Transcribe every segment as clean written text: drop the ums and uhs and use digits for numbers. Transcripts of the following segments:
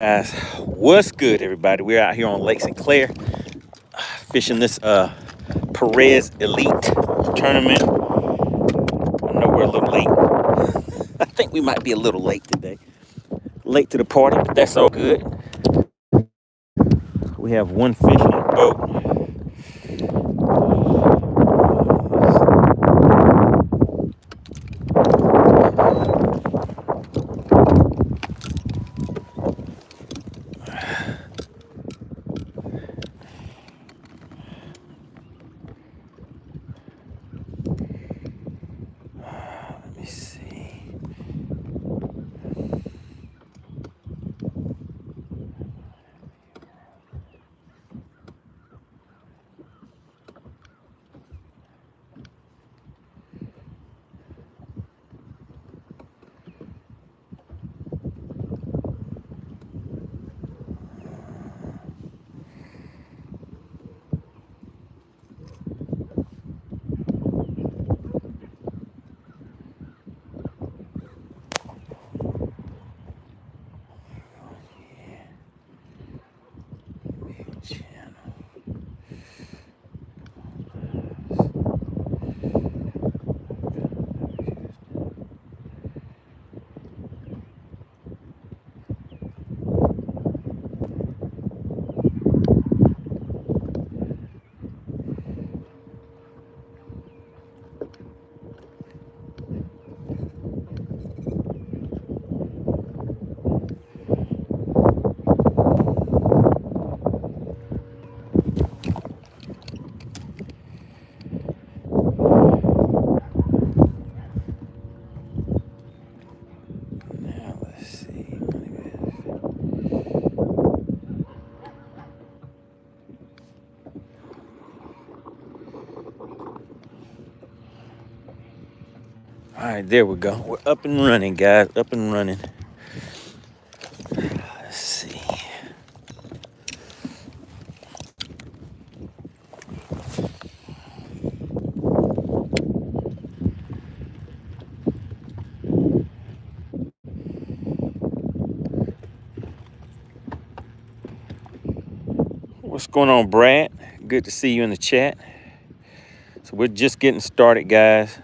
Guys, what's good, everybody? We're out here on Lake Sinclair fishing this Perez Elite tournament. I know we're a little late. I think we might be a little late today. Late to the party, but that's all good. We have one fish on the boat. Let me see. Now let's see. All right, there we go. We're up and running, guys. Up and running. Let's see. What's going on, Brad? Good to see you in the chat. So we're just getting started, guys.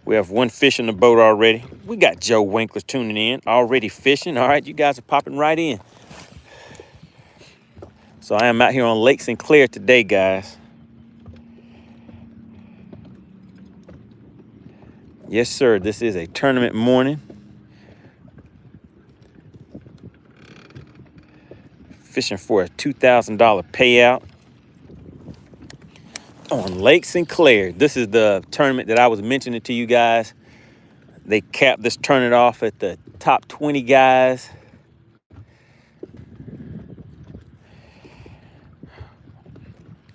We have one fish in the boat already. We got Joe Winkler tuning in, already fishing. All right, you guys are popping right in. So I am out here on Lake Sinclair today, guys. Yes, sir, this is a tournament morning. Fishing for a $2,000 payout on Lake Sinclair. This is the tournament that I was mentioning to you guys. They capped this tournament off at the top 20 guys.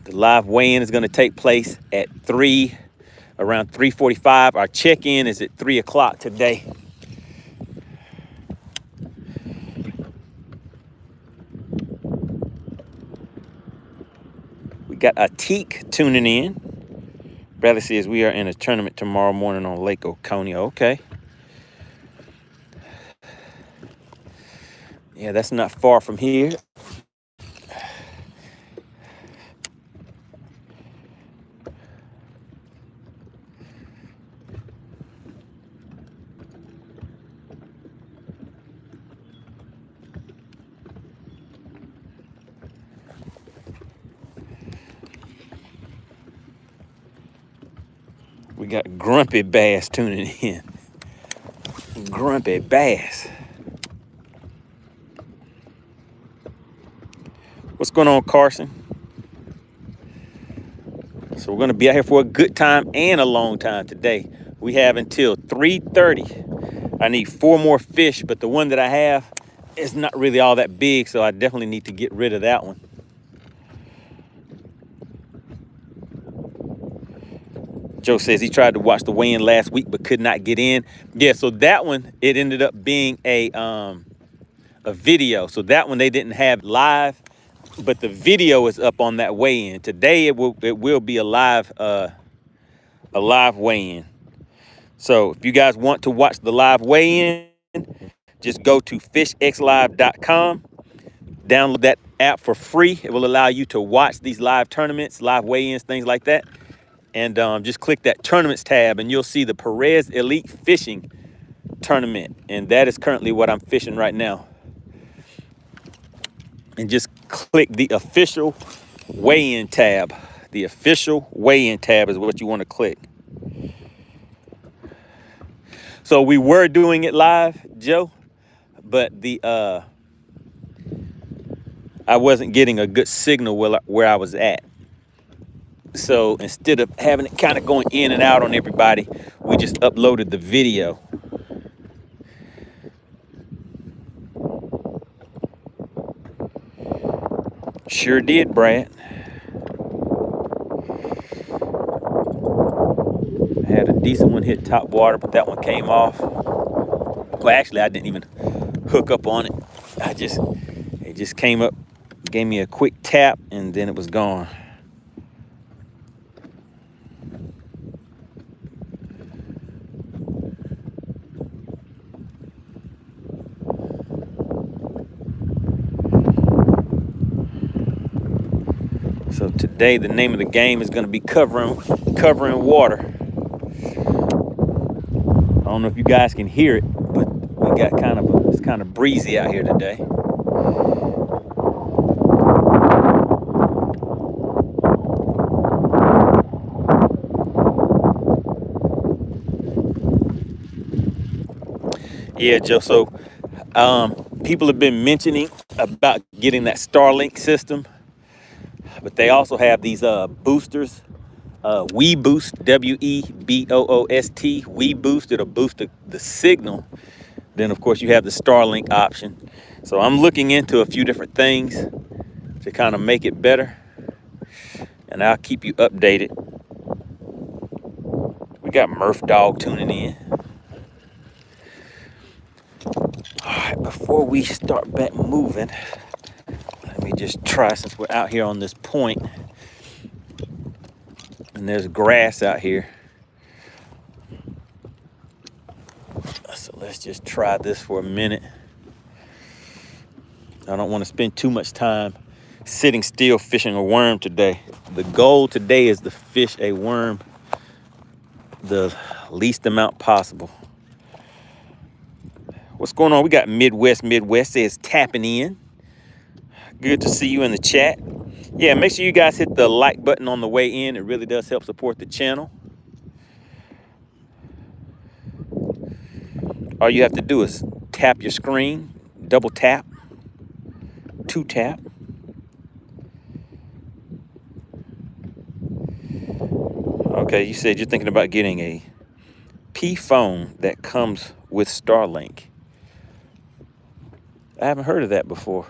The live weigh-in is going to take place at around 3:45. Our check-in is at 3 o'clock today. We got a teak tuning in. Bradley says we are in a tournament tomorrow morning on Lake Oconee. Okay. Yeah, that's not far from here. We got Grumpy Bass tuning in. Grumpy Bass. What's going on, Carson? So we're going to be out here for a good time and a long time today. We have until 3:30. I need 4 more fish, but the one that I have is not really all that big, so I definitely need to get rid of that one. Joe says he tried to watch the weigh-in last week but could not get in. Yeah, so that one, it ended up being a video. So that one they didn't have live, but the video is up on that weigh-in. Today it will be a live weigh-in. So if you guys want to watch the live weigh-in, just go to fishxlive.com, download that app for free. It will allow you to watch these live tournaments, live weigh-ins, things like that. And just click that tournaments tab and you'll see the Perez Elite Fishing Tournament. And that is currently what I'm fishing right now. And just click the official weigh-in tab. The official weigh-in tab is what you want to click. So we were doing it live, Joe, but I wasn't getting a good signal where I was at. So instead of having it kind of going in and out on everybody, we just uploaded the video. Sure did, Brad. I had a decent one hit top water, but that one came off. Well, actually, I didn't even hook up on it. It just came up, gave me a quick tap, and then it was gone. So today, the name of the game is going to be covering water. I don't know if you guys can hear it, but we got it's kind of breezy out here today. Yeah, Joe. So people have been mentioning about getting that Starlink system, but they also have these boosters. WeBoost, WeBoost, WeBoost. It'll boost the signal. Then, of course, you have the Starlink option. So I'm looking into a few different things to kind of make it better, and I'll keep you updated. We got Murph Dog tuning in. All right, before we start back moving, let me just try, since we're out here on this point and there's grass out here. So let's just try this for a minute. I don't want to spend too much time sitting still fishing a worm today. The goal today is to fish a worm the least amount possible. What's going on? We got Midwest says tapping in. Good to see you in the chat. Yeah, make sure you guys hit the like button on the way in. It really does help support the channel. All you have to do is tap your screen, double tap, two tap. Okay, you said you're thinking about getting a P phone that comes with Starlink. I haven't heard of that before.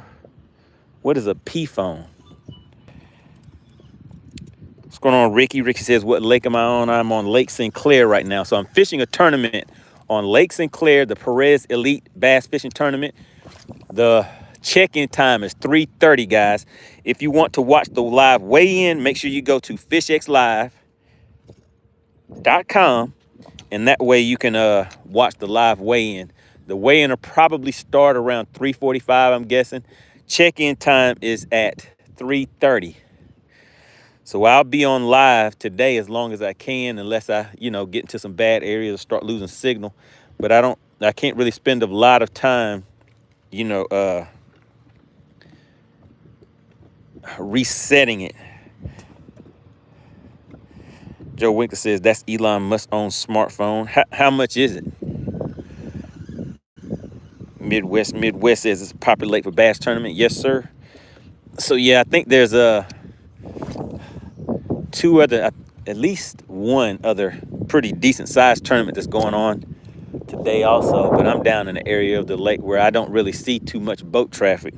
What is a P phone? What's going on, Ricky? Ricky says, what lake am I on? I'm on Lake Sinclair right now. So I'm fishing a tournament on Lake Sinclair, the Perez Elite Bass Fishing Tournament. The check-in time is 3:30, guys. If you want to watch the live weigh-in, make sure you go to fishxlive.com, and that way you can watch the live weigh-in. The weigh-in will probably start around 3:45, I'm guessing. Check-in time is at 3:30. So I'll be on live today as long as I can, unless I, get into some bad areas or start losing signal. But I can't really spend a lot of time, resetting it. Joe Winker says that's Elon Musk's own smartphone. How much is it? Midwest says it's a popular lake for bass tournament. Yes, sir. So yeah, I think there's at least one other pretty decent sized tournament that's going on today also, but I'm down in the area of the lake where I don't really see too much boat traffic.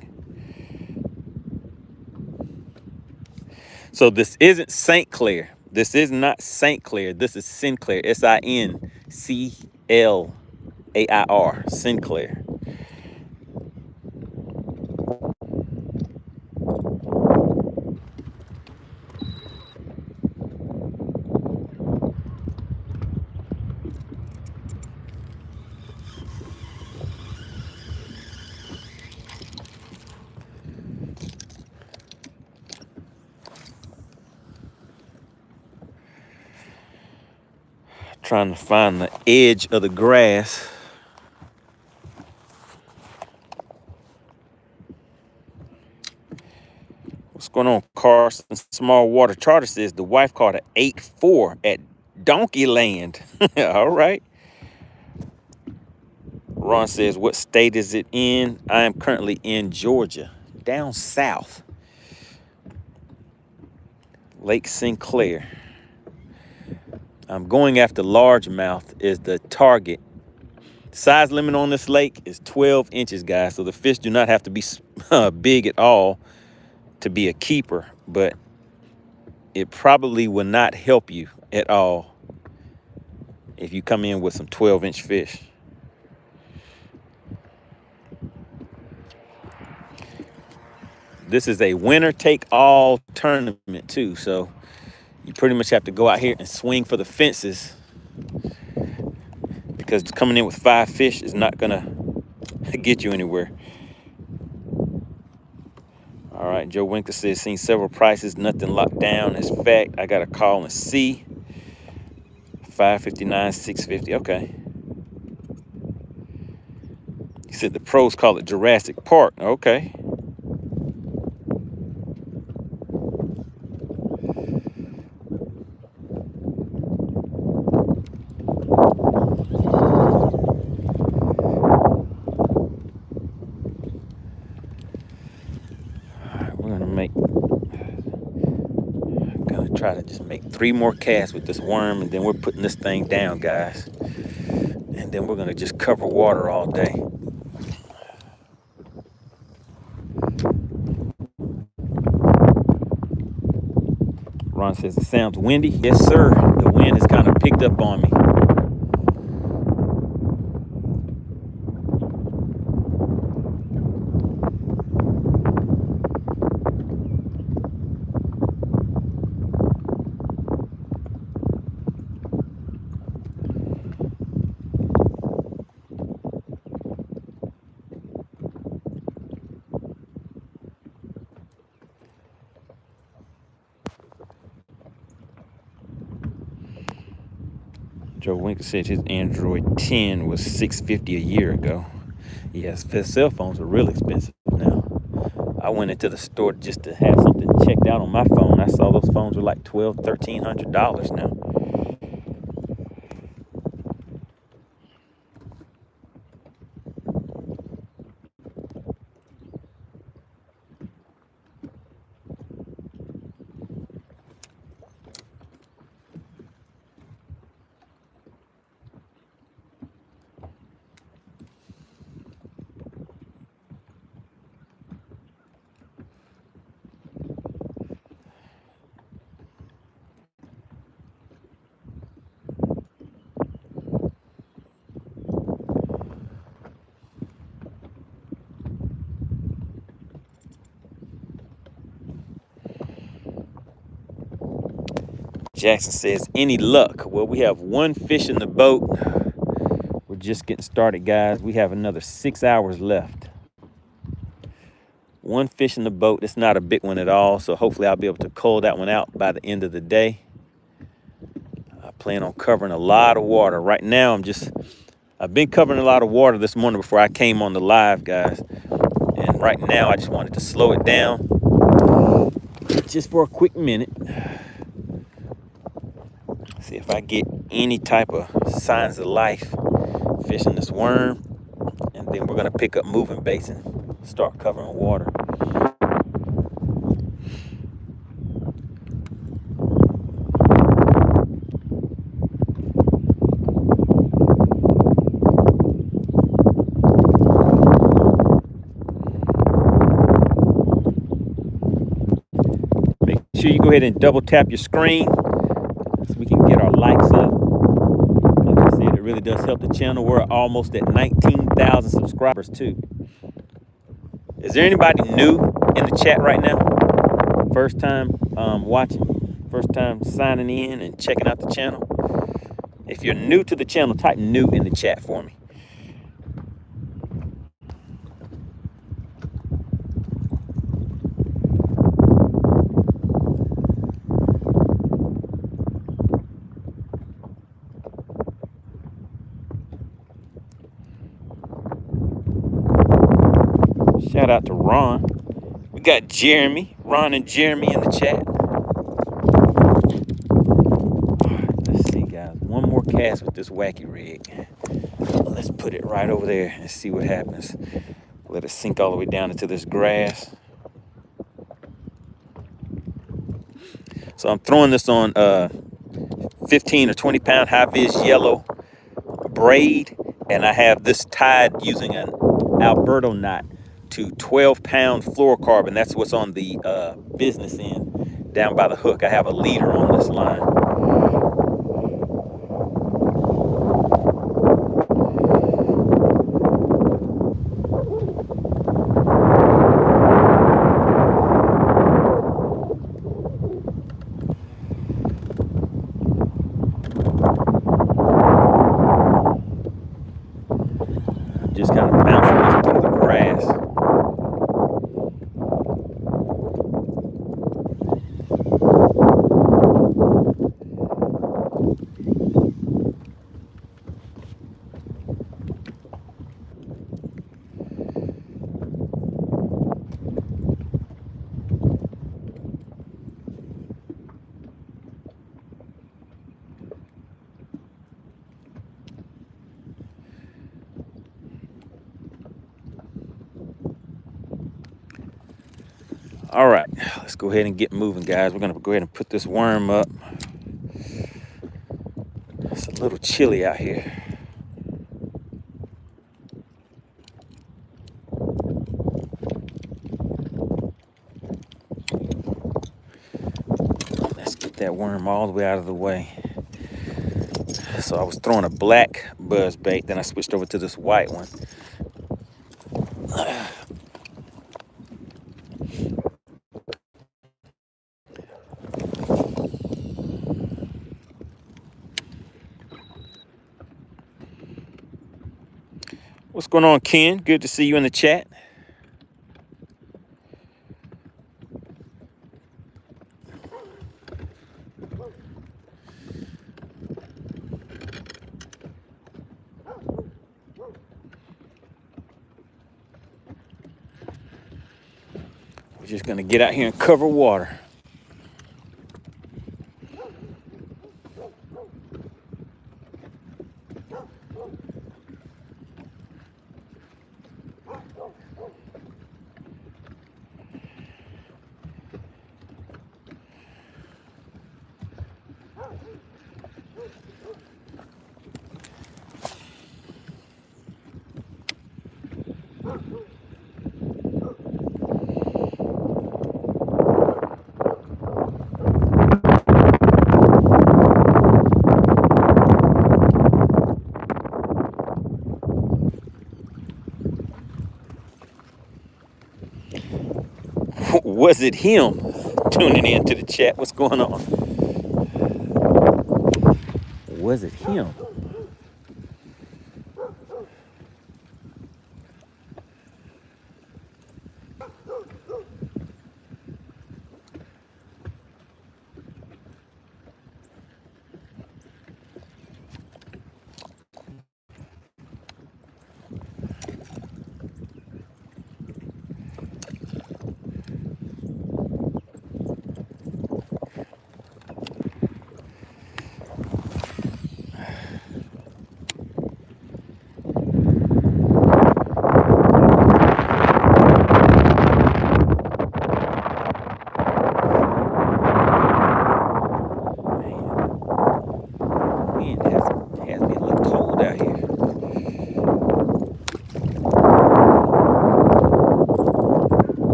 So this isn't St. Clair. This is not St. Clair. This is Sinclair. Sinclair. Sinclair. Trying to find the edge of the grass. What's going on, Carson? Small Water Charter says the wife caught an 8-4 at Donkey Land. All right. Ron says, what state is it in? I am currently in Georgia, down south. Lake Sinclair. I'm going after largemouth is the target. Size limit on this lake is 12 inches, guys. So the fish do not have to be big at all to be a keeper, but it probably will not help you at all if you come in with some 12-inch fish. This is a winner-take-all tournament too, so you pretty much have to go out here and swing for the fences, because coming in with 5 fish is not gonna get you anywhere. All right, Joe Winker says, seen several prices, nothing locked down. As fact, I got a call and see. $5.59, $6.50. Okay. He said the pros call it Jurassic Park. Okay. Try to just make 3 more casts with this worm, and then we're putting this thing down, guys, and then we're gonna just cover water all day. Ron says it sounds windy. Yes, sir. The wind has kind of picked up on me. Joe Winker said his Android 10 was $650 a year ago. Yes, cell phones are really expensive now. I went into the store just to have something checked out on my phone. I saw those phones were like $1,200, $1,300 now. Jackson says, any luck? Well, we have 1 fish in the boat. We're just getting started, guys. We have another 6 hours left. 1 fish in the boat. It's not a big one at all, so hopefully I'll be able to cull that one out by the end of the day. I plan on covering a lot of water. Right now, I've been covering a lot of water this morning before I came on the live, guys. And right now, I just wanted to slow it down just for a quick minute. See if I get any type of signs of life fishing this worm, and then we're gonna pick up moving baits and start covering water. Make sure you go ahead and double tap your screen so we can get our likes up. Like I said, it really does help the channel. We're almost at 19,000 subscribers too. Is there anybody new in the chat right now? First time watching, first time signing in and checking out the channel? If you're new to the channel, type new in the chat for me. Shout out to Ron. We got Jeremy, Ron and Jeremy in the chat. Let's see, guys. One more cast with this wacky rig. Let's put it right over there and see what happens. Let it sink all the way down into this grass. So I'm throwing this on 15 or 20 pound high vis yellow braid, and I have this tied using an Alberto knot to 12-pound fluorocarbon. That's what's on the business end down by the hook. I have a leader on this line. Just kind of bouncing this through the grass. All right, let's go ahead and get moving, guys. We're gonna go ahead and put this worm up. It's a little chilly out here. Let's get that worm all the way out of the way. So I was throwing a black buzz bait, then I switched over to this white one. What's going on, Ken? Good to see you in the chat. We're just gonna get out here and cover water. Was it him tuning in to the chat? What's going on? Was it him?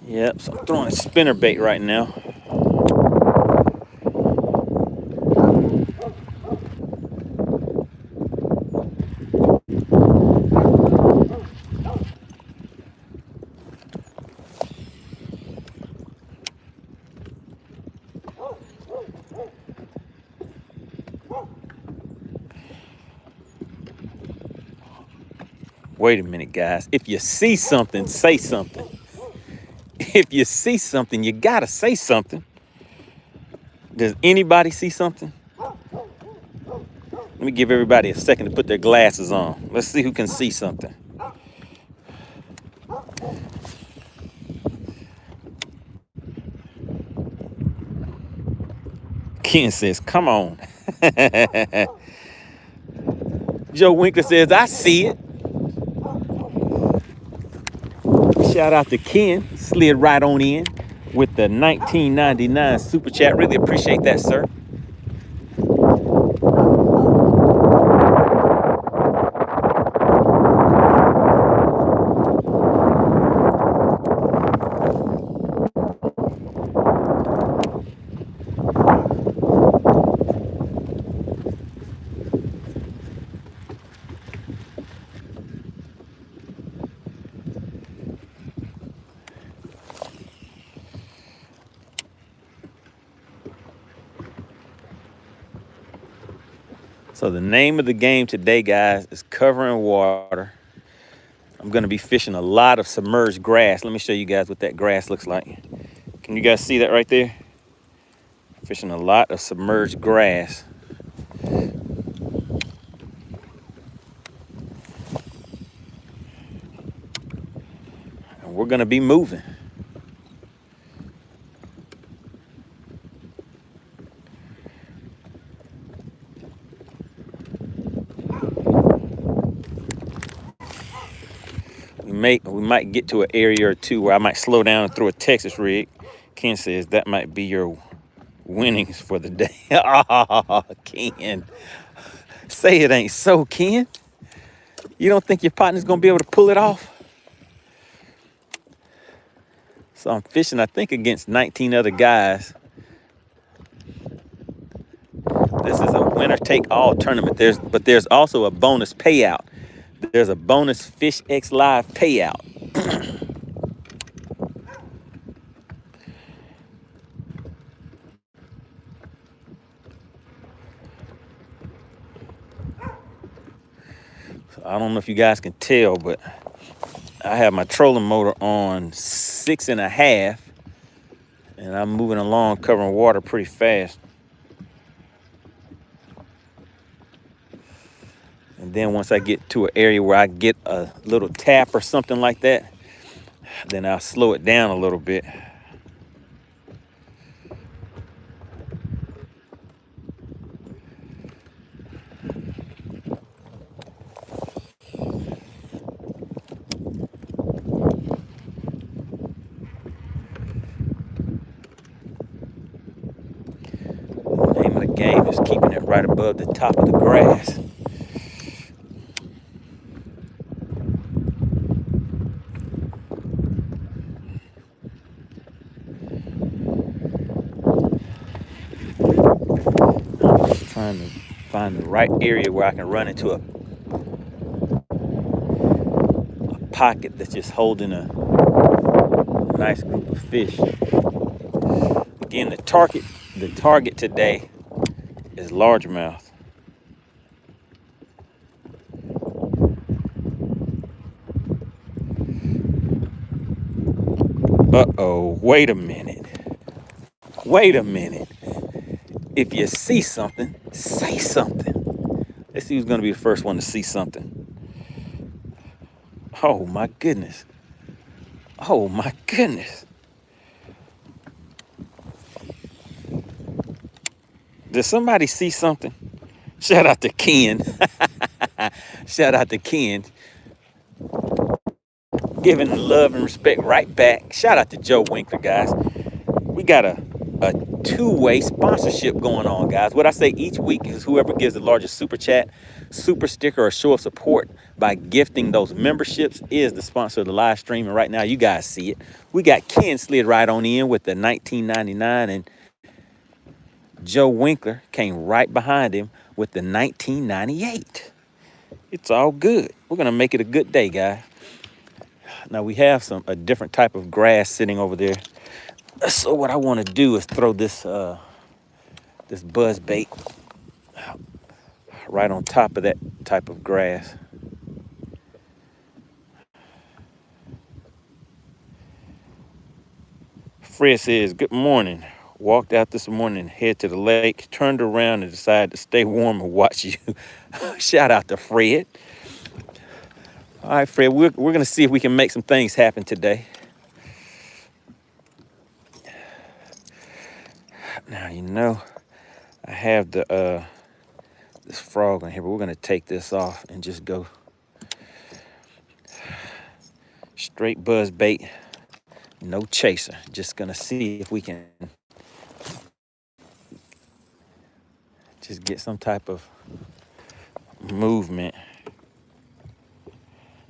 Yep, so I'm throwing a spinner bait right now. Wait a minute, guys. If you see something, say something. If you see something, you gotta say something. Does anybody see something? Let me give everybody a second to put their glasses on. Let's see who can see something. Ken says, come on. Joe Winkler says, I see it. Shout out to Ken. Slid right on in with the 1999 super chat. Really appreciate that, sir. So the name of the game today, guys, is covering water. I'm going to be fishing a lot of submerged grass. Let me show you guys what that grass looks like. Can you guys see that right there? Fishing a lot of submerged grass. And we're going to be moving. We might get to an area or two where I might slow down and throw a Texas rig. Ken says that might be your winnings for the day. Oh, Ken. Say it ain't so, Ken. You don't think your partner's gonna be able to pull it off? So I'm fishing, I think, against 19 other guys. This is a winner-take-all tournament. But there's also a bonus payout. There's a bonus Fish X Live payout. So I don't know if you guys can tell, but I have my trolling motor on 6.5, and I'm moving along, covering water pretty fast. And then once I get to an area where I get a little tap or something like that, then I'll slow it down a little bit. The name of the game is keeping it right above the top of the grass. Trying to find the right area where I can run into a pocket that's just holding a nice group of fish. Again, the target today is largemouth. Uh-oh, wait a minute. Wait a minute. If you see something, say something. Let's see who's gonna be the first one to see something. Oh my goodness. Oh my goodness. Did somebody see something? Shout out to Ken. Shout out to Ken. Giving love and respect right back. Shout out to Joe Winkler, guys. We got a two-way sponsorship going on, guys. What I say each week is whoever gives the largest super chat, super sticker, or show of support by gifting those memberships is the sponsor of the live stream. And right now, you guys see it. We got Ken slid right on in with the 1999, and Joe Winkler came right behind him with the 1998. It's all good. We're gonna make it a good day, guys. Now we have a different type of grass sitting over there. So what I want to do is throw this this buzz bait right on top of that type of grass. Fred says, good morning. Walked out this morning, head to the lake, turned around and decided to stay warm and watch you. Shout out to Fred. All right, Fred, we're going to see if we can make some things happen today. Now, you know, I have the this frog in here, but we're going to take this off and just go straight buzz bait, no chaser. Just going to see if we can just get some type of movement.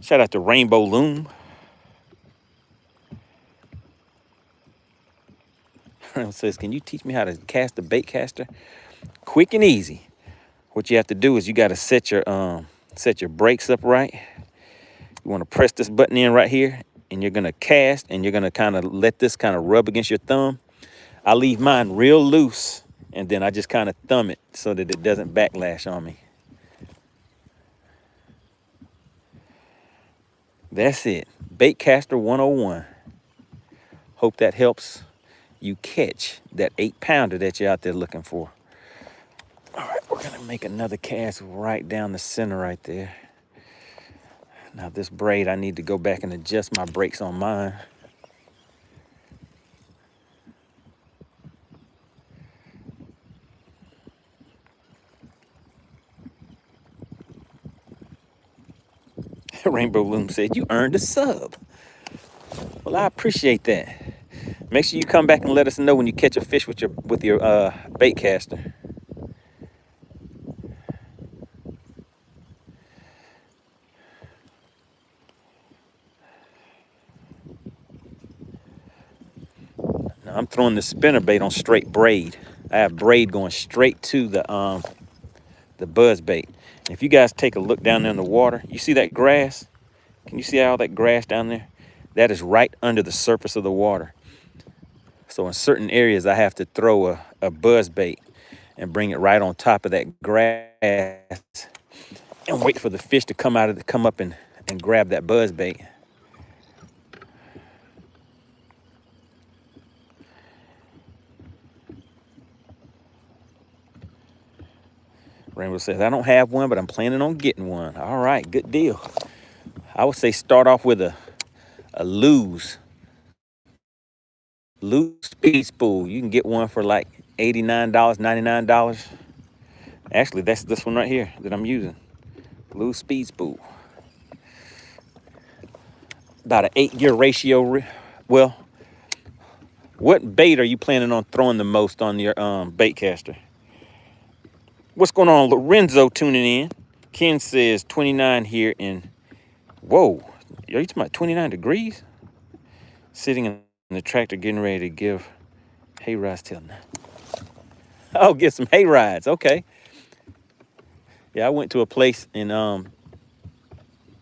Shout out to Rainbow Loom. Says, can you teach me how to cast a bait caster? Quick and easy. What you have to do is you got to set your brakes up right. You want to press this button in right here, and you're gonna cast, and you're gonna kind of let this kind of rub against your thumb. I leave mine real loose, and then I just kind of thumb it so that it doesn't backlash on me. That's it. Baitcaster 101. Hope that helps you catch that 8-pounder that you're out there looking for. All right, we're gonna make another cast right down the center right there. Now this braid, I need to go back and adjust my brakes on mine. Rainbow Loom said, you earned a sub. Well, I appreciate that. Make sure you come back and let us know when you catch a fish with your bait caster. Now I'm throwing the spinner bait on straight braid. I have braid going straight to the buzz bait. And if you guys take a look down there in the water, you see that grass? Can you see all that grass down there? That is right under the surface of the water. So in certain areas, I have to throw a buzz bait and bring it right on top of that grass and wait for the fish to come up and grab that buzz bait. Rainbow says, I don't have one, but I'm planning on getting one. All right, good deal. I would say start off with a loose speed spool. You can get one for like $89, $99. Actually, that's this one right here that I'm using. Loose speed spool. About an 8-gear ratio. Well, what bait are you planning on throwing the most on your bait caster? What's going on? Lorenzo tuning in. Ken says 29 here in, whoa, are you talking about 29 degrees? Sitting in the tractor getting ready to give hay rides till now. Oh, get some hay rides, okay. Yeah, I went to a place and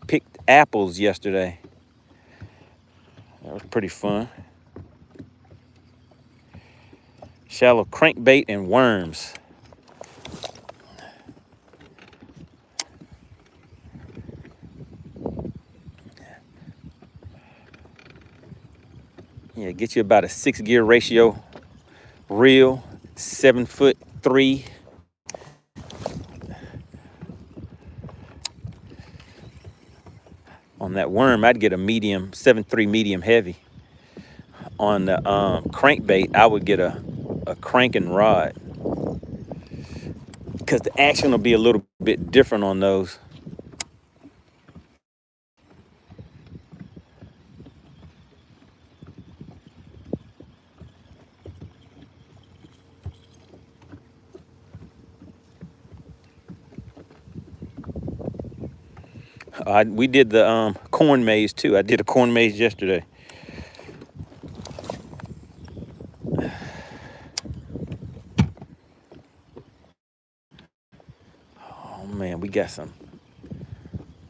picked apples yesterday. That was pretty fun. Shallow crankbait and worms. Yeah, get you about a 6-gear ratio reel, 7'3". On that worm, I'd get a medium, 7'3" medium heavy. On the crankbait, I would get a cranking rod, because the action will be a little bit different on those. We did the corn maze too. I did a corn maze yesterday. Oh man, we got some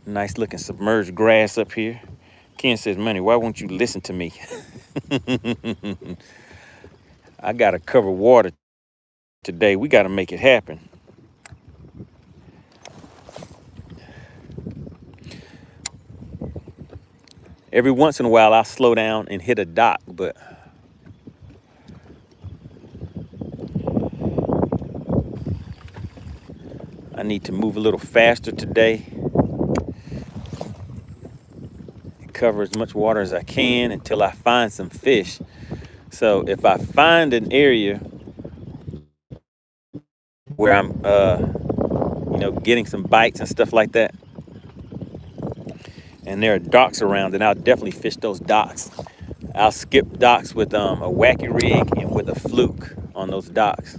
nice looking submerged grass up here. Ken says, Money, why won't you listen to me? I gotta cover water today. We gotta make it happen. Every once in a while, I'll slow down and hit a dock, but need to move a little faster today. Cover as much water as I can until I find some fish. So if I find an area where I'm, getting some bites and stuff like that, and there are docks around, then I'll definitely fish those docks. I'll skip docks with a wacky rig and with a fluke on those docks.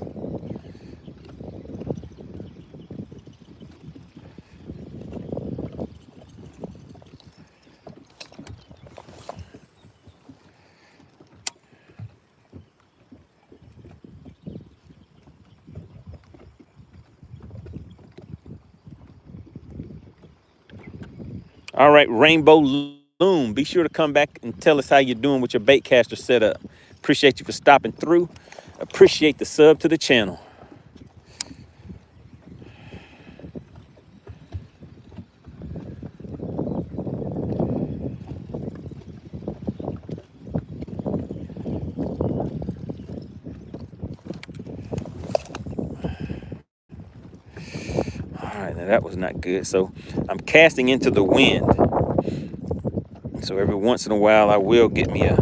All right, Rainbow Loom, be sure to come back and tell us how you're doing with your bait caster setup. Appreciate you for stopping through. Appreciate the sub to the channel. All right, now that was not good. So I'm casting into the wind. So every once in a while, I will get me a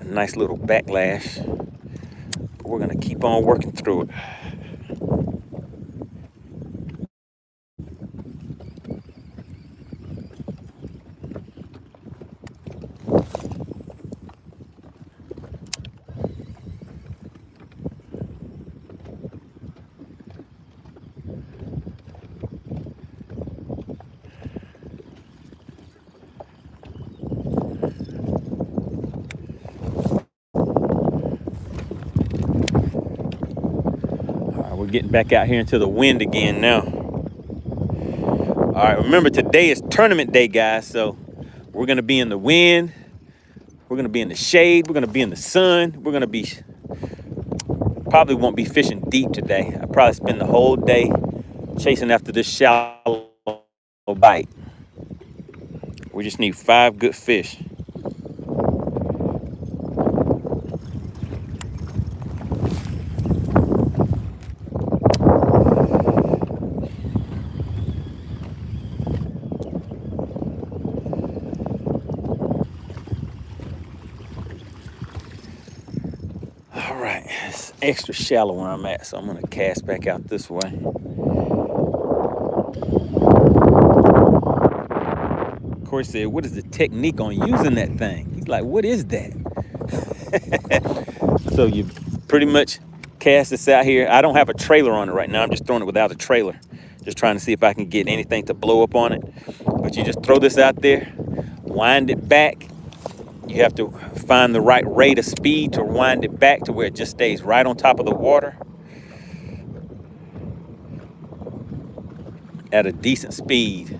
nice little backlash. But we're gonna keep on working through it. We're getting back out here into the wind again now. All right, remember today is tournament day, guys. So we're gonna be in the wind. We're gonna be in the shade. We're gonna be in the sun. We're gonna be, probably won't be fishing deep today. I probably spend the whole day chasing after this shallow bite. We just need 5 good fish. All right, it's extra shallow where I'm at, so I'm gonna cast back out this way. Corey said, what is the technique on using that thing? He's like, what is that? So you pretty much cast this out here. I don't have a trailer on it right now. I'm just throwing it without a trailer. Just trying to see if I can get anything to blow up on it. But you just throw this out there, wind it back. You have to find the right rate of speed to wind it back to where it just stays right on top of the water at a decent speed.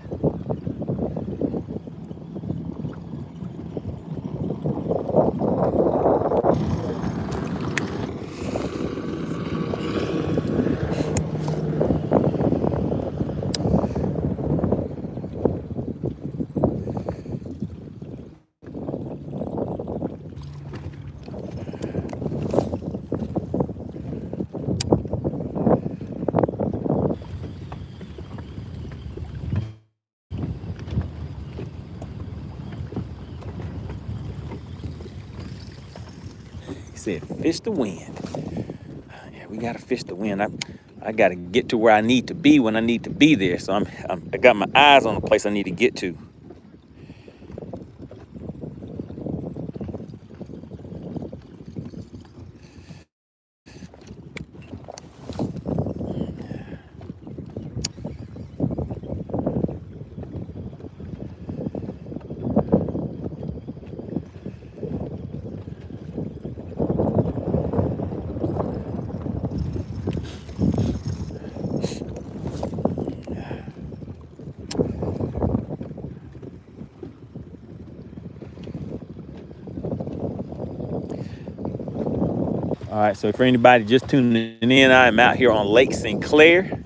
Said fish the wind. Yeah, we gotta fish the wind. I gotta get to where I need to be when I need to be there. So I got my eyes on the place I need to get to. All right, so for anybody just tuning in, I am out here on Lake Sinclair.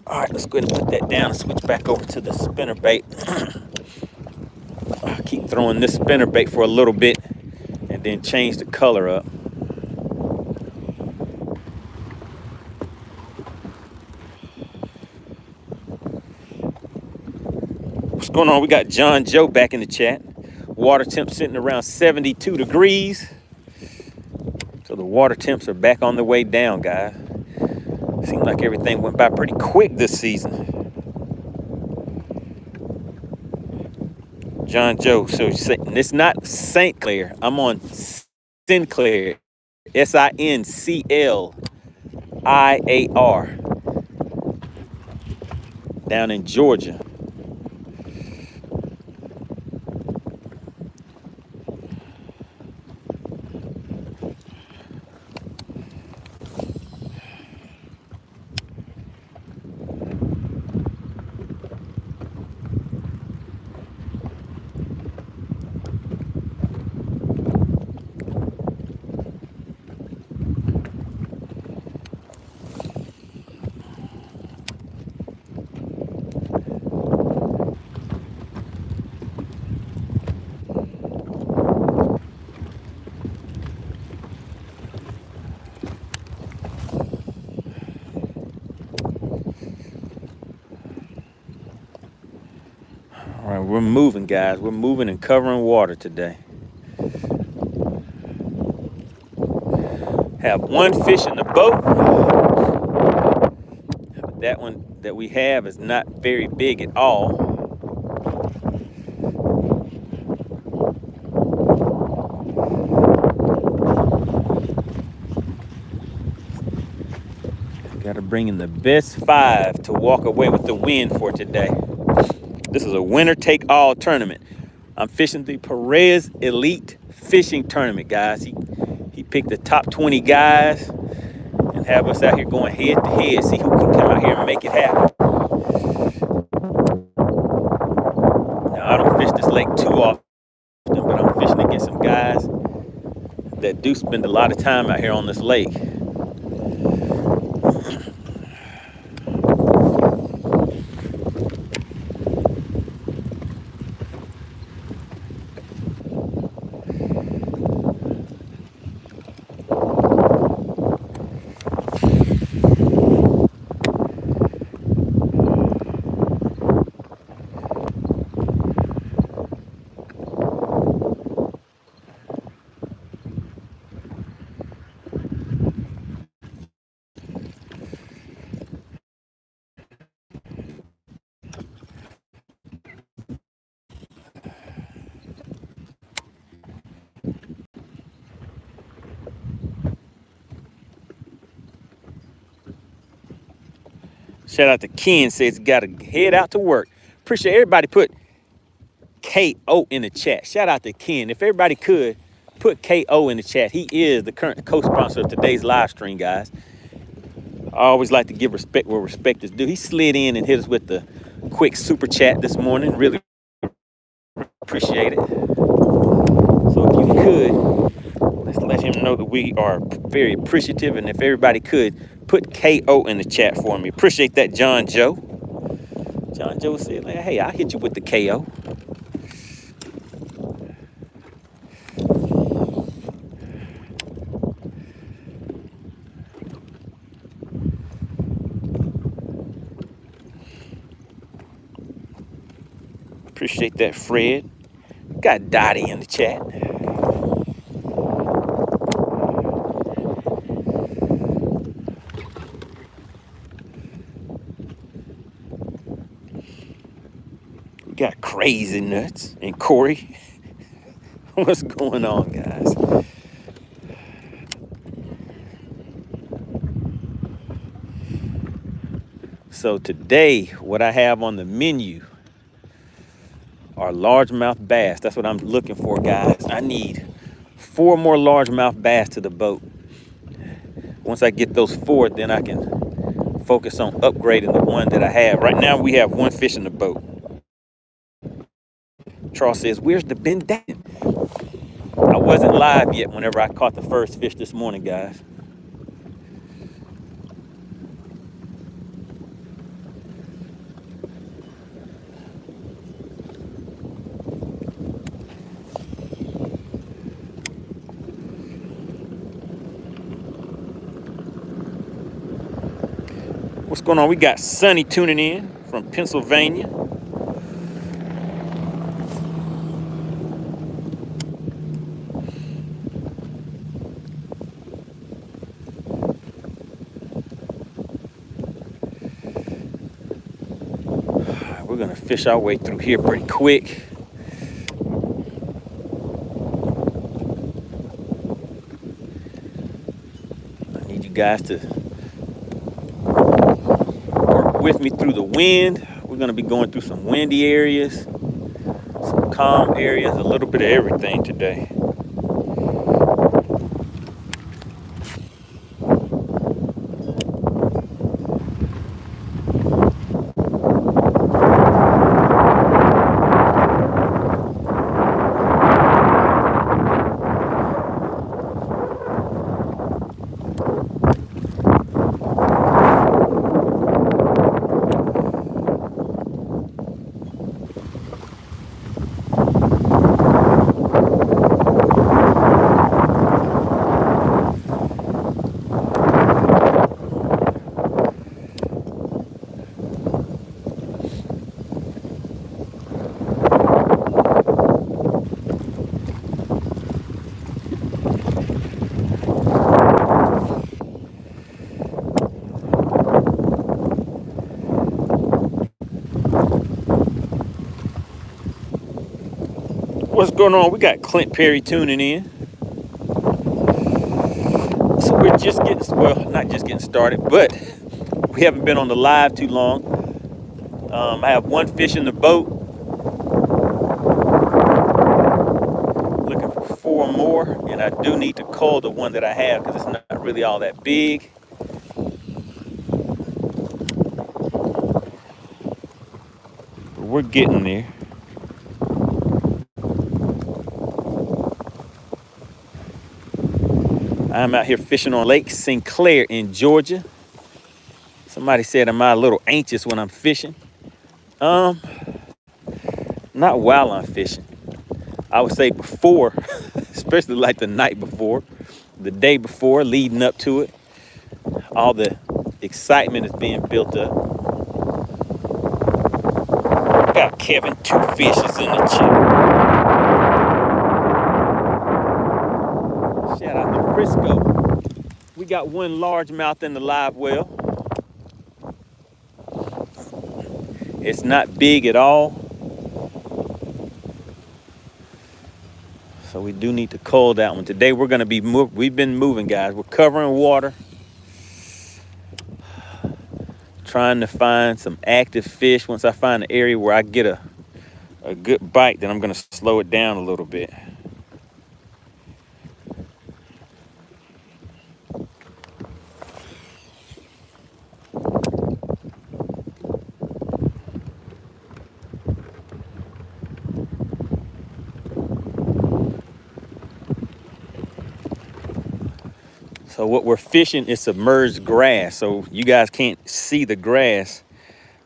All right, let's go ahead and put that down and switch back over to the spinnerbait. Keep throwing this spinnerbait for a little bit and then change the color up. going on? We got John Joe back in the chat. Water temp sitting around 72 degrees. So the water temps are back on the way down, guys. Seems like everything went by pretty quick this season. John Joe, so it's not St. Clair. I'm on Sinclair. Sinclair. Down in Georgia. All right, we're moving, guys. We're moving and covering water today. Have one fish in the boat. That one that we have is not very big at all. Got to bring in the best 5 to walk away with the win for today. This is a winner-take-all tournament. I'm fishing the Perez Elite Fishing Tournament, guys. He picked the top 20 guys and have us out here going head-to-head, see who can come out here and make it happen. Now, I don't fish this lake too often, but I'm fishing against some guys that do spend a lot of time out here on this lake. Shout out to Ken, says got to head out to work. Appreciate everybody put KO in the chat. Shout out to Ken. If everybody could, put KO in the chat. He is the current co-sponsor of today's live stream, guys. I always like to give respect where respect is due. He slid in and hit us with the quick super chat this morning. Really appreciate it. So if you could, let's let him know that we are very appreciative. And if everybody could, put KO in the chat for me. Appreciate that, John Joe. John Joe said, like, hey, I'll hit you with the KO. Appreciate that, Fred. Got Dottie in the chat. We got Crazy Nuts and Corey. What's going on, guys? So today, what I have on the menu are largemouth bass. That's what I'm looking for, guys. I need 4 more largemouth bass to the boat. Once I get those 4, then I can focus on upgrading the one that I have. Right now, we have 1 fish in the boat. Charles says, where's the bandana? I wasn't live yet whenever I caught the first fish this morning, guys. What's going on? We got Sonny tuning in from Pennsylvania. fish our way through here pretty quick. I need you guys to work with me through the wind. We're gonna be going through some windy areas, some calm areas, a little bit of everything today. What's going on? We got Clint Perry tuning in. So we're just getting, well, not just getting started, but we haven't been on the live too long. I have one fish in the boat. Looking for 4 more, and I do need to cull the one that I have because it's not really all that big. But we're getting there. I'm out here fishing on Lake Sinclair in Georgia. Somebody said, am I a little anxious when I'm fishing? Not while I'm fishing. I would say before, especially like the night before, the day before, leading up to it. All the excitement is being built up. Got Kevin, 2 fishes in the chat. Shout out to Frisco. We got 1 largemouth in the live well. It's not big at all. So we do need to cull that one. Today we're gonna be, we've been moving, guys. We're covering water. Trying to find some active fish. Once I find an area where I get a good bite, then I'm gonna slow it down a little bit. So what we're fishing is submerged grass. So you guys can't see the grass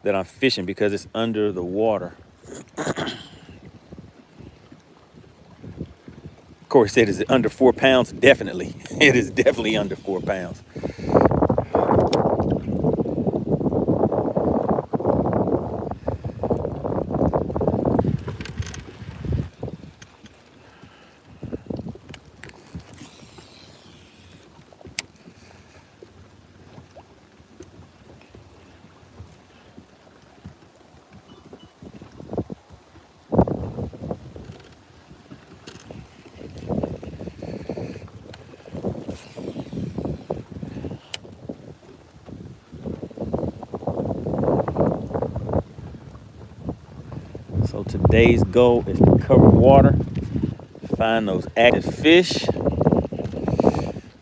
that I'm fishing because it's under the water. Of course, it is under 4 pounds. Definitely. It is definitely under 4 pounds. So today's goal is to cover water, find those active fish,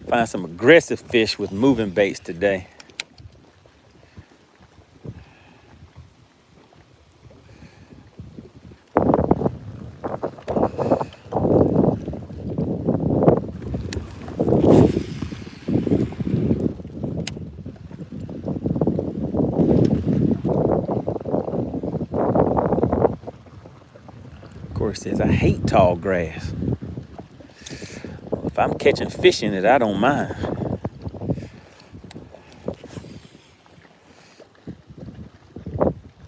find some aggressive fish with moving baits today. Of course, says I hate tall grass. Well, if I'm catching fish in it, I don't mind.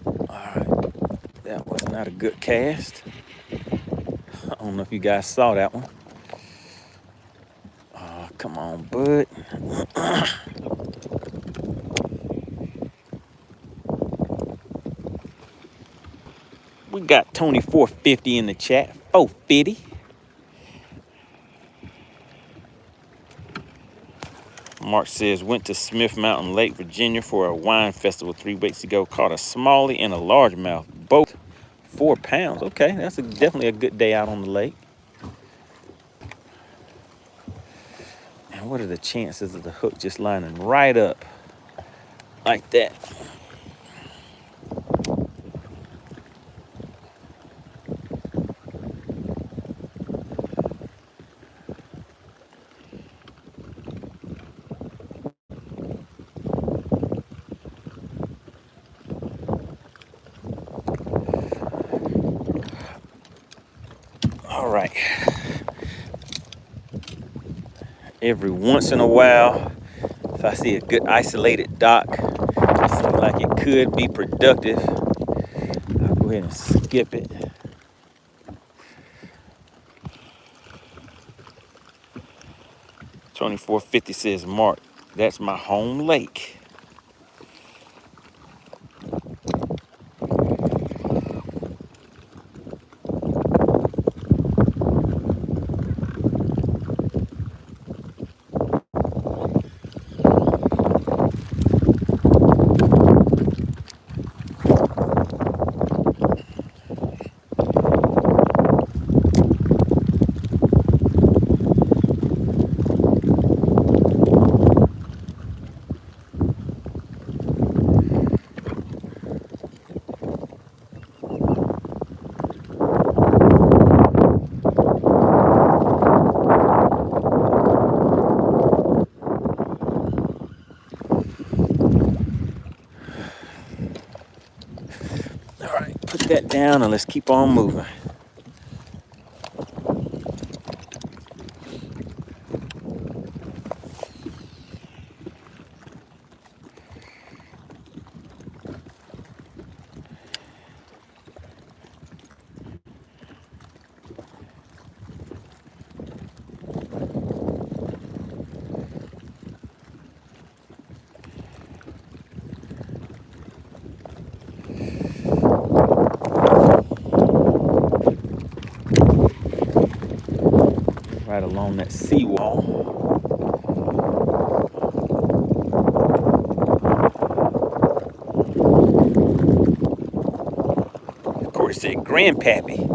All right, that was not a good cast. I don't know if you guys saw that one. Oh, come on, bud. We got Tony 450 in the chat. 450. Mark says, went to Smith Mountain Lake, Virginia for a wine festival 3 weeks ago. Caught a smallie and a largemouth, both 4 pounds. Okay, that's definitely a good day out on the lake. And what are the chances of the hook just lining right up like that? All right. Every once in a while, if I see a good isolated dock, it seems like it could be productive, I'll go ahead and skip it. Tony 450 says, Mark, that's my home lake. All right, put that down and let's keep on moving. Right along that seawall. Of course, said Grandpappy.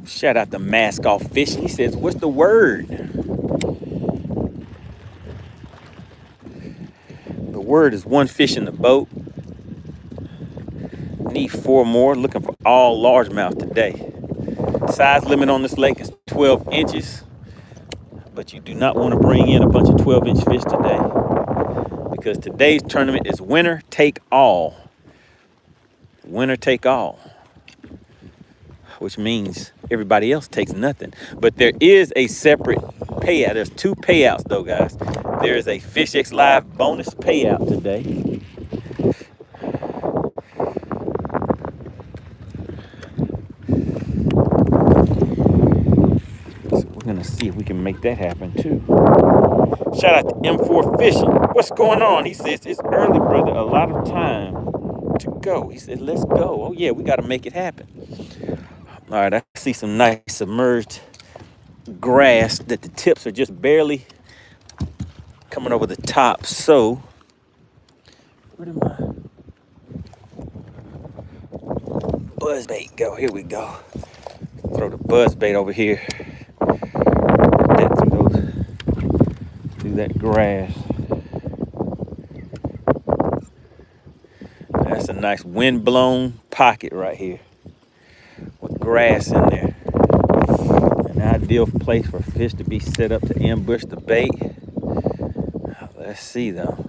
Shout out to Mask Off Fish. He says, what's the word? The word is one fish in the boat. Need 4 more. Looking for all largemouth today. Size limit on this lake is 12 inches. But you do not want to bring in a bunch of 12-inch fish today, because today's tournament is winner take all. Winner take all. Which means everybody else takes nothing. But there is a separate payout. There's 2 payouts though, guys. There is a Fish X Live bonus payout today. So we're gonna see if we can make that happen too. Shout out to M4 Fishing. What's going on? He says, it's early, brother. A lot of time to go. He said, let's go. Oh yeah, we gotta make it happen. All right, I see some nice submerged grass that the tips are just barely coming over the top. So, where did my buzzbait go? Here we go. Throw the buzzbait over here. Through that grass. That's a nice wind-blown pocket right here with grass in there. An ideal place for fish to be set up to ambush the bait. Let's see though.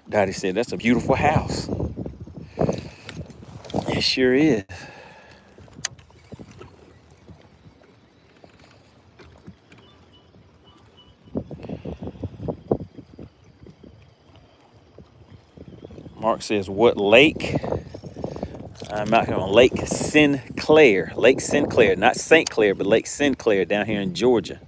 Dottie said, that's a beautiful house. It sure is. Mark says, what lake? I'm out here on Lake Sinclair. Lake Sinclair, not St. Clair, but Lake Sinclair down here in Georgia.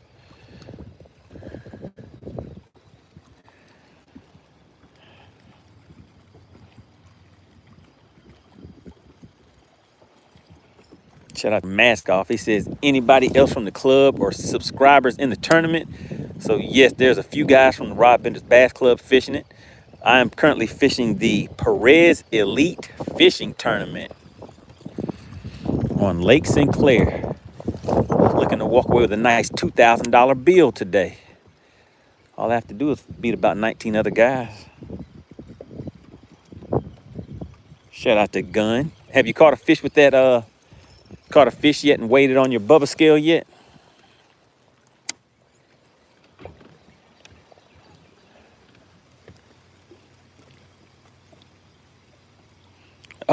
Shout out to Mask Off. He says, anybody else from the club or subscribers in the tournament? So yes, there's a few guys from the Rod Bender's Bass Club fishing it. I am currently fishing the Perez Elite Fishing Tournament on Lake Sinclair. Looking to walk away with a nice $2,000 bill today. All I have to do is beat about 19 other guys. Shout out to Gun. Have you caught a fish with that, caught a fish yet and weighed it on your Bubba scale yet?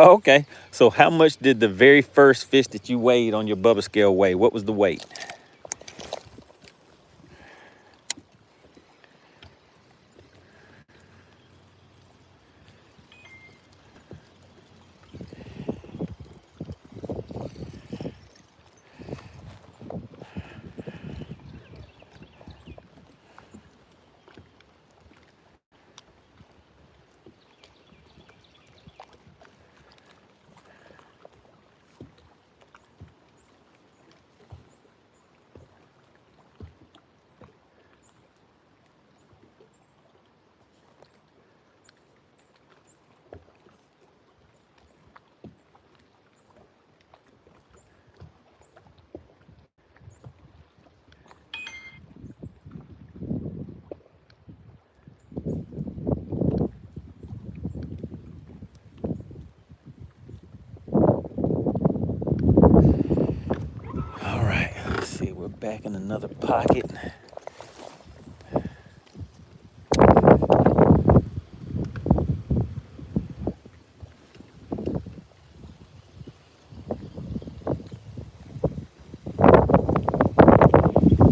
Oh, okay. So how much did the very first fish that you weighed on your Bubba scale weigh? What was the weight? All right, let's see, we're back in another pocket.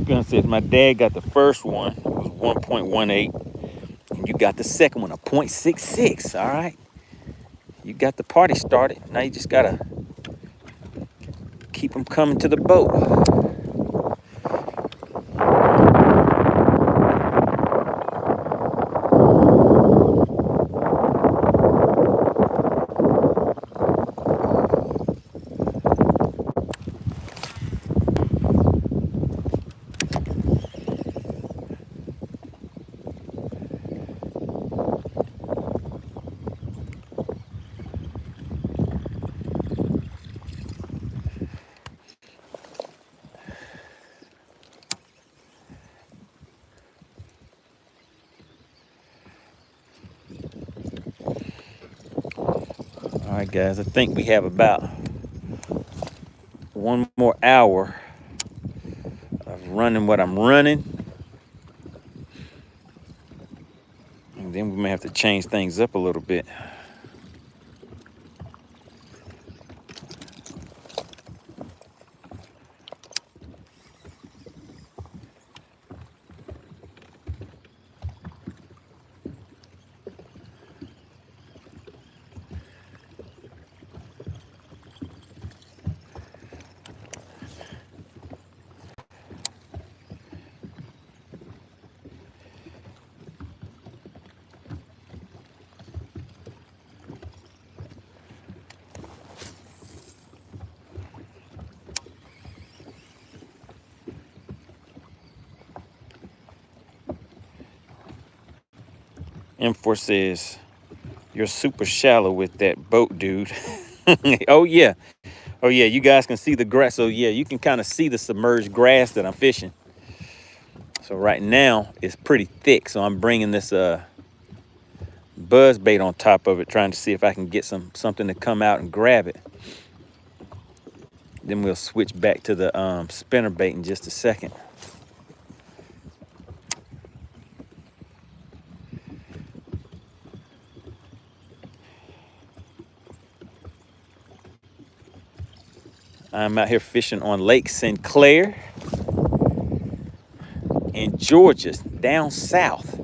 Gun says my dad got the first one, it was 1.18, and you got the second one, a 0.66. All right, you got the party started. Now you just gotta keep them coming to the boat. All right, guys, I think we have about one more hour of running what I'm running. And then we may have to change things up a little bit. M4 says, you're super shallow with that boat, dude. Oh, yeah. Oh, yeah, you guys can see the grass. So, yeah, you can kind of see the submerged grass that I'm fishing. So right now, it's pretty thick. So I'm bringing this buzz bait on top of it, trying to see if I can get something to come out and grab it. Then we'll switch back to the spinner bait in just a second. I'm out here fishing on Lake Sinclair in Georgia, down south.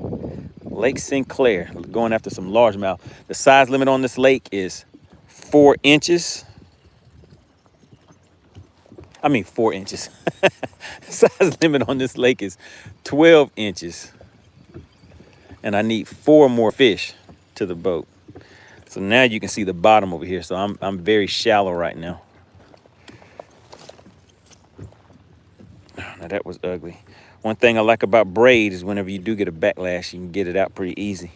Lake Sinclair, going after some largemouth. The size limit on this lake is 4 inches. I mean 4 inches. Size limit on this lake is 12 inches. And I need 4 more fish to the boat. So now you can see the bottom over here. So I'm very shallow right now. Now that was ugly. One thing I like about braid is whenever you do get a backlash, you can get it out pretty easy.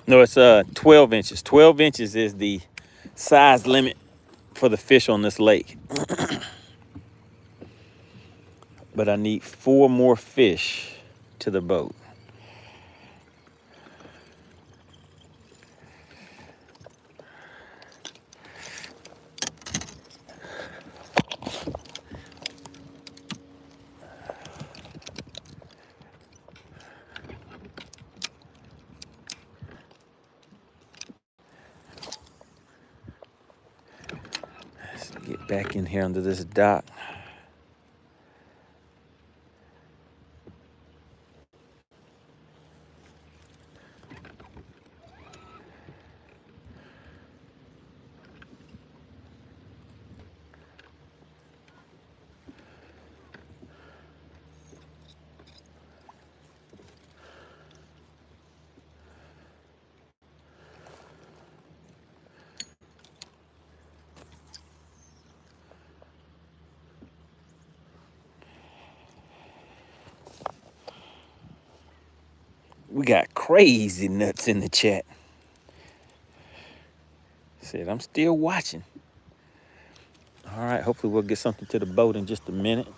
No, it's 12 inches. 12 inches is the size limit for the fish on this lake. But I need 4 more fish to the boat. Let's get back in here under this dock. We got crazy nuts in the chat. Said, I'm still watching. All right, hopefully we'll get something to the boat in just a minute.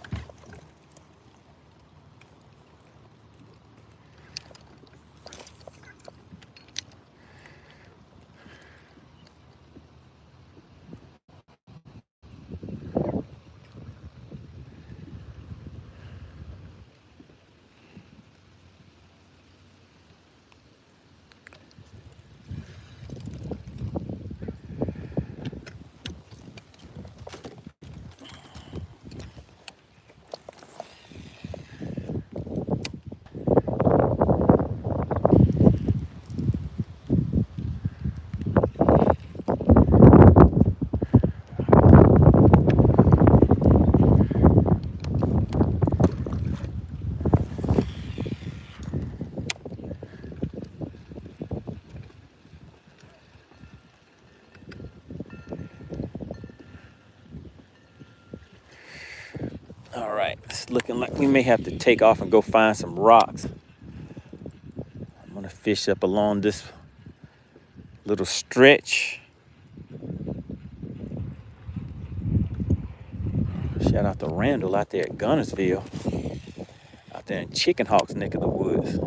All right, it's looking like we may have to take off and go find some rocks. I'm gonna fish up along this little stretch. Shout out to Randall out there at Gunnersville, out there in Chicken Hawk's neck of the woods.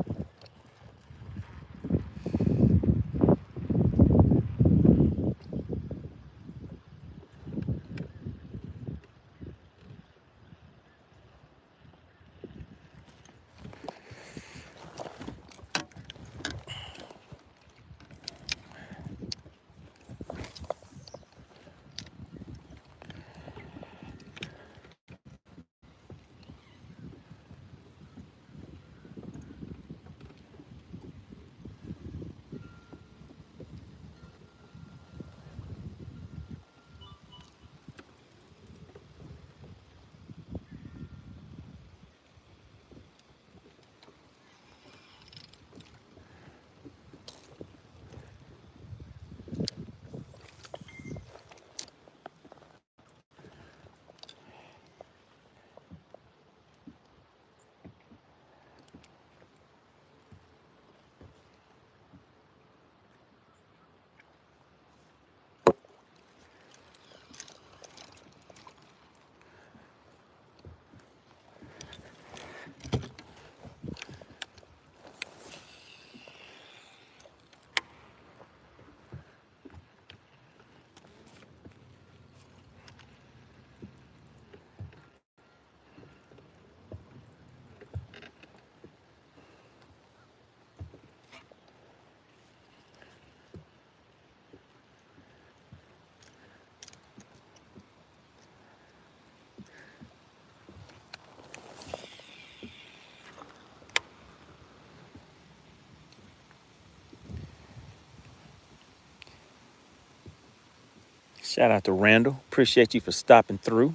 Shout out to Randall. Appreciate you for stopping through.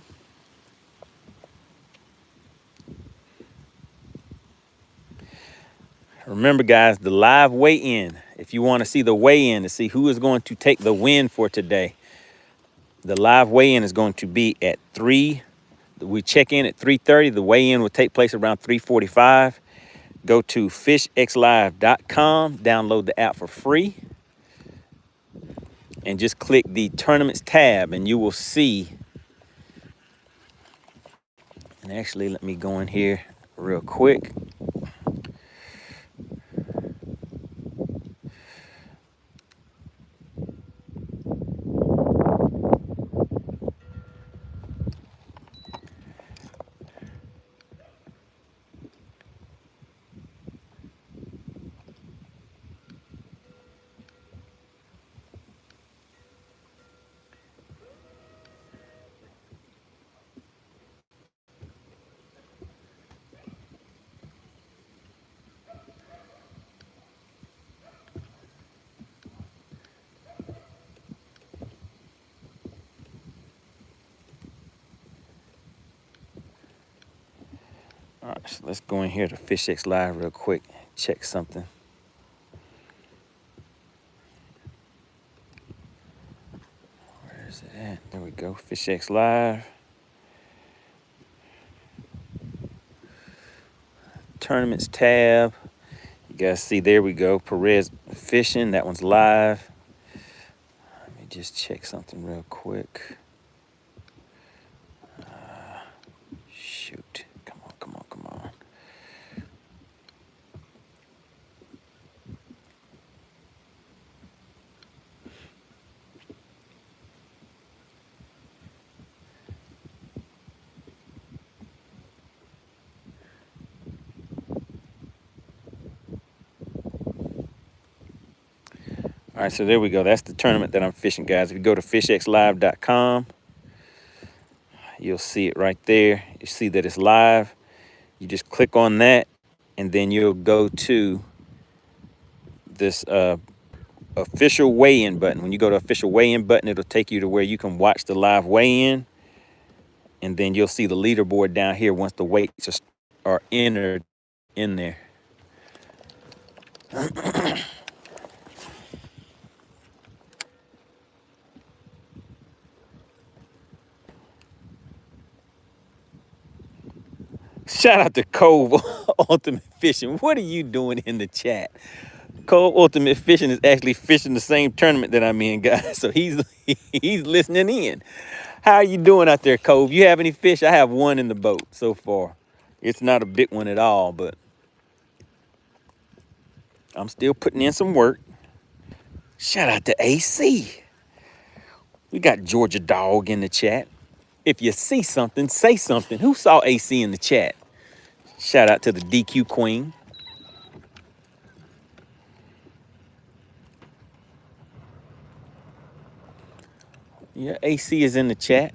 Remember, guys, the live weigh-in. If you want to see the weigh-in to see who is going to take the win for today, the live weigh-in is going to be at 3. We check in at 3:30. The weigh-in will take place around 3:45. Go to fishxlive.com, download the app for free, and just click the tournaments tab, and you will see. And actually, let me go in here real quick. All right, so let's go in here to FishX Live real quick, check something. Where is it at? There we go, FishX Live. Tournaments tab. You guys see, there we go, Perez Fishing, that one's live. Let me just check something real quick. Shoot, come on. All right, so there we go. That's the tournament that I'm fishing, guys. If you go to fishxlive.com, you'll see it right there. You see that it's live. You just click on that, and then you'll go to this official weigh-in button. When you go to official weigh-in button, it'll take you to where you can watch the live weigh-in, and then you'll see the leaderboard down here once the weights are entered in there. Shout out to Cove Ultimate Fishing. What are you doing in the chat? Cove Ultimate Fishing is actually fishing the same tournament that I'm in, guys. So he's listening in. How are you doing out there, Cove? You have any fish? I have one in the boat so far. It's not a big one at all, but I'm still putting in some work. Shout out to AC. We got Georgia Dog in the chat. If you see something, say something. Who saw AC in the chat? Shout out to the DQ Queen. Yeah, AC is in the chat.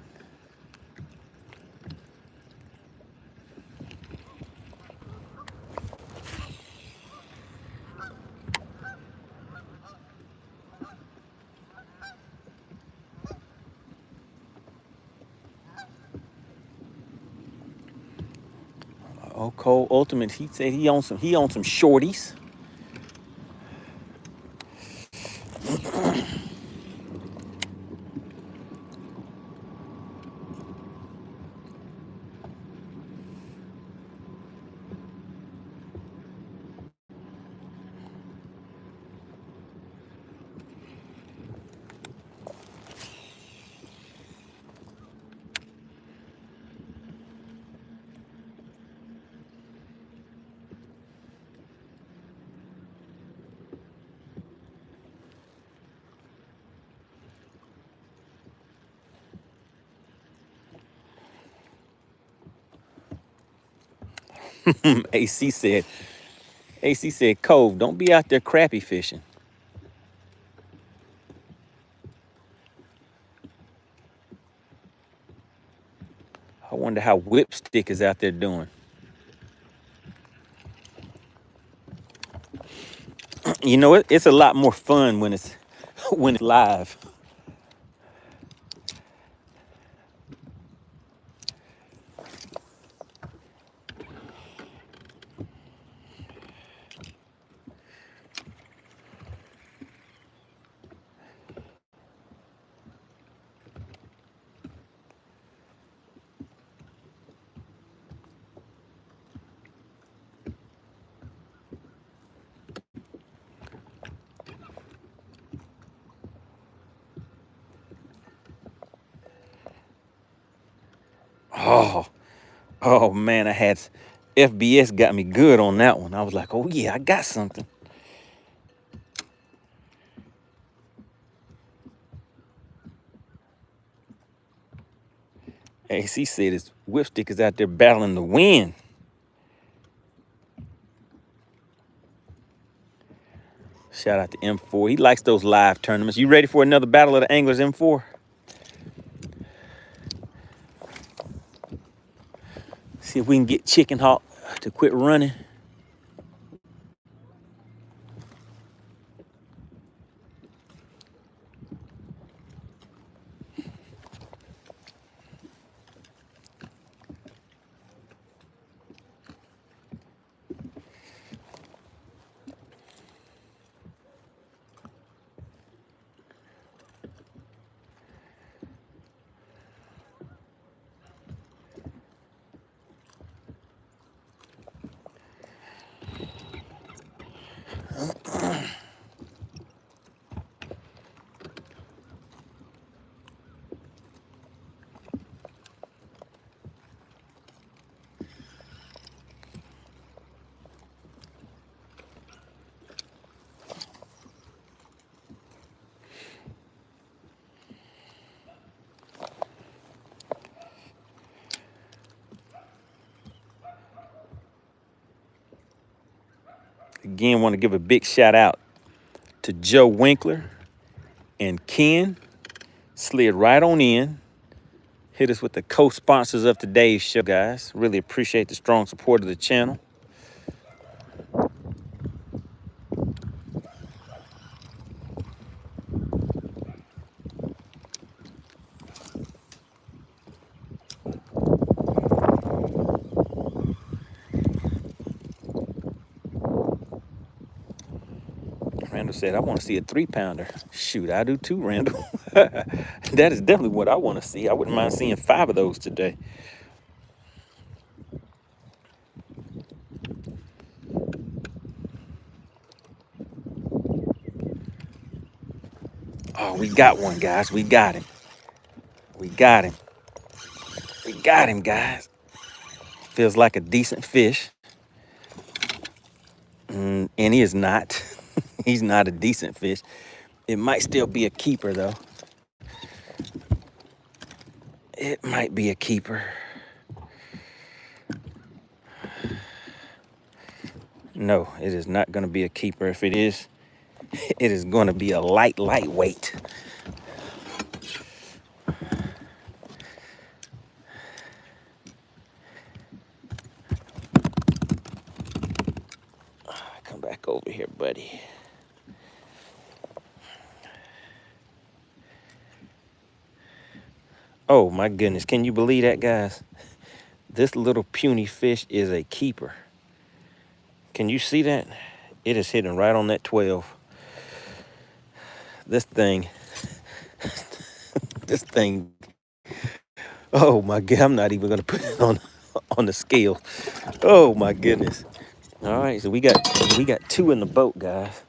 Oh, Cole Ultimate, he said he owns some shorties. AC said, Cove, don't be out there crappie fishing. I wonder how Whipstick is out there doing. You know, it's a lot more fun when it's live. Oh man, I had FBS got me good on that one. I was like, oh yeah, I got something. AC said his whipstick is out there battling the wind. Shout out to M4. He likes those live tournaments. You ready for another Battle of the Anglers, M4? See if we can get Chicken Hawk to quit running. Again, want to give a big shout out to Joe Winkler and Ken. Slid right on in. Hit us with the co-sponsors of today's show, guys. Really appreciate the strong support of the channel. Randall said, I want to see a 3-pounder. Shoot, I do too, Randall. That is definitely what I want to see. I wouldn't mind seeing 5 of those today. Oh, we got one, guys. We got him. We got him. We got him, guys. Feels like a decent fish. And he is not. He's not a decent fish. It might still be a keeper, though. It might be a keeper. No, it is not going to be a keeper. If it is, it is going to be a lightweight. Come back over here, buddy. Oh my goodness, can you believe that, guys? This little puny fish is a keeper. Can you see that? It is hitting right on that 12. This thing, oh my God, I'm not even gonna put it on the scale. Oh my goodness. All right, so we got 2 in the boat, guys.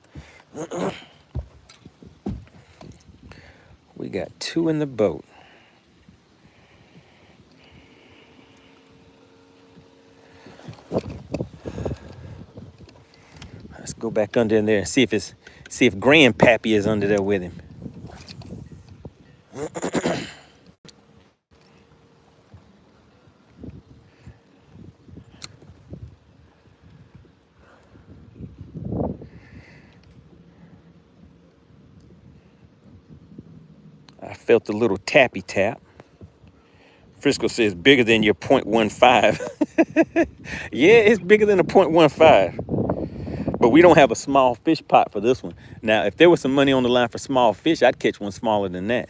We got 2 in the boat. Let's go back under in there and see if Grandpappy is under there with him. I felt a little tappy tap. Frisco says bigger than your 0.15. Yeah, it's bigger than a 0.15. But we don't have a small fish pot for this one. Now, if there was some money on the line for small fish, I'd catch one smaller than that.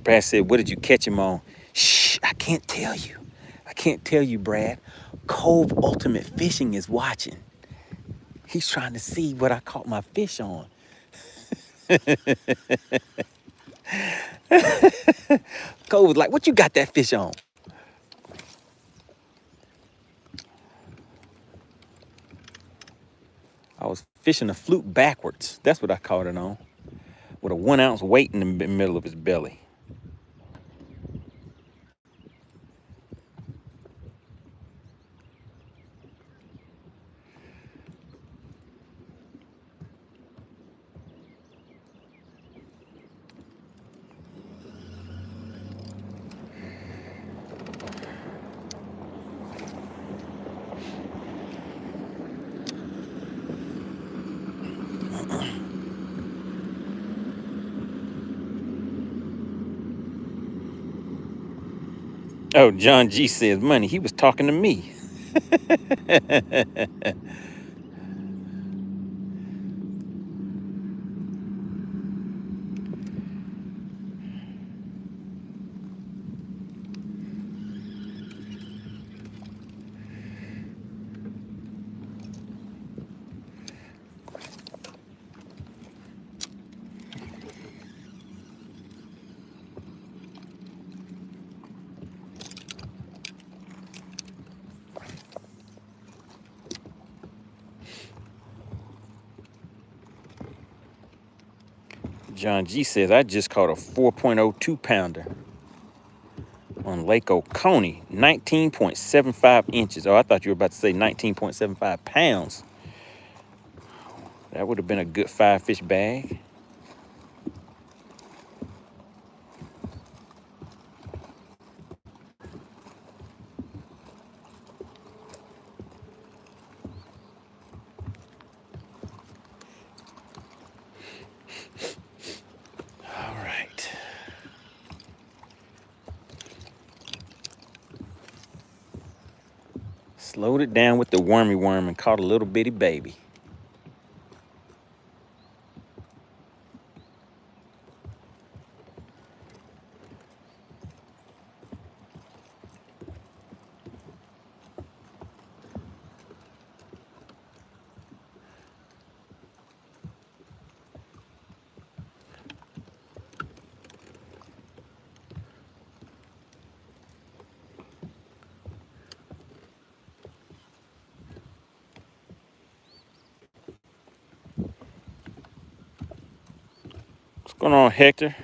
Brad said, what did you catch him on? Shh, I can't tell you. I can't tell you, Brad. Cove Ultimate Fishing is watching. He's trying to see what I caught my fish on. Cove was like, what you got that fish on? I was fishing a fluke backwards. That's what I caught it on. With a 1 ounce weight in the middle of his belly. Oh, John G says money. He was talking to me. John G says, I just caught a 4.02 pounder on Lake Oconee, 19.75 inches. Oh, I thought you were about to say 19.75 pounds. That would have been a good 5-fish bag. All right. Slowed it down with the wormy worm and caught a little bitty baby. What's going on, Hector?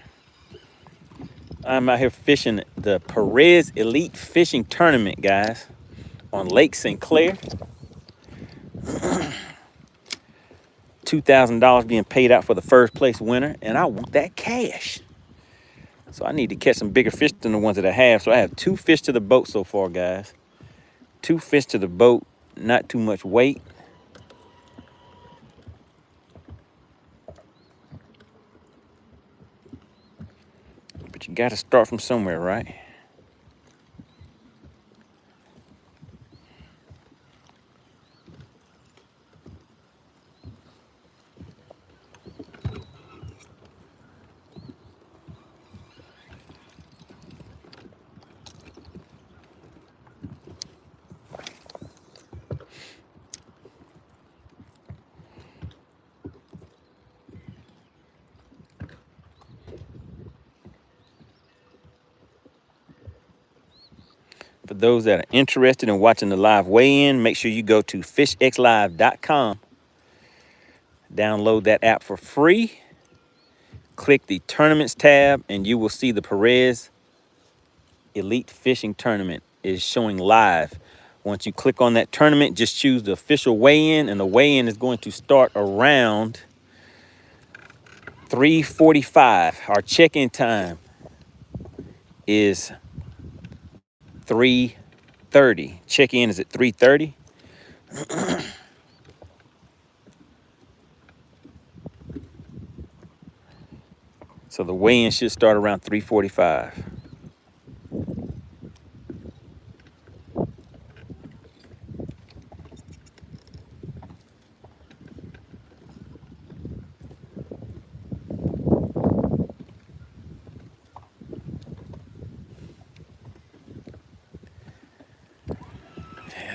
I'm out here fishing the Perez Elite Fishing Tournament, guys, on Lake Sinclair. $2,000 being paid out for the first place winner, and I want that cash. So I need to catch some bigger fish than the ones that I have. So I have 2 fish to the boat so far, guys. 2 fish to the boat, not too much weight. But you got to start from somewhere, right? For those that are interested in watching the live weigh-in, make sure you go to fishxlive.com. Download that app for free. Click the tournaments tab and you will see the Perez Elite Fishing Tournament is showing live. Once you click on that tournament, just choose the official weigh-in, and the weigh-in is going to start around 3:45. Our check-in time is 3:30. Check-in is at 3:30. So the weigh-in should start around 3:45.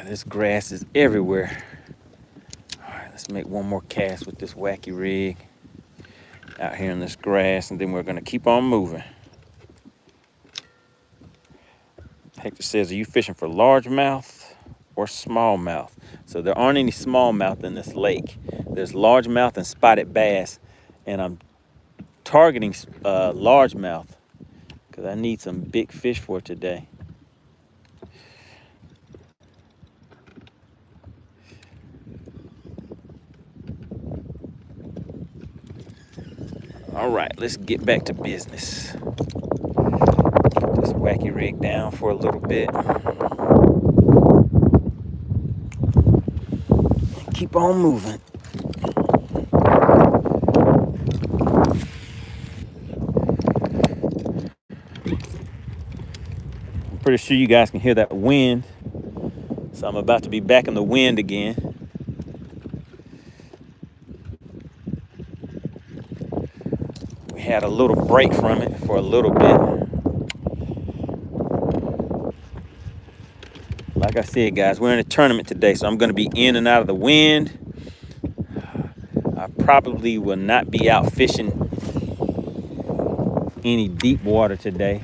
This grass is everywhere. All right, let's make one more cast with this wacky rig out here in this grass, and then we're gonna keep on moving. Hector says, are you fishing for largemouth or smallmouth? So there aren't any smallmouth in this lake. There's largemouth and spotted bass, and I'm targeting largemouth because I need some big fish for today. All right, let's get back to business. Put this wacky rig down for a little bit. Keep on moving. I'm pretty sure you guys can hear that wind. So I'm about to be back in the wind again. We had a little break from it for a little bit. Like I said, guys, we're in a tournament today, so I'm going to be in and out of the wind. I probably will not be out fishing any deep water today.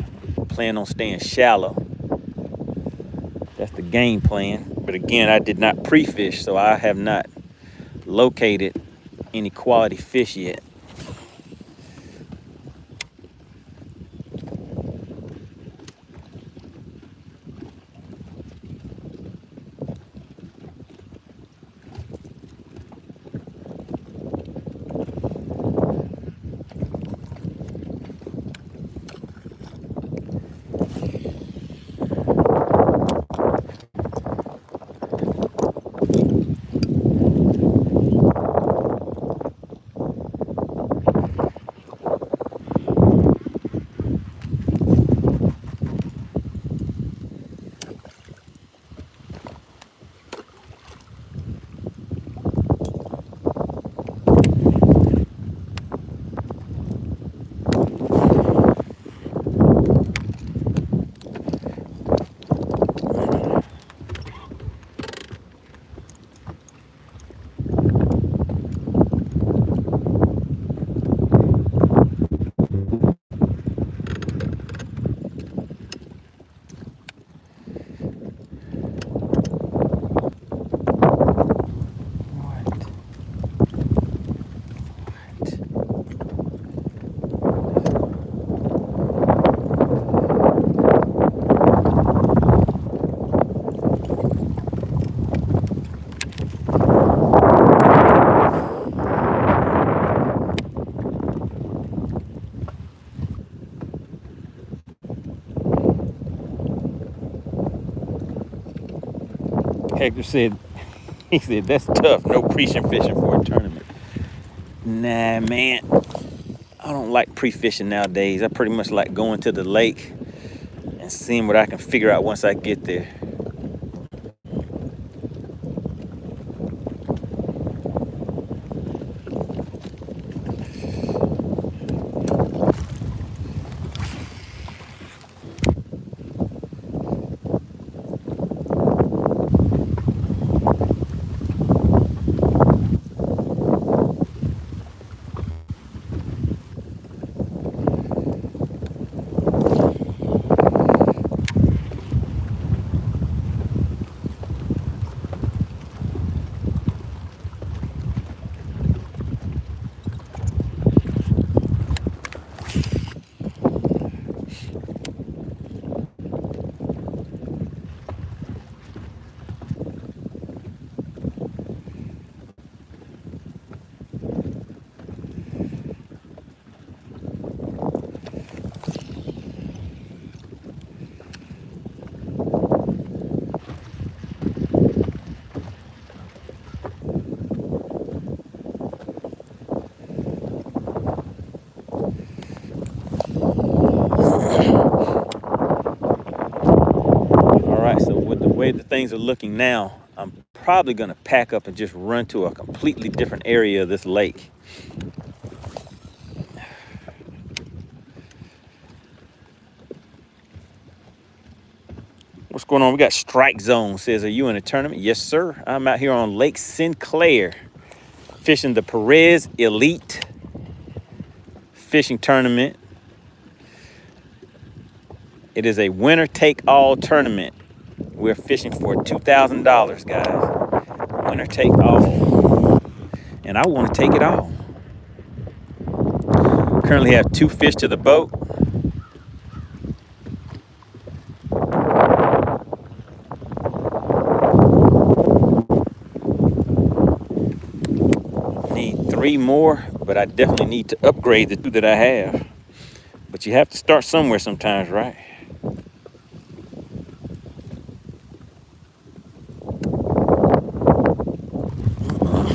Plan on staying shallow. That's the game plan. But again, I did not pre-fish, so I have not located any quality fish yet. Hector said, he said, that's tough. No pre-fishing for a tournament. Nah, man. I don't like pre-fishing nowadays. I pretty much like going to the lake and seeing what I can figure out once I get there. Way that things are looking now, I'm probably going to pack up and just run to a completely different area of this lake. What's going on? We got Strike Zone says, are you in a tournament? Yes, sir. I'm out here on Lake Sinclair fishing the Perez Elite fishing tournament. It is a winner take all tournament. We're fishing for $2,000, guys. Winner take all. And I want to take it all. Currently have 2 fish to the boat. Need 3 more, but I definitely need to upgrade the 2 that I have. But you have to start somewhere sometimes, right?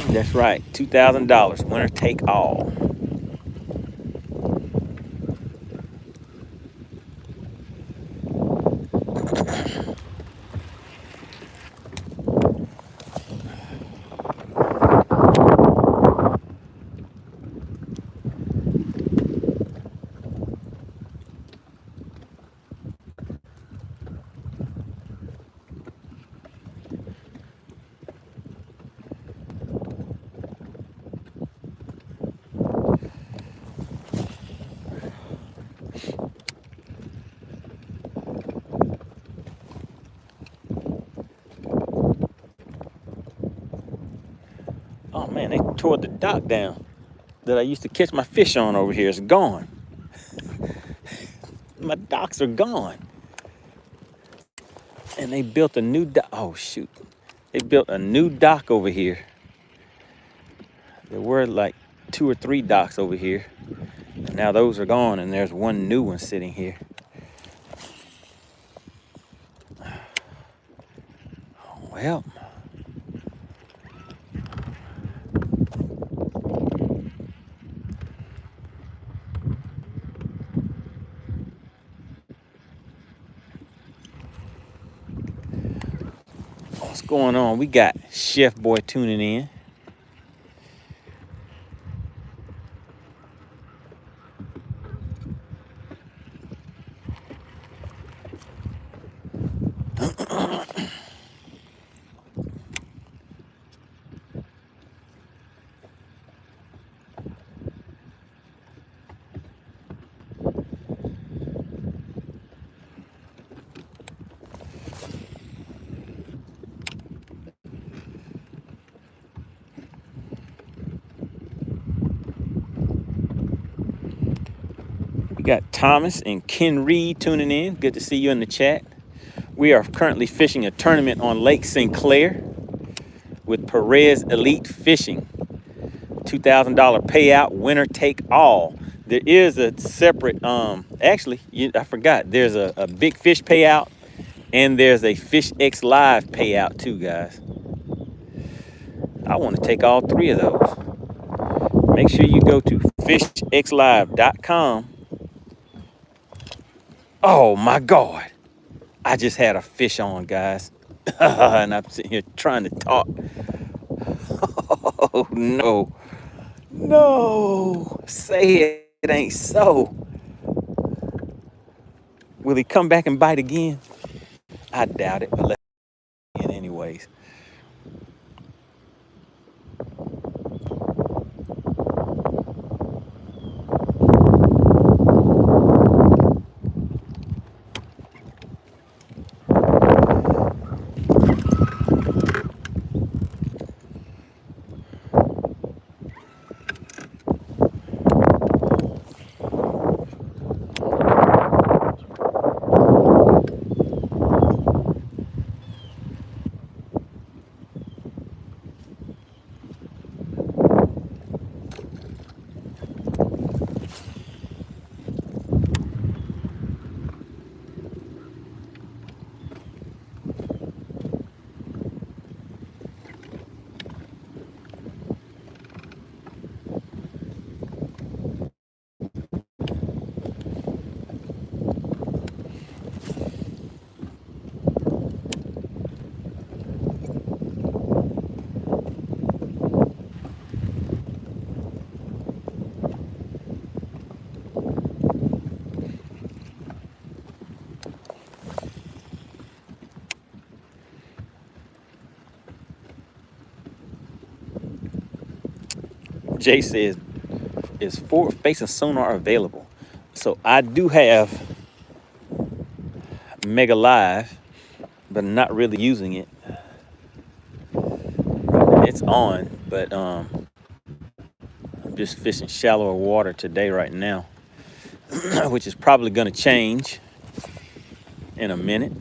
That's right, $2,000, winner take all. Oh man, they tore the dock down that I used to catch my fish on over here. It's gone. My docks are gone. And they built a new dock. Oh shoot. They built a new dock over here. There were like 2 or 3 docks over here. And now those are gone and there's one new one sitting here. Well. What's going on? We got Chef Boy tuning in. We got Thomas and Ken Reed tuning in. Good to see you in the chat. We are currently fishing a tournament on Lake Sinclair with Perez Elite Fishing. $2,000 payout, winner take all. There is a separate, actually, I forgot. There's a big fish payout and there's a Fish X Live payout too, guys. I want to take all 3 of those. Make sure you go to fishxlive.com. Oh my God. I just had a fish on, guys. And I'm sitting here trying to talk. Oh no. No. Say it ain't so. Will he come back and bite again? I doubt it, but let's in anyways. Jay says, is forward facing sonar available? So I do have Mega Live, but I'm not really using it. It's on, but I'm just fishing shallower water today right now, which is probably gonna change in a minute.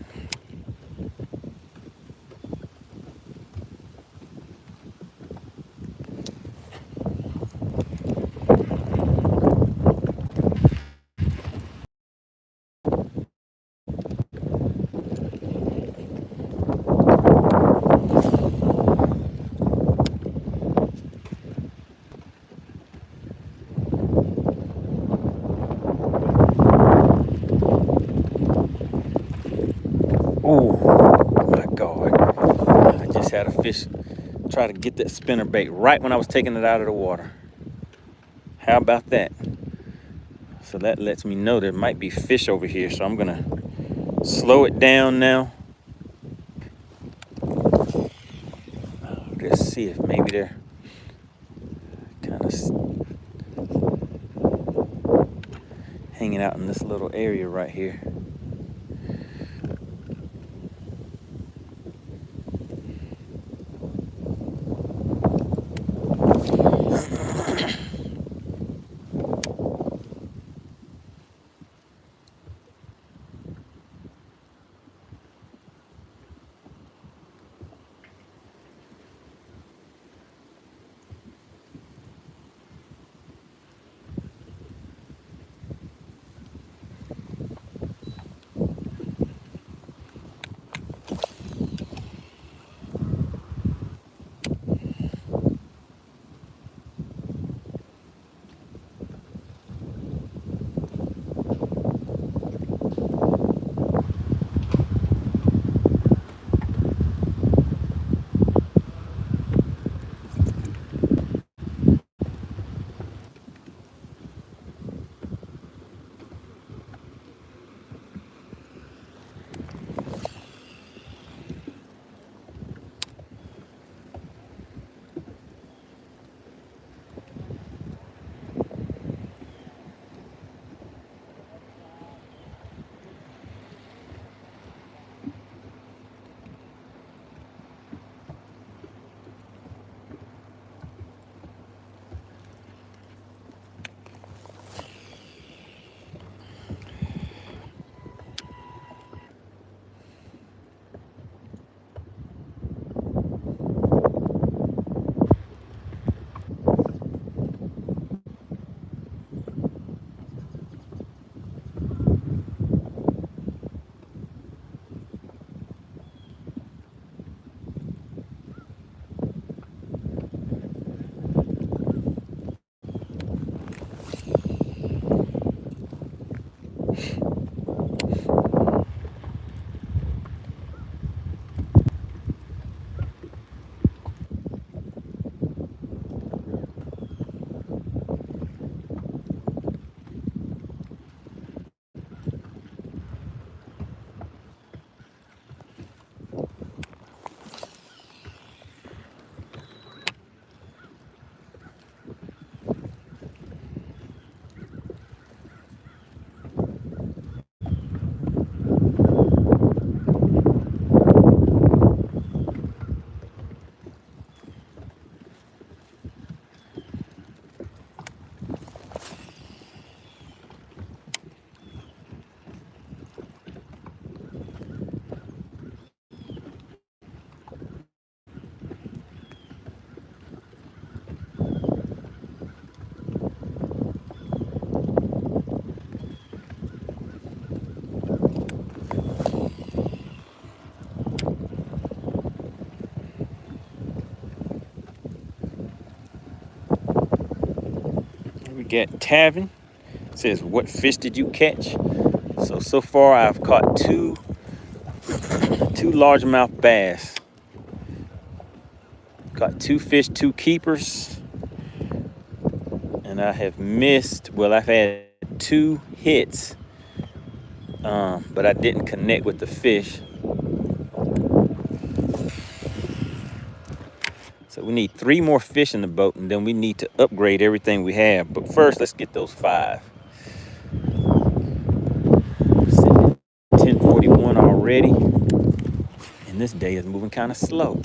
Oh my God. I just had a fish try to get that spinner bait right when I was taking it out of the water. How about that? So that lets me know there might be fish over here. So I'm gonna slow it down now. Let's see if maybe they're kind of hanging out in this little area right here. We got Tavin. Says, what fish did you catch? So far I've caught two largemouth bass. Caught two fish, two keepers. And I have missed, well, I've had two hits, but I didn't connect with the fish. So we need 3 more fish in the boat, and then we need to upgrade everything we have. But first, let's get those 5. 10:41 already, and this day is moving kind of slow.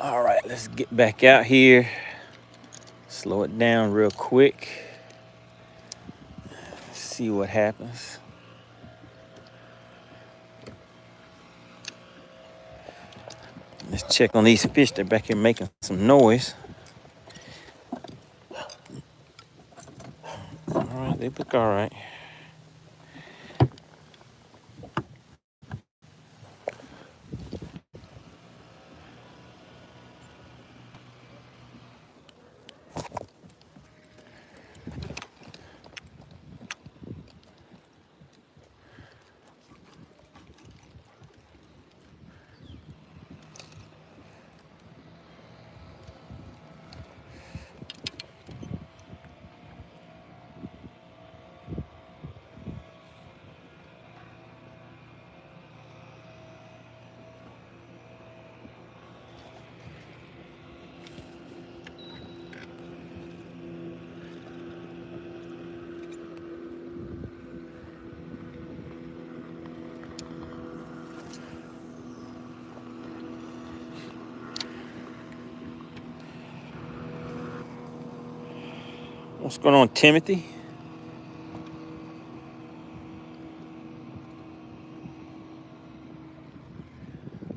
All right, let's get back out here. Slow it down real quick. See what happens. Let's check on these fish. They're back here making some noise. All right, they look all right. What's going on, Timothy?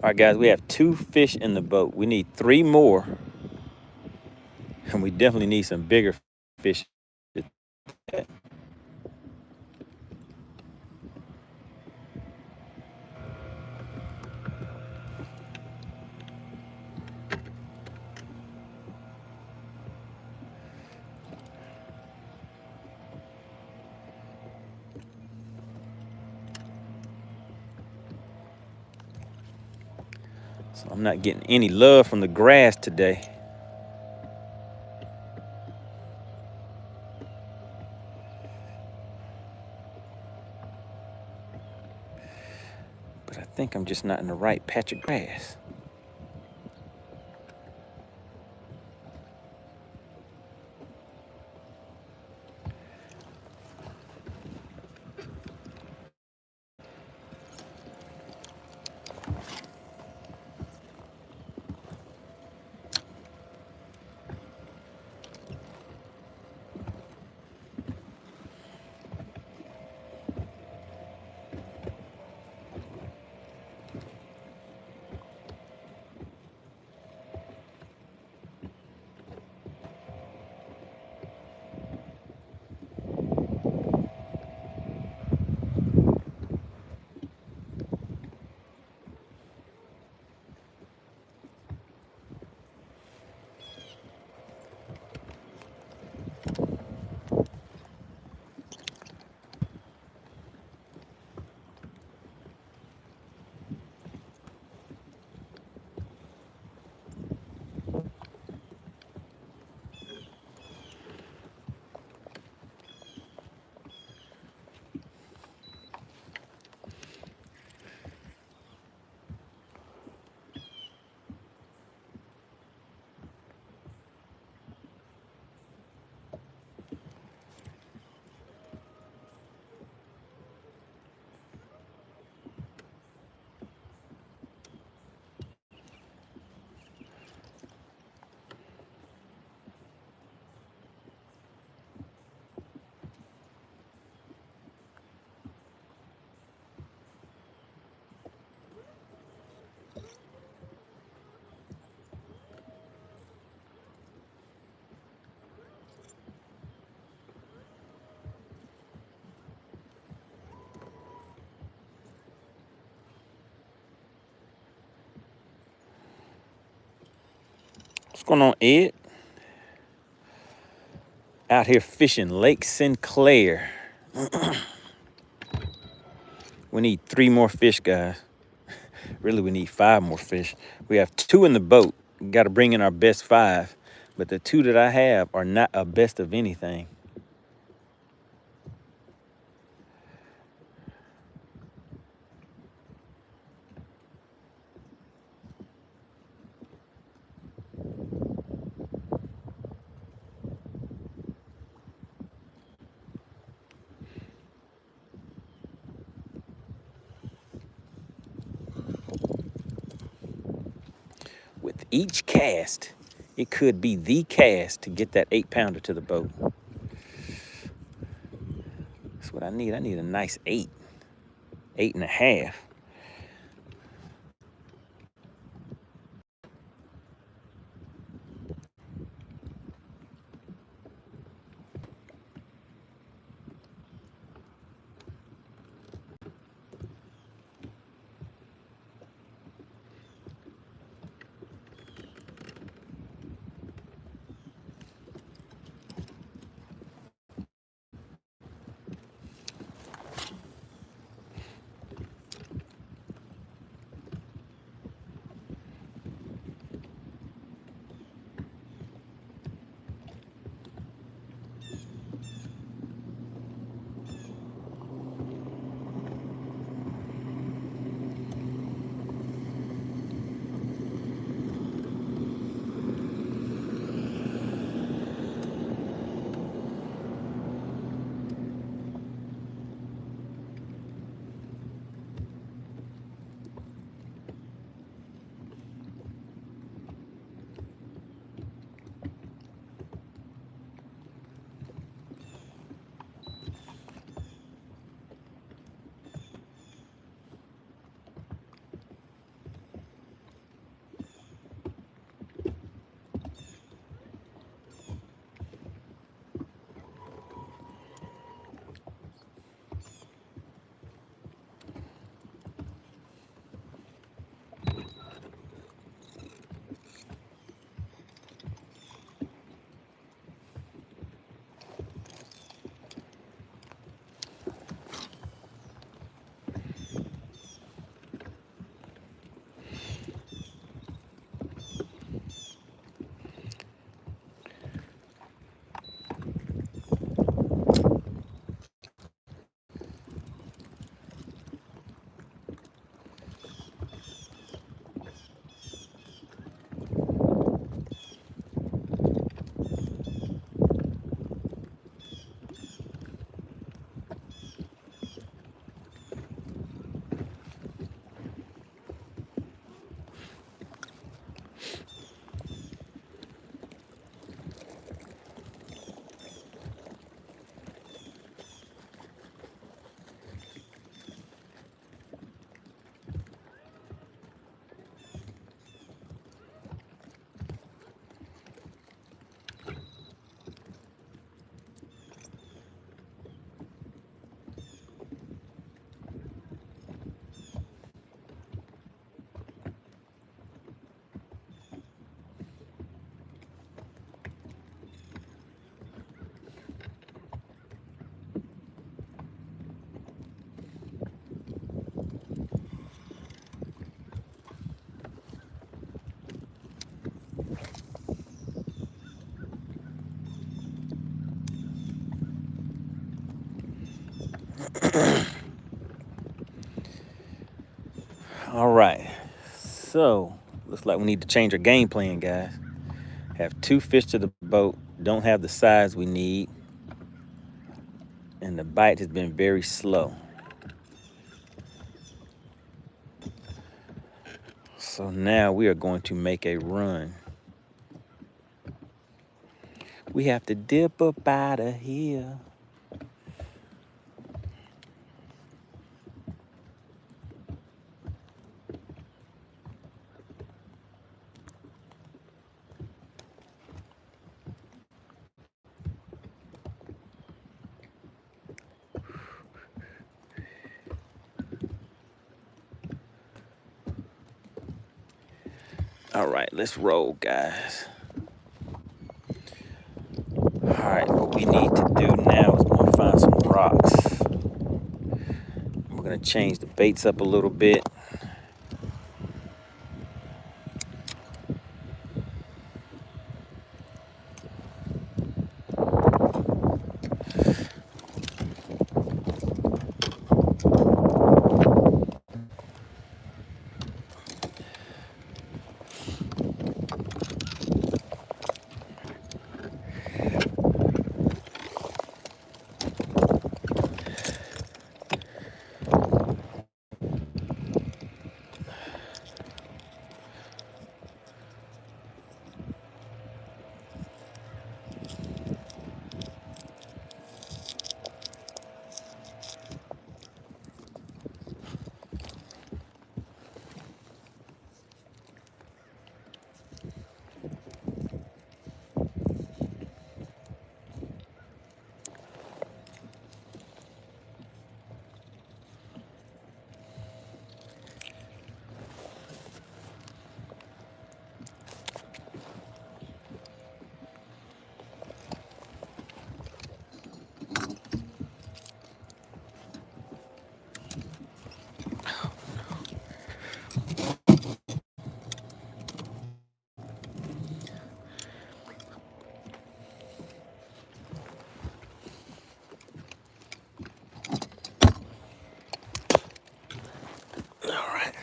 All right, guys, we have 2 fish in the boat. We need 3 more, and we definitely need some bigger fish. So I'm not getting any love from the grass today. But I think I'm just not in the right patch of grass. What's going on, Ed? Out here fishing Lake Sinclair. We need 3 more fish, guys. Really, we need 5 more fish. We have 2 in the boat. We got to bring in our best 5. But the 2 that I have are not a best of anything. With each cast, it could be the cast to get that 8-pounder to the boat. That's what I need. I need a nice 8, 8.5. All right. So, looks like we need to change our game plan, guys. Have 2 fish to the boat. Don't have the size we need. And the bite has been very slow. So now we are going to make a run. We have to dip up out of here. All right, let's roll, guys. Alright, what we need to do now is go and find some rocks. We're going to change the baits up a little bit. Alright.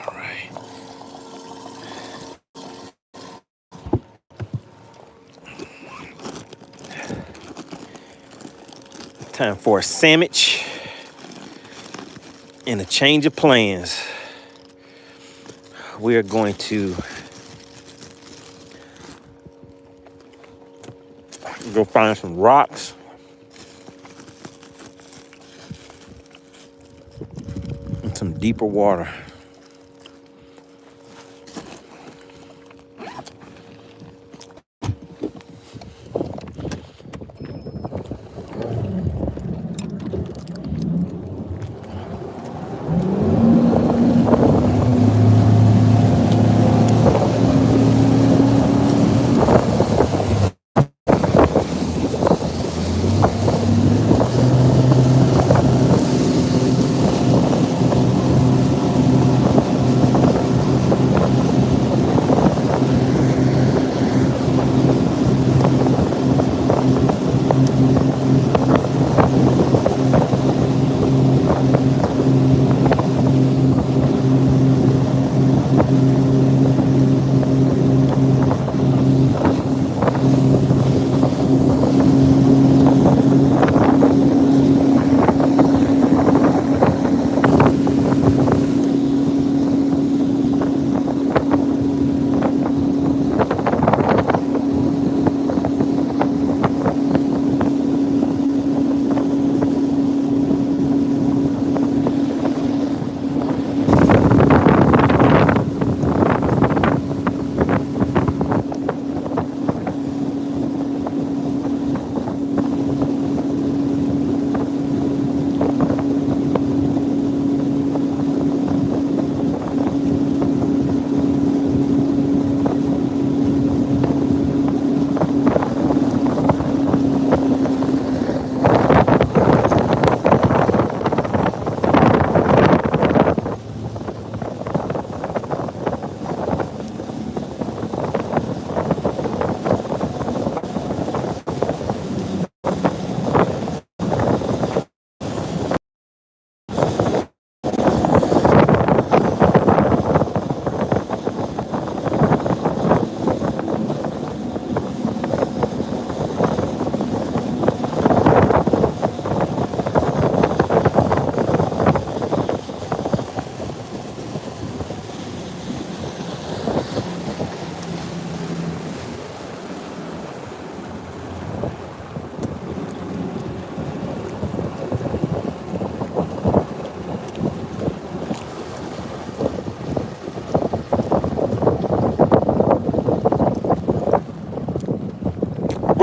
Alright. Time for a sandwich and a change of plans. We are going to go find some rocks and some deeper water.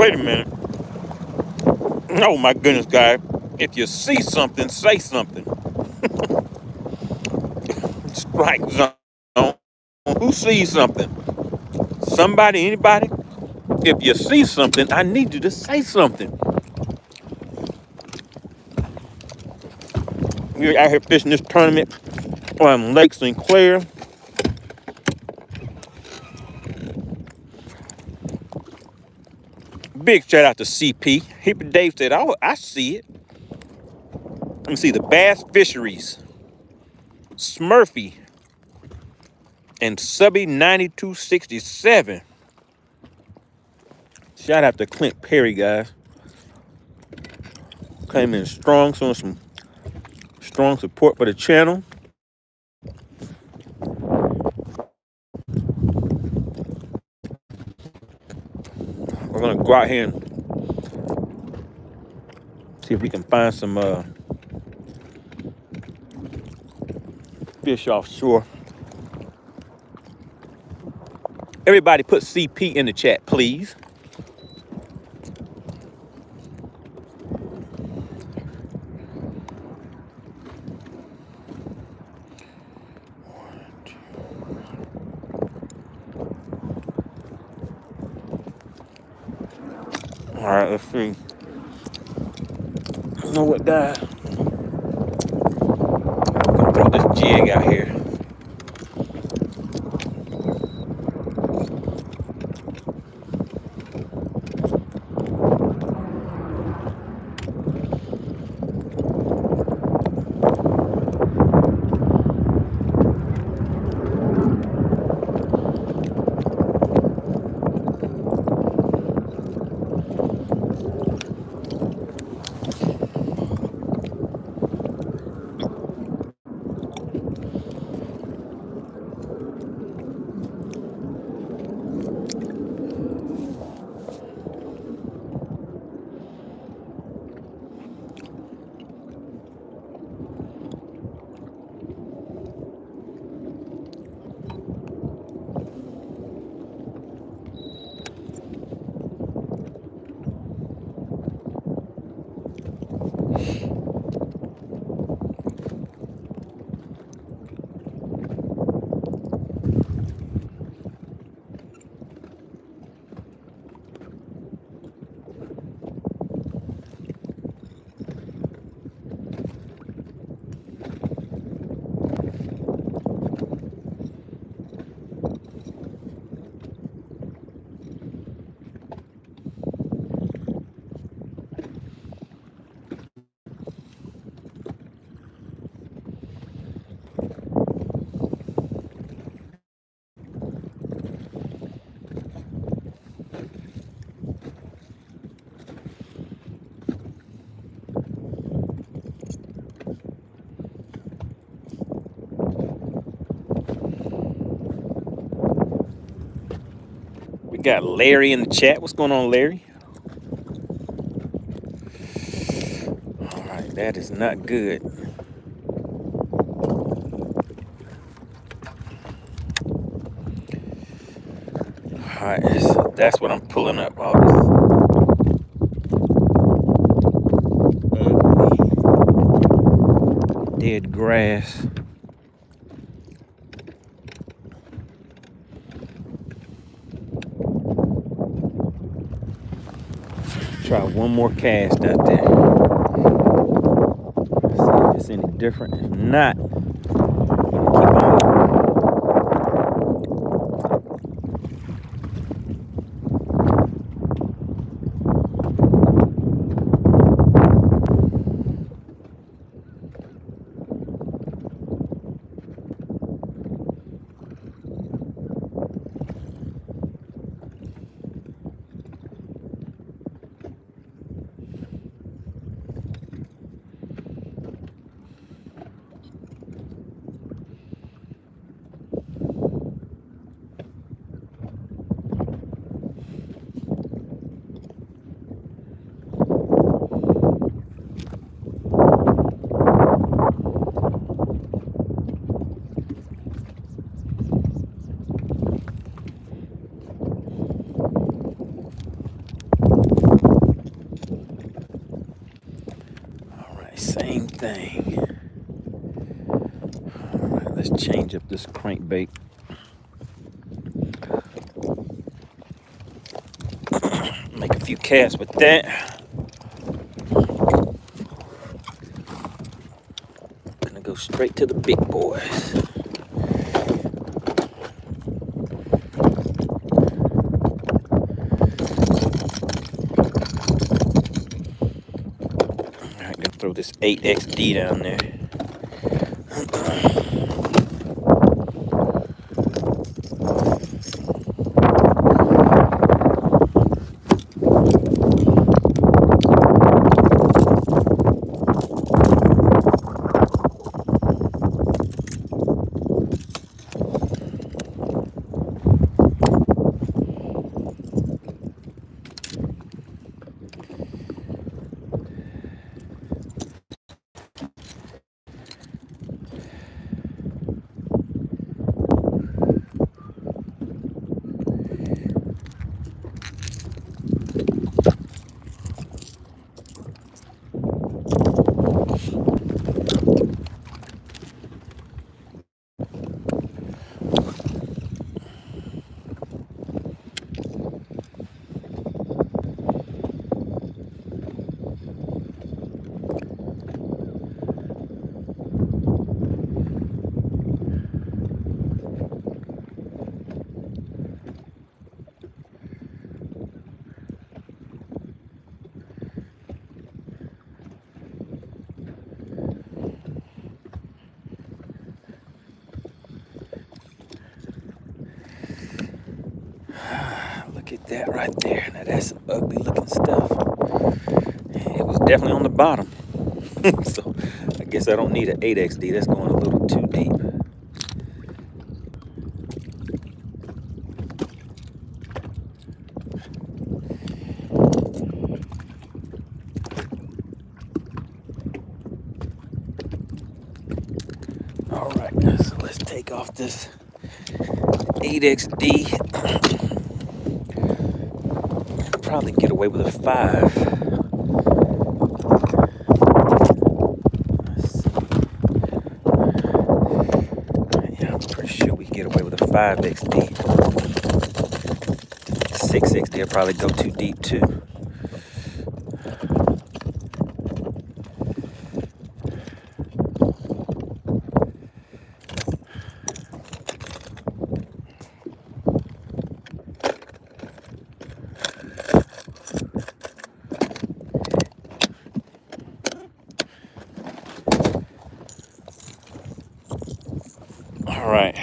Wait a minute. Oh my goodness, guys. If you see something, say something. Strike zone. Who sees something? Somebody, anybody? If you see something, I need you to say something. We're out here fishing this tournament on Lake Sinclair. Big shout out to CP. Hippie Dave said, "Oh, I see it." Let me see the Bass Fisheries, Smurfy, and Subby 9267. Shout out to Clint Perry, guys. Came in strong, showing some strong support for the channel. We're gonna go out here and see if we can find some fish offshore. Everybody put CP in the chat, please. All right, let's see. I don't know what guy. I'm gonna throw this jig out here. We got Larry in the chat. What's going on, Larry? All right, that is not good. All right, so that's what I'm pulling up. All this dead grass. Try one more cast out there. See if it's any different. If not, I'm gonna keep on. thing. All right, let's change up this crankbait. Make a few casts with that. Gonna go straight to the big boys. Alright, gonna throw this 8XD down there. Look at that right there. Now that's some ugly looking stuff. It was definitely on the bottom. So I guess I don't need an 8XD. That's going a little too deep. All right, so let's take off this 8XD. Probably get away with a 5. Yeah, I'm pretty sure we can get away with a 5XD. 6XD will probably go too deep too. All right,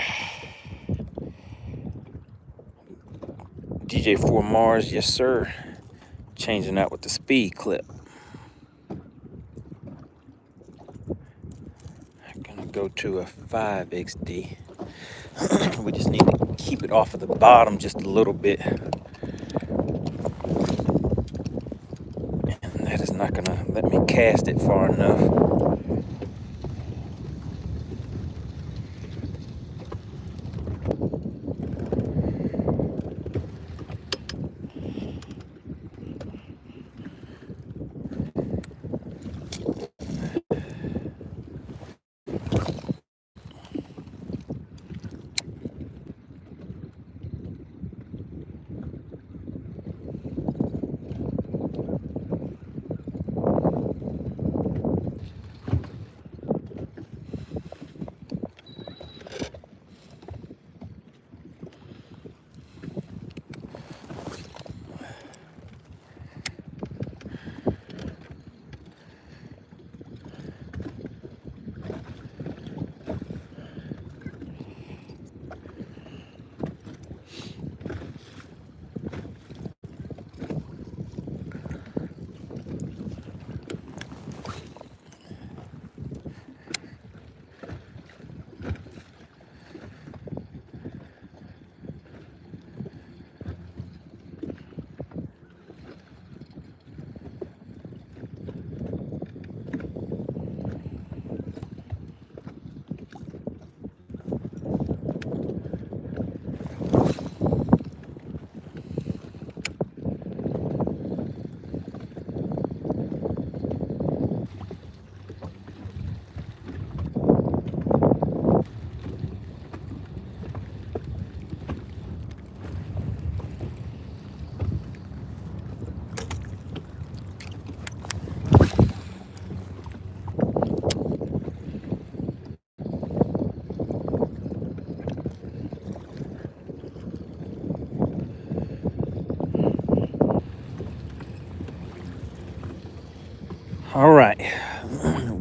DJ4 Mars, yes sir. Changing out with the speed clip. I'm gonna go to a 5XD. We just need to keep it off of the bottom just a little bit. And that is not gonna let me cast it far enough.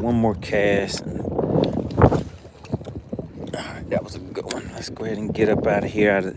one more cast. And, all right, that was a good one. Let's go ahead and get up out of here.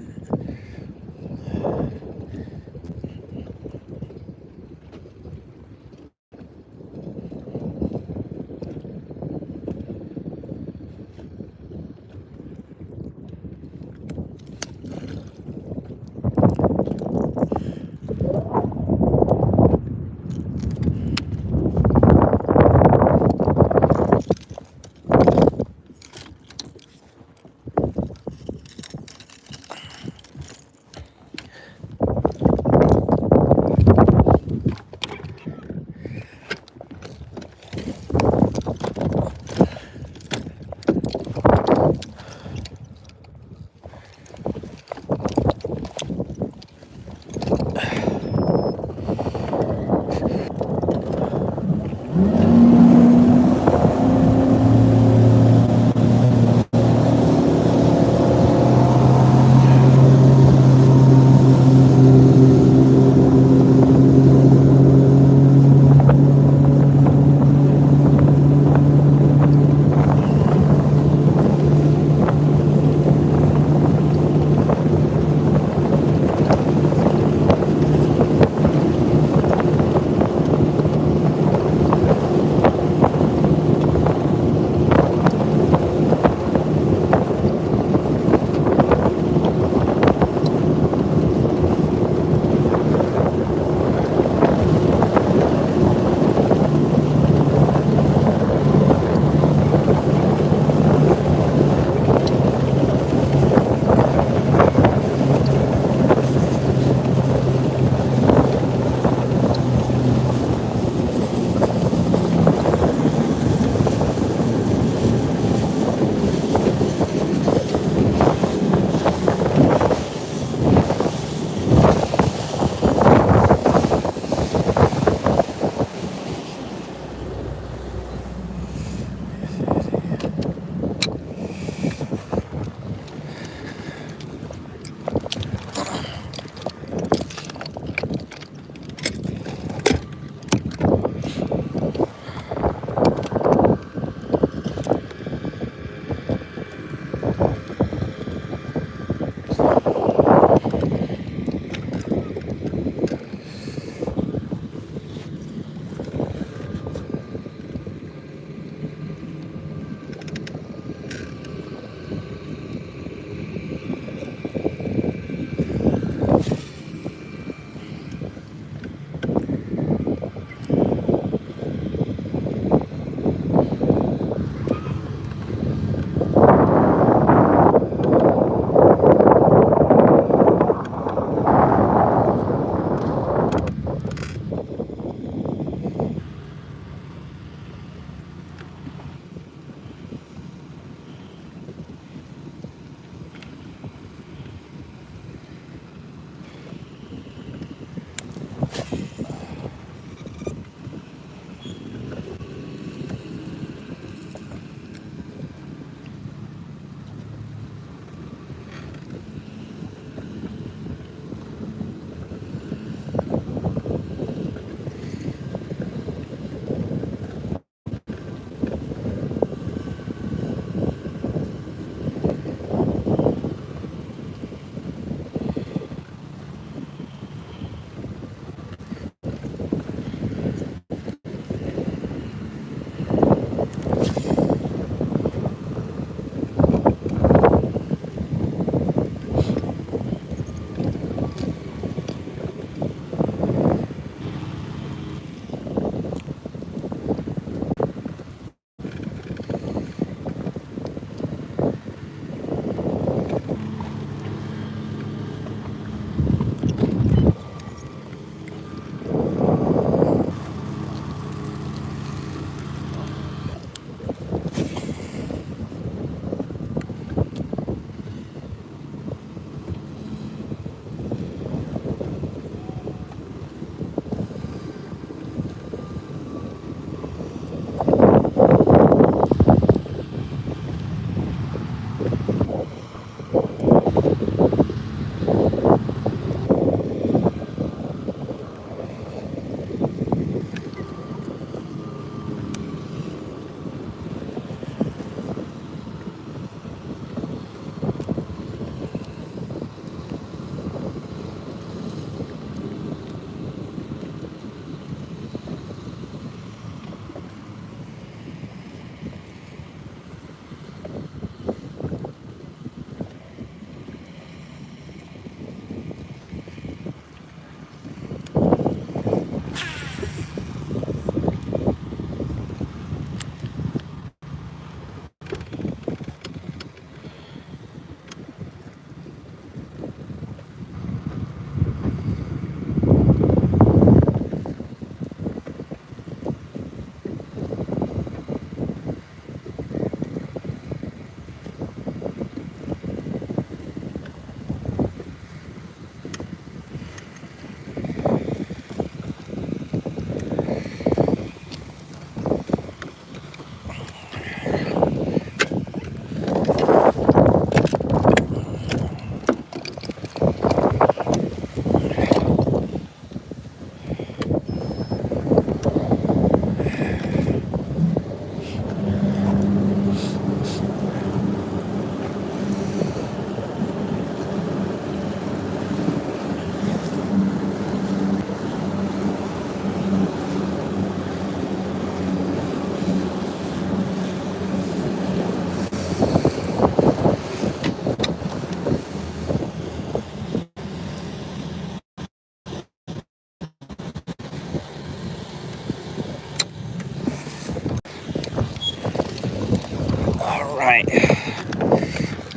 right.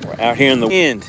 We're out here in the wind.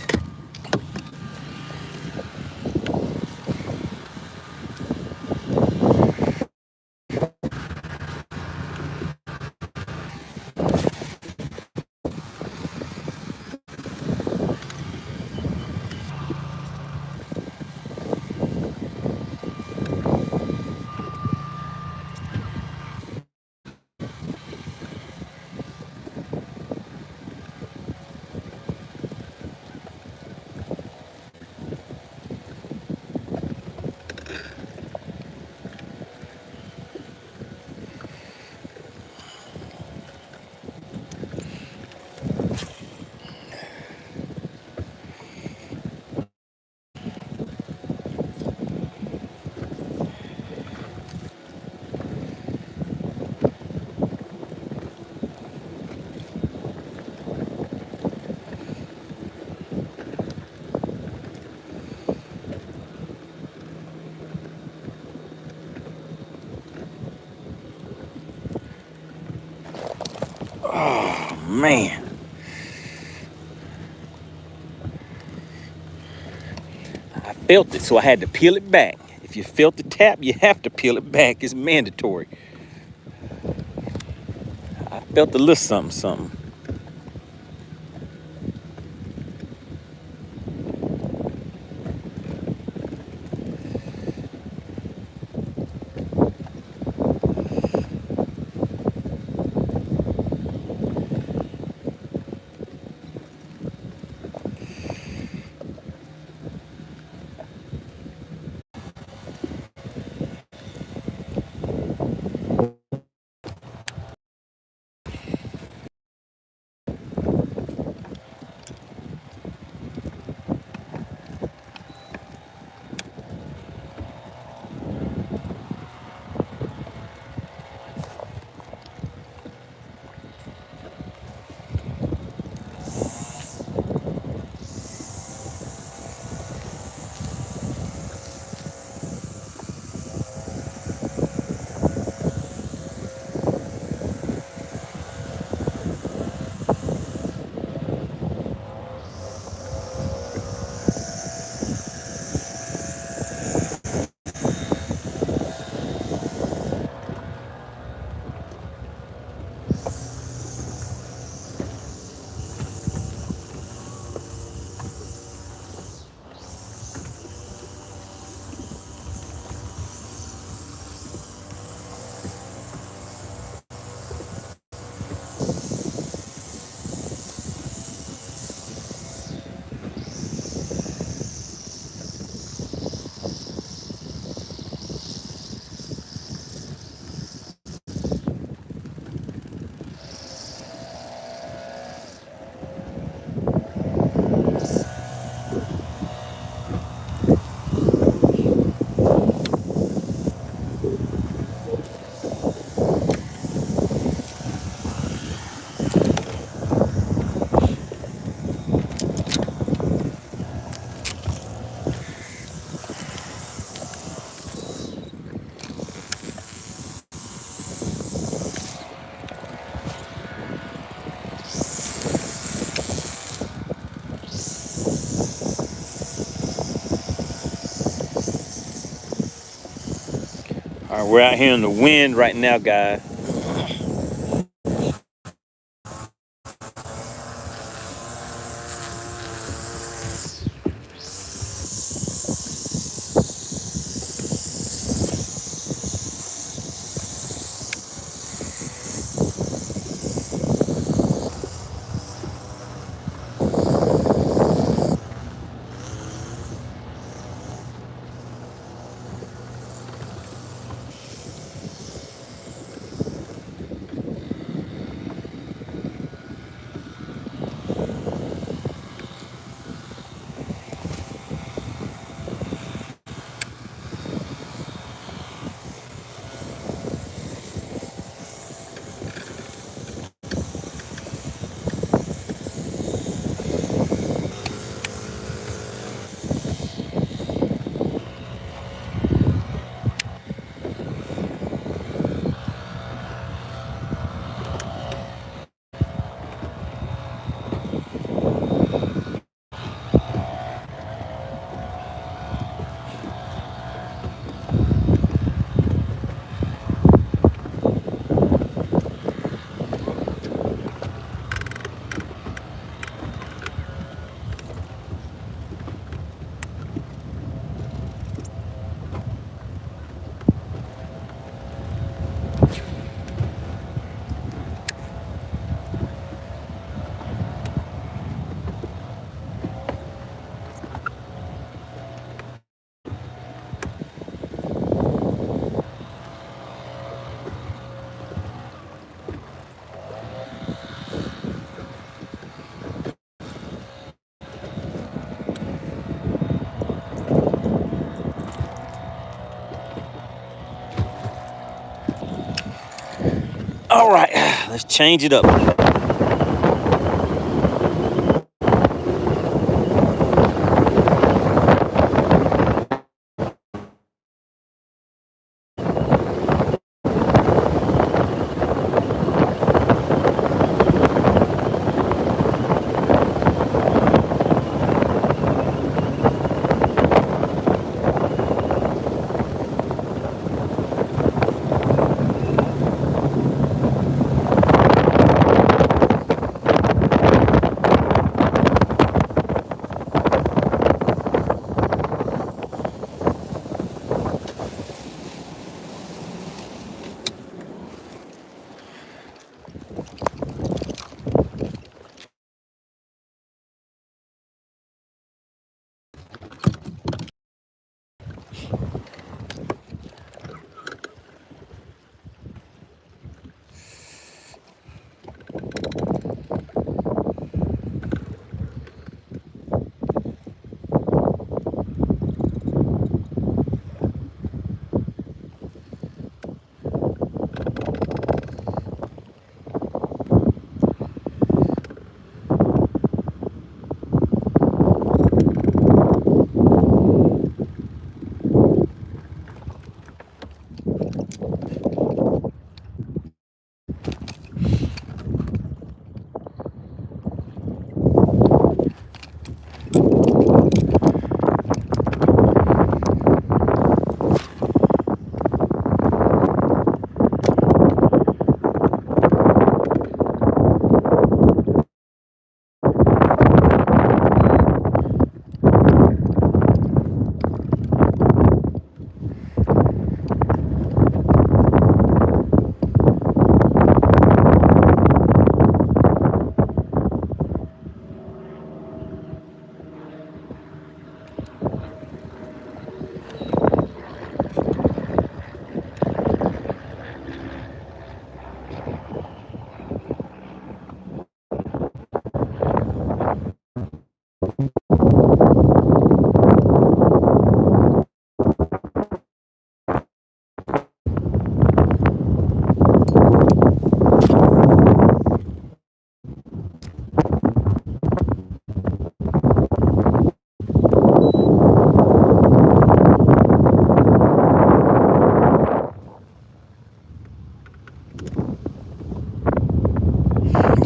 Oh, man. I felt it, so I had to peel it back. If you felt the tap, you have to peel it back. It's mandatory. I felt a little something, something. All right, we're out here in the wind right now, guys. All right, let's change it up.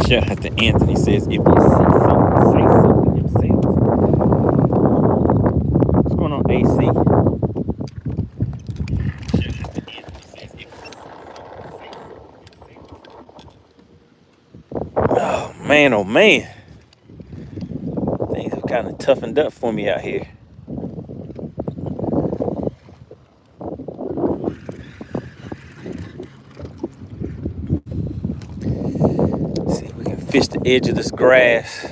Shout out to Anthony says, if you see something, say something yourself. What's going on, AC? Oh man, oh man. Things have kind of toughened up for me out here. See if we can fish the edge of this grass.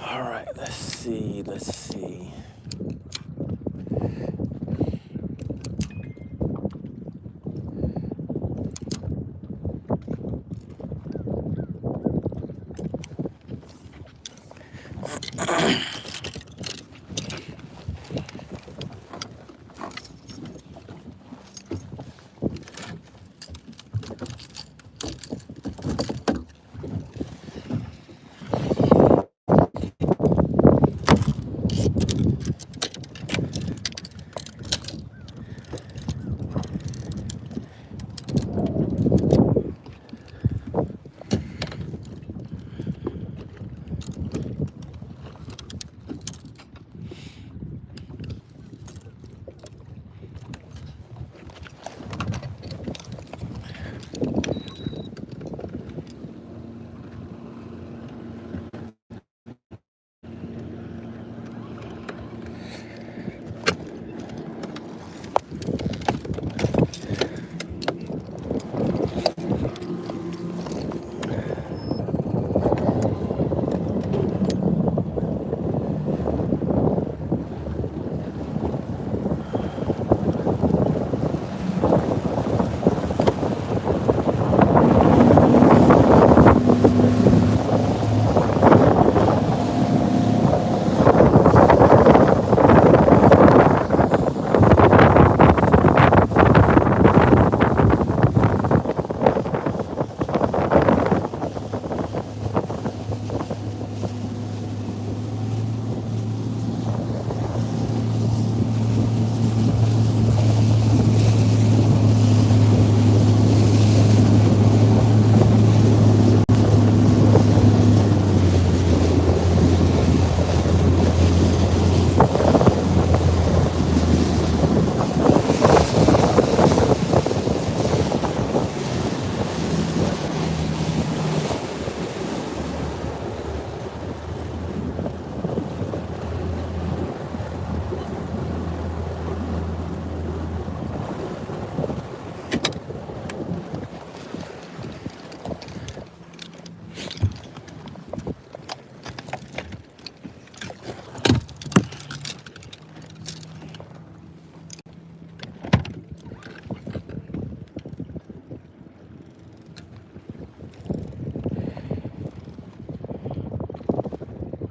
All right, let's see.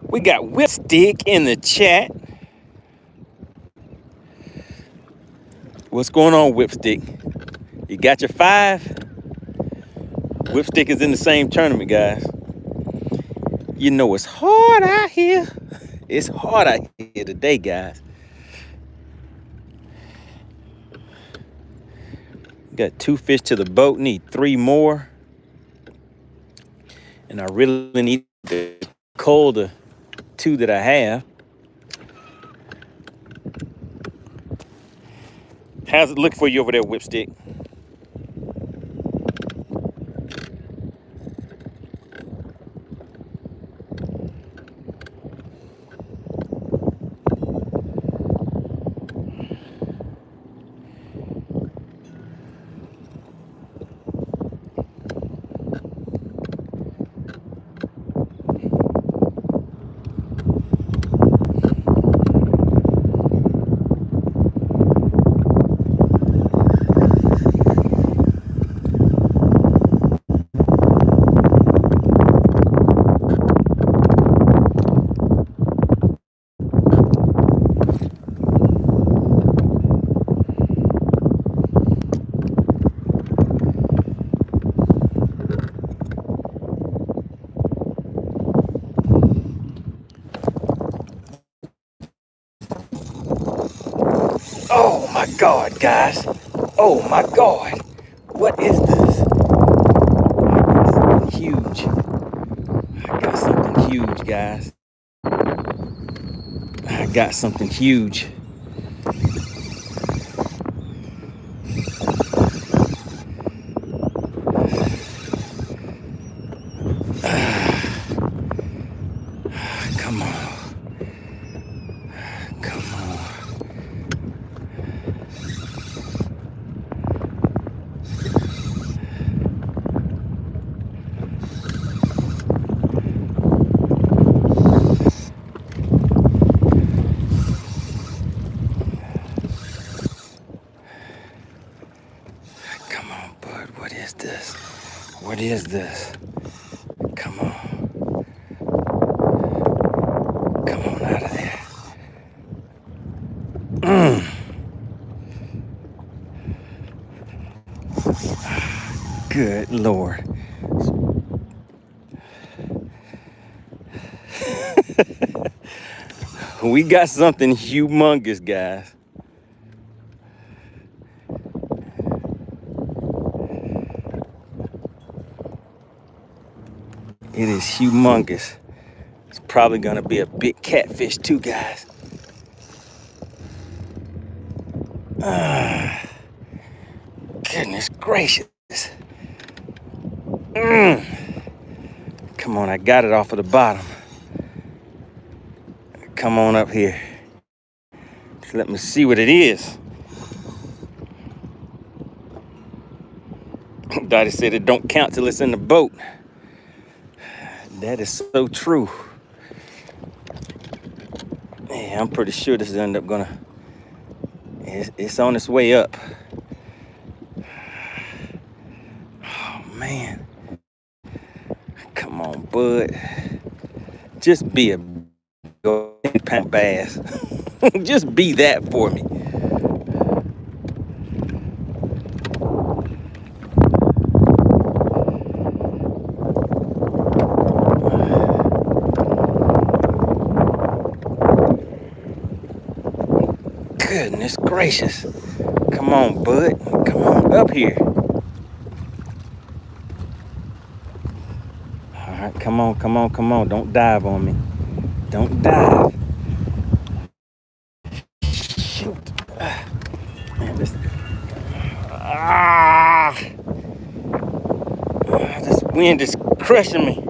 We got Whipstick in the chat. What's going on, Whipstick? You got your 5? Whipstick is in the same tournament, guys. You know it's hard out here. It's hard out here today, guys. Got 2 fish to the boat, need 3 more. And I really need to cull the 2 that I have. How's it looking for you over there, Whipstick? Oh my God, guys. Oh my God. What is this? Something huge. I got something huge, guys. I got something huge. Come on. Come on. is this? Come on. Come on out of there. Good Lord. We got something humongous, guys. It is humongous. It's probably gonna be a big catfish too, guys. Goodness gracious. Come on, I got it off of the bottom. Come on up here. Just let me see what it is. Dottie said it don't count till it's in the boat. That is so true. Yeah, I'm pretty sure this is end up gonna, it's on its way up. Oh man. Come on, bud. Just be a 10-pound bass. Just be that for me. Goodness gracious. Come on, bud. Come on up here. All right, come on, come on, come on. Don't dive on me. Don't dive. Shoot. Man, this wind is crushing me.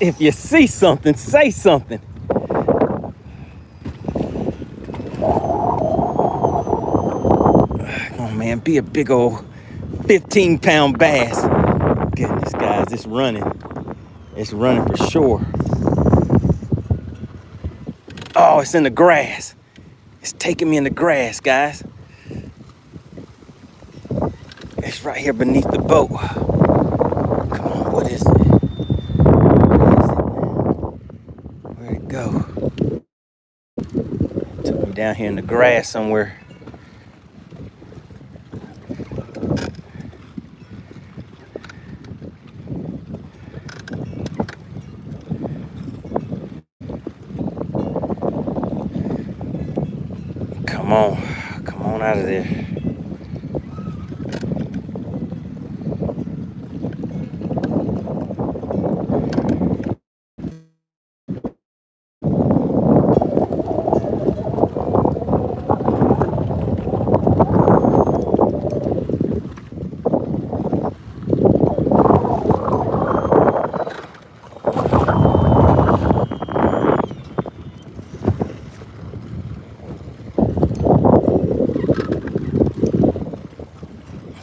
If you see something, say something. Come on, man, be a big old 15-pound bass. Goodness, guys, it's running. It's running for sure. Oh, it's in the grass. It's taking me in the grass, guys. It's right here beneath the boat. Come on, what is it? Where'd it go? It took me down here in the grass somewhere. Come on out of there.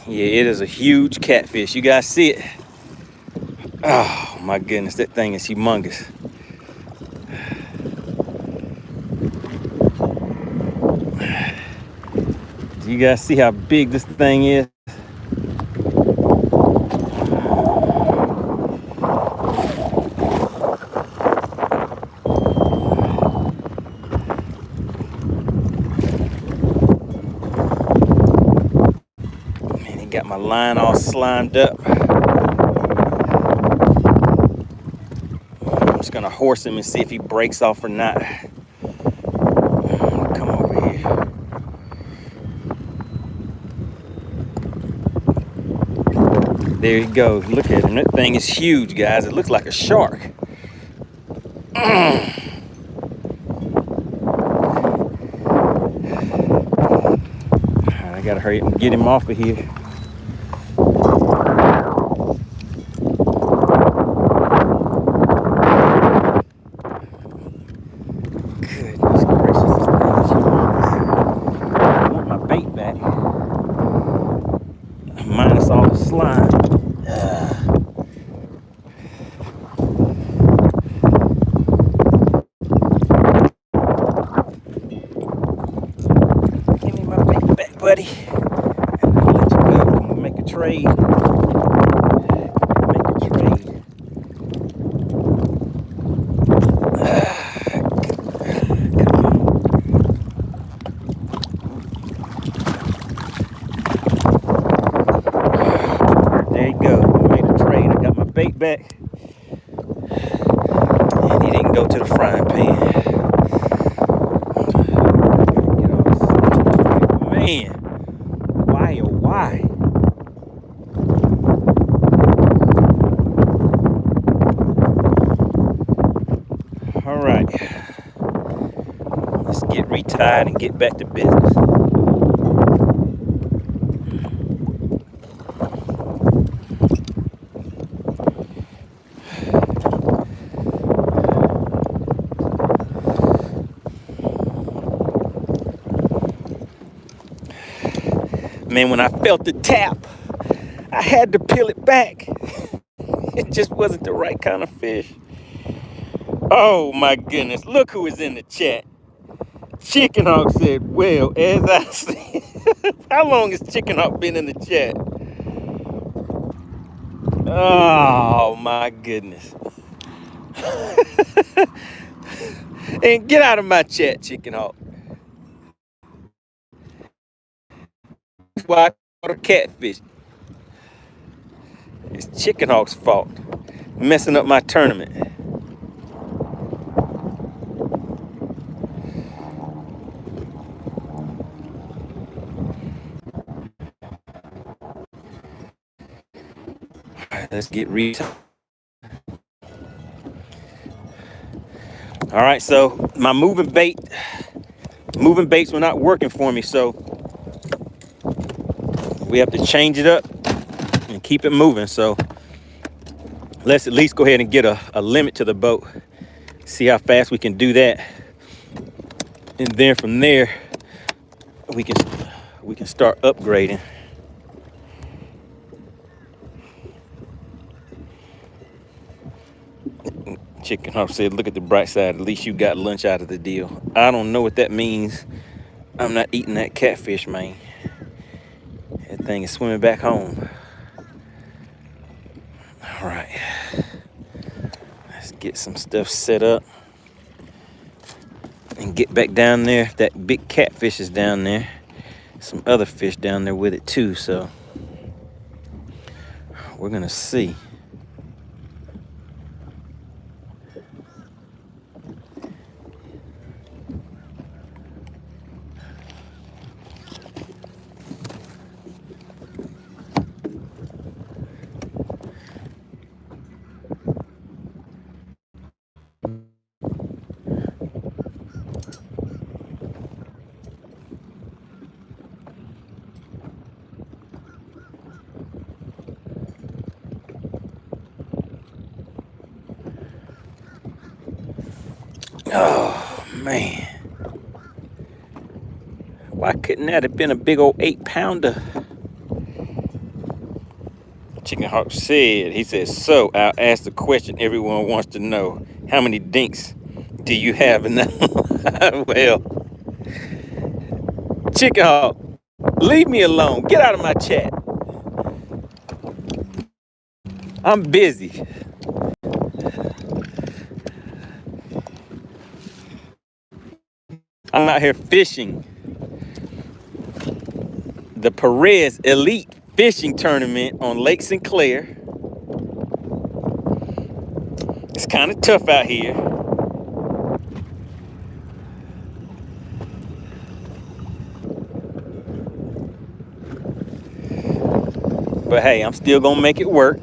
Yeah, it is a huge catfish. You guys see it? Oh my goodness, that thing is humongous. Do you guys see how big this thing is? Got my line all slimed up. I'm just gonna horse him and see if he breaks off or not. Come over here. There he goes. Look at him. That thing is huge, guys. It looks like a shark. I gotta hurry up and get him off of here. Minus all the slime. Give me my bait back, buddy. And I'll let you go. We'll make a trade. back. And he didn't go to the frying pan. Man, why oh why? All right, let's get retied and get back to business. Man, when I felt the tap, I had to peel it back. It just wasn't the right kind of fish. Oh my goodness, look who is in the chat. Chicken Hawk said, well, as I said, how long has Chicken Hawk been in the chat? Oh my goodness. And get out of my chat, Chicken Hawk. That's why I caught a catfish. It's Chicken Hawk's fault. Messing up my tournament. All right, let's get retied. All right, so my moving baits were not working for me, so we have to change it up and keep it moving. So let's at least go ahead and get a limit to the boat, see how fast we can do that, and then from there we can start upgrading. Chicken Hawk said, look at the bright side, at least you got lunch out of the deal. I don't know what that means. I'm not eating that catfish, man. That thing is swimming back home. All right, let's get some stuff set up and get back down there. That big catfish is down there. Some other fish down there with it too, so we're gonna see. Oh man, why couldn't that have been a big old 8-pounder? Chicken Hawk said, he said, so I'll ask the question everyone wants to know. How many dinks do you have in that? Well, Chicken Hawk, leave me alone. Get out of my chat. I'm busy. I'm out here fishing the Perez Elite Fishing Tournament on Lake Sinclair. It's kind of tough out here. But hey, I'm still gonna make it work.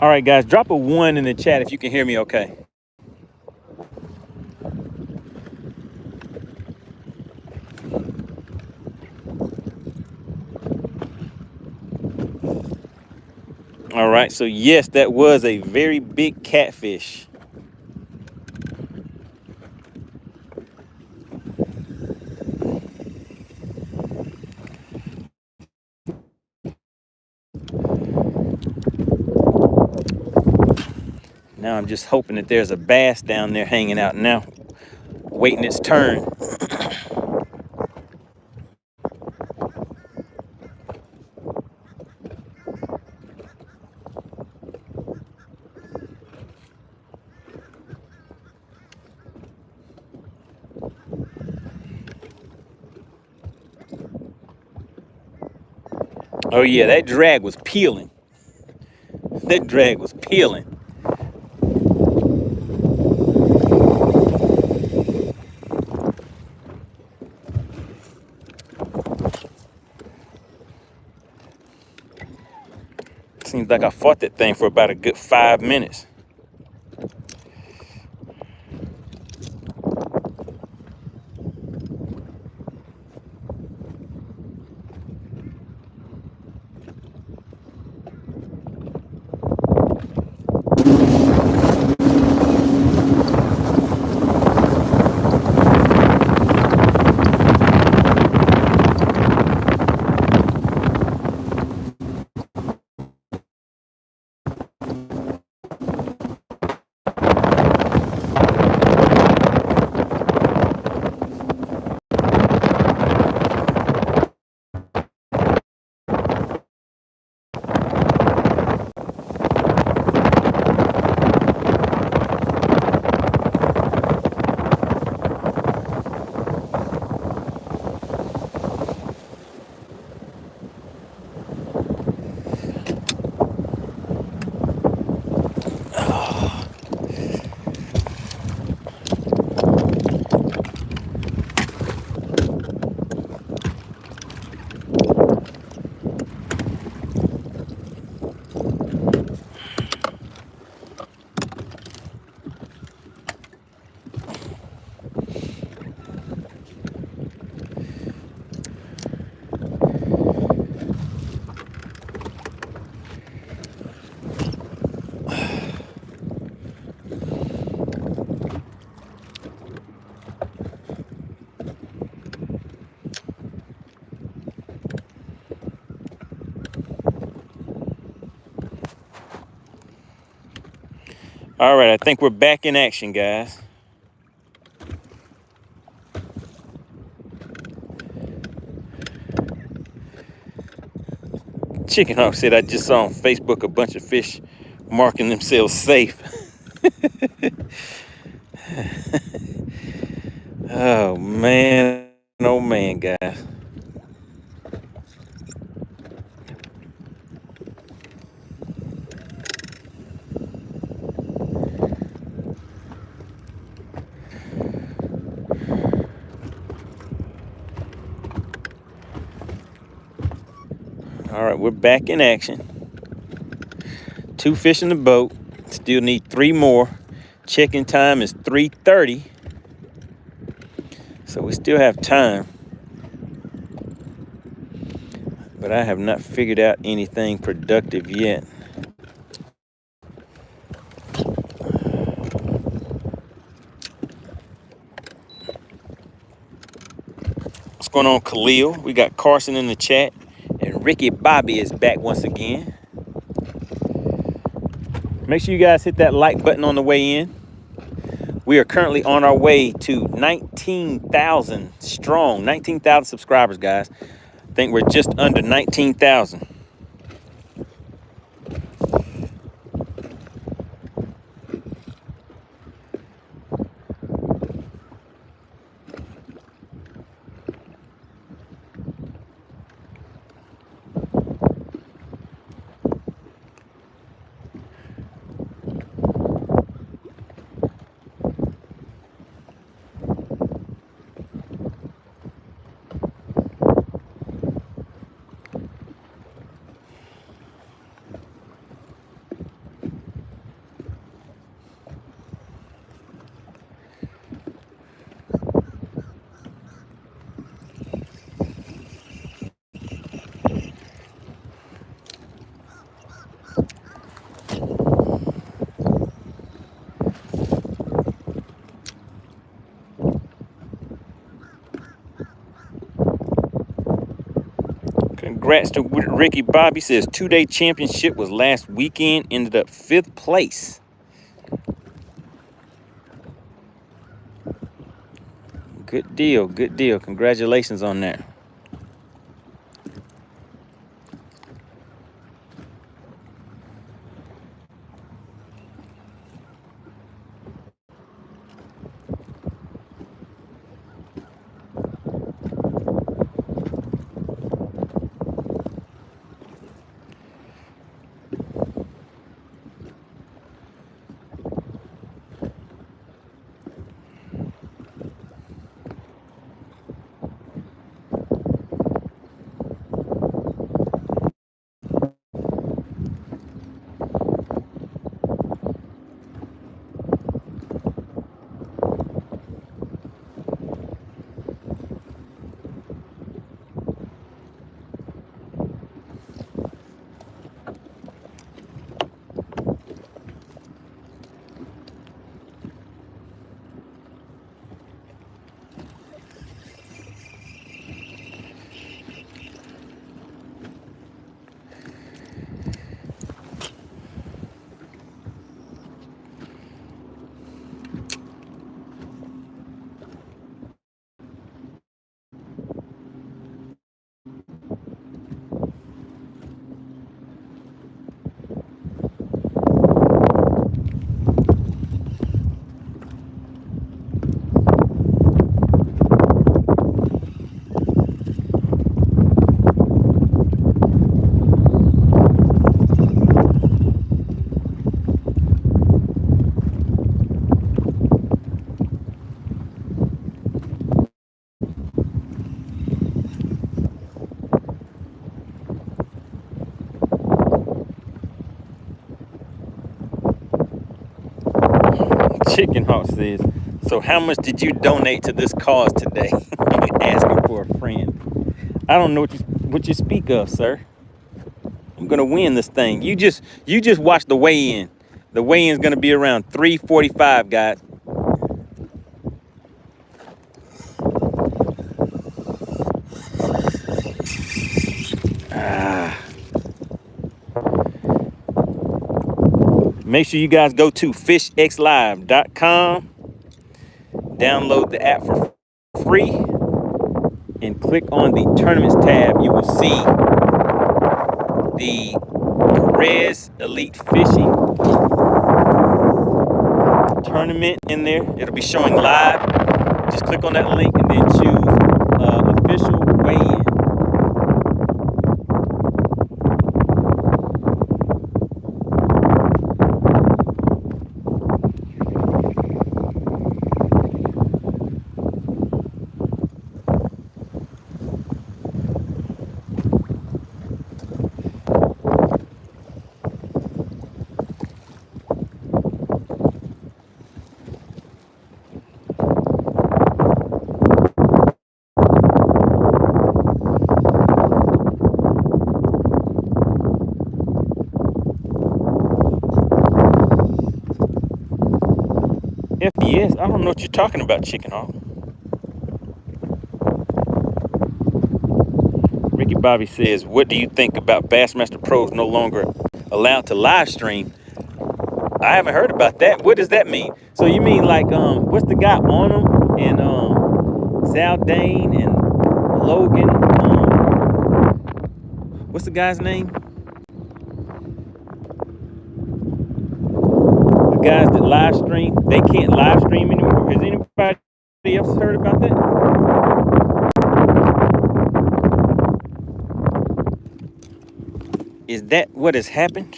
All right, guys, drop a 1 in the chat if you can hear me okay. All right, so yes, that was a very big catfish. Now I'm just hoping that there's a bass down there hanging out now, waiting its turn. Oh yeah, that drag was peeling. That drag was peeling. Seems like I fought that thing for about a good 5 minutes. All right, I think we're back in action, guys. Chicken Hawk said I just saw on Facebook a bunch of fish marking themselves safe. Oh man, guys. All right, we're back in action. 2 fish in the boat. Still need 3 more. Check-in time is 3:30. So we still have time. But I have not figured out anything productive yet. What's going on, Khalil? We got Carson in the chat. And Ricky Bobby is back once again. Make sure you guys hit that like button on the way in. We are currently on our way to 19,000 strong, 19,000 subscribers, guys. I think we're just under 19,000. Congrats to Ricky Bobby. Says 2-day championship was last weekend. Ended up 5th place. Good deal. Good deal. Congratulations on that. Chicken Hawk says, so how much did you donate to this cause today? Asking for a friend. I don't know what you speak of, sir. I'm gonna win this thing. You just watch the weigh-in. The weigh-in's gonna be around 3:45, guys. Make sure you guys go to fishxlive.com, download the app for free, and click on the tournaments tab. You will see the Perez Elite Fishing tournament in there. It'll be showing live. Just click on that link and then choose official weigh-in. Yes, I don't know what you're talking about, Chicken Hawk. Ricky Bobby says, what do you think about Bassmaster Pros no longer allowed to live stream? I haven't heard about that. What does that mean? So you mean like, what's the guy on them? And Zaldane and Logan. What's the guy's name? Guys that live stream, they can't live stream anymore. Has anybody else heard about that? Is that what has happened?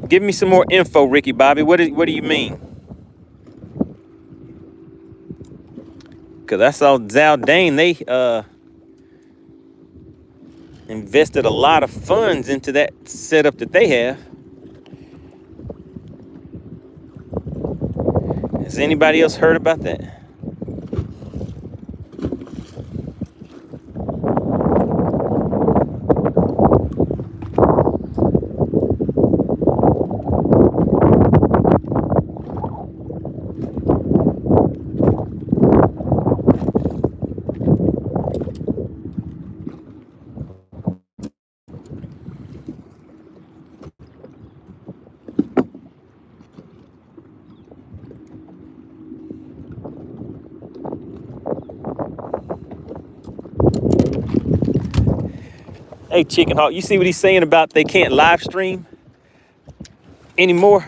Give me some more info, Ricky Bobby. What do you mean? Because I saw Zaldane, they invested a lot of funds into that setup that they have. Has anybody else heard about that? Hey, Chicken Hawk, you see what he's saying about they can't live stream anymore?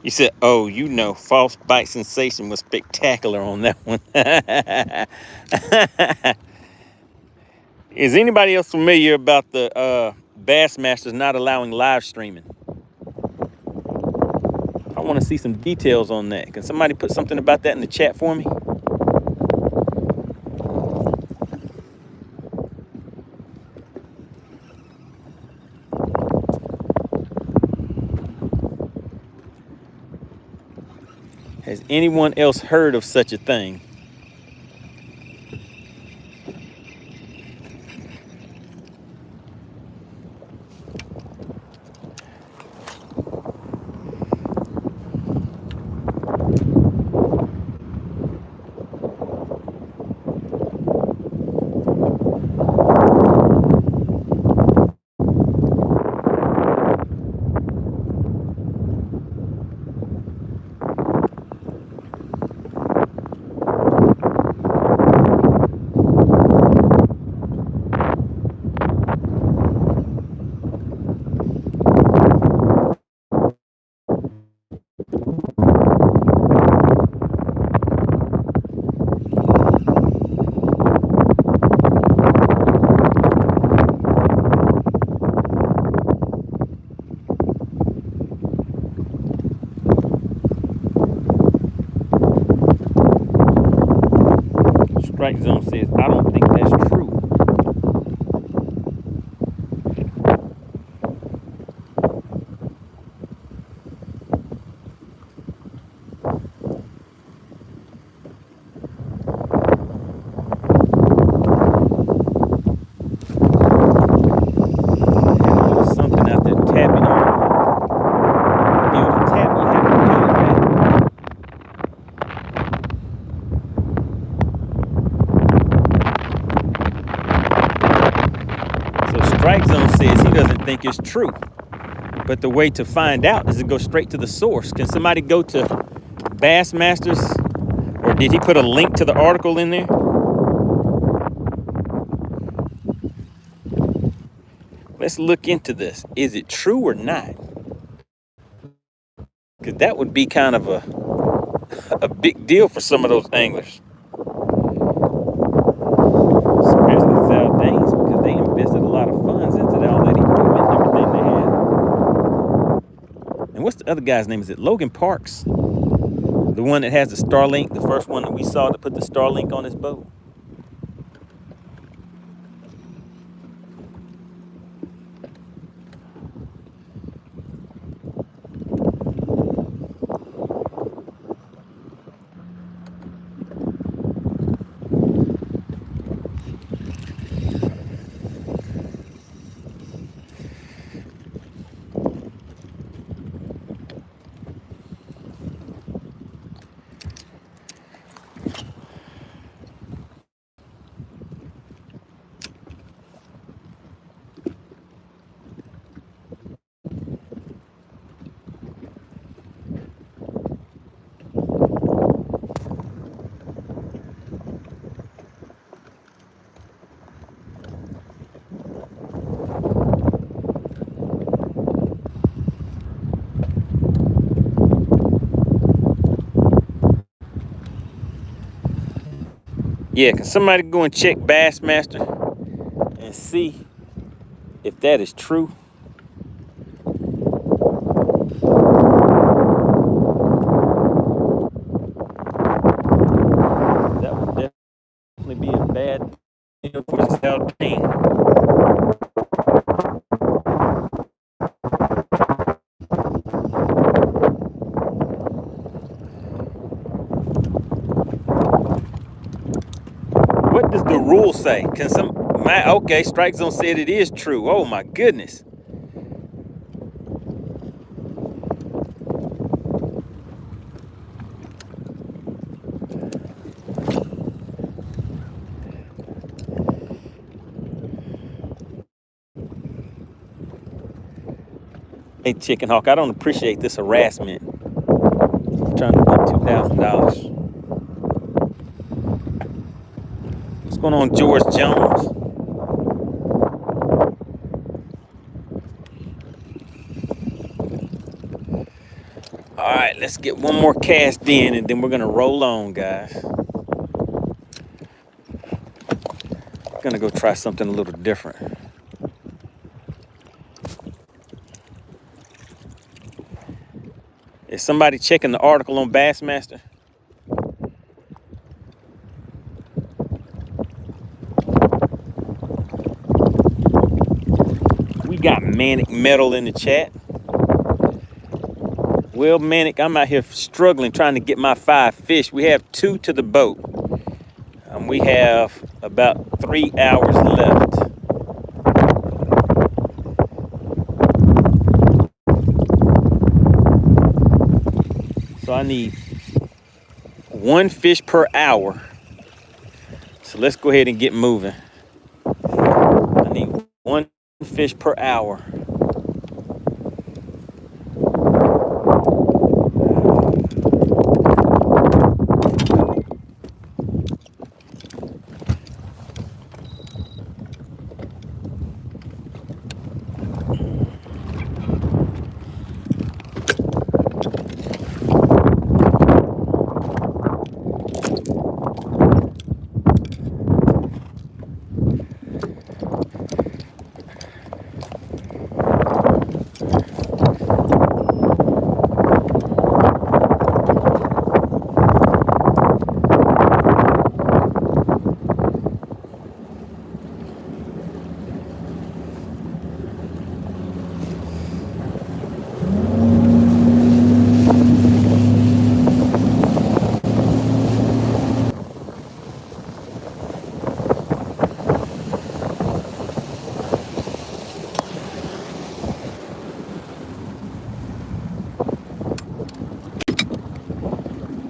You said, oh, you know, false bite sensation was spectacular on that one. Is anybody else familiar about the Bassmasters not allowing live streaming? I want to see some details on that. Can somebody put something about that in the chat for me? Has anyone else heard of such a thing? Strike Zone says, I don't think that's true. There's something out there tapping on. If you were to tap, you have to pull it back. So Strike Zone says he doesn't think it's true. But the way to find out is to go straight to the source. Can somebody go to Bassmasters? Or did he put a link to the article in there? Let's look into this. Is it true or not? Because that would be kind of a big deal for some of those anglers. Especially the Zaldanes, because they invested a lot of funds into all that equipment and everything they had. And what's the other guy's name? Is it Logan Parks? The one that has the Starlink, the first one that we saw to put the Starlink on his boat. Yeah, can somebody go and check Bassmaster and see if that is true? That would definitely be a bad deal for Zaldane. What does the rule say? Can okay, Strike Zone said it is true. Oh my goodness. Hey, Chicken Hawk, I don't appreciate this harassment. I'm trying to win $2,000. What's going on, George Jones? right, let's get one more cast in and then we're gonna roll on, guys. Gonna go try something a little different. Is somebody checking the article on Bassmaster? We got Manic Metal in the chat. Well, Manic, I'm out here struggling trying to get my 5 fish. We have 2 to the boat. We have about 3 hours left. So I need 1 fish per hour. So let's go ahead and get moving. I need 1 fish per hour.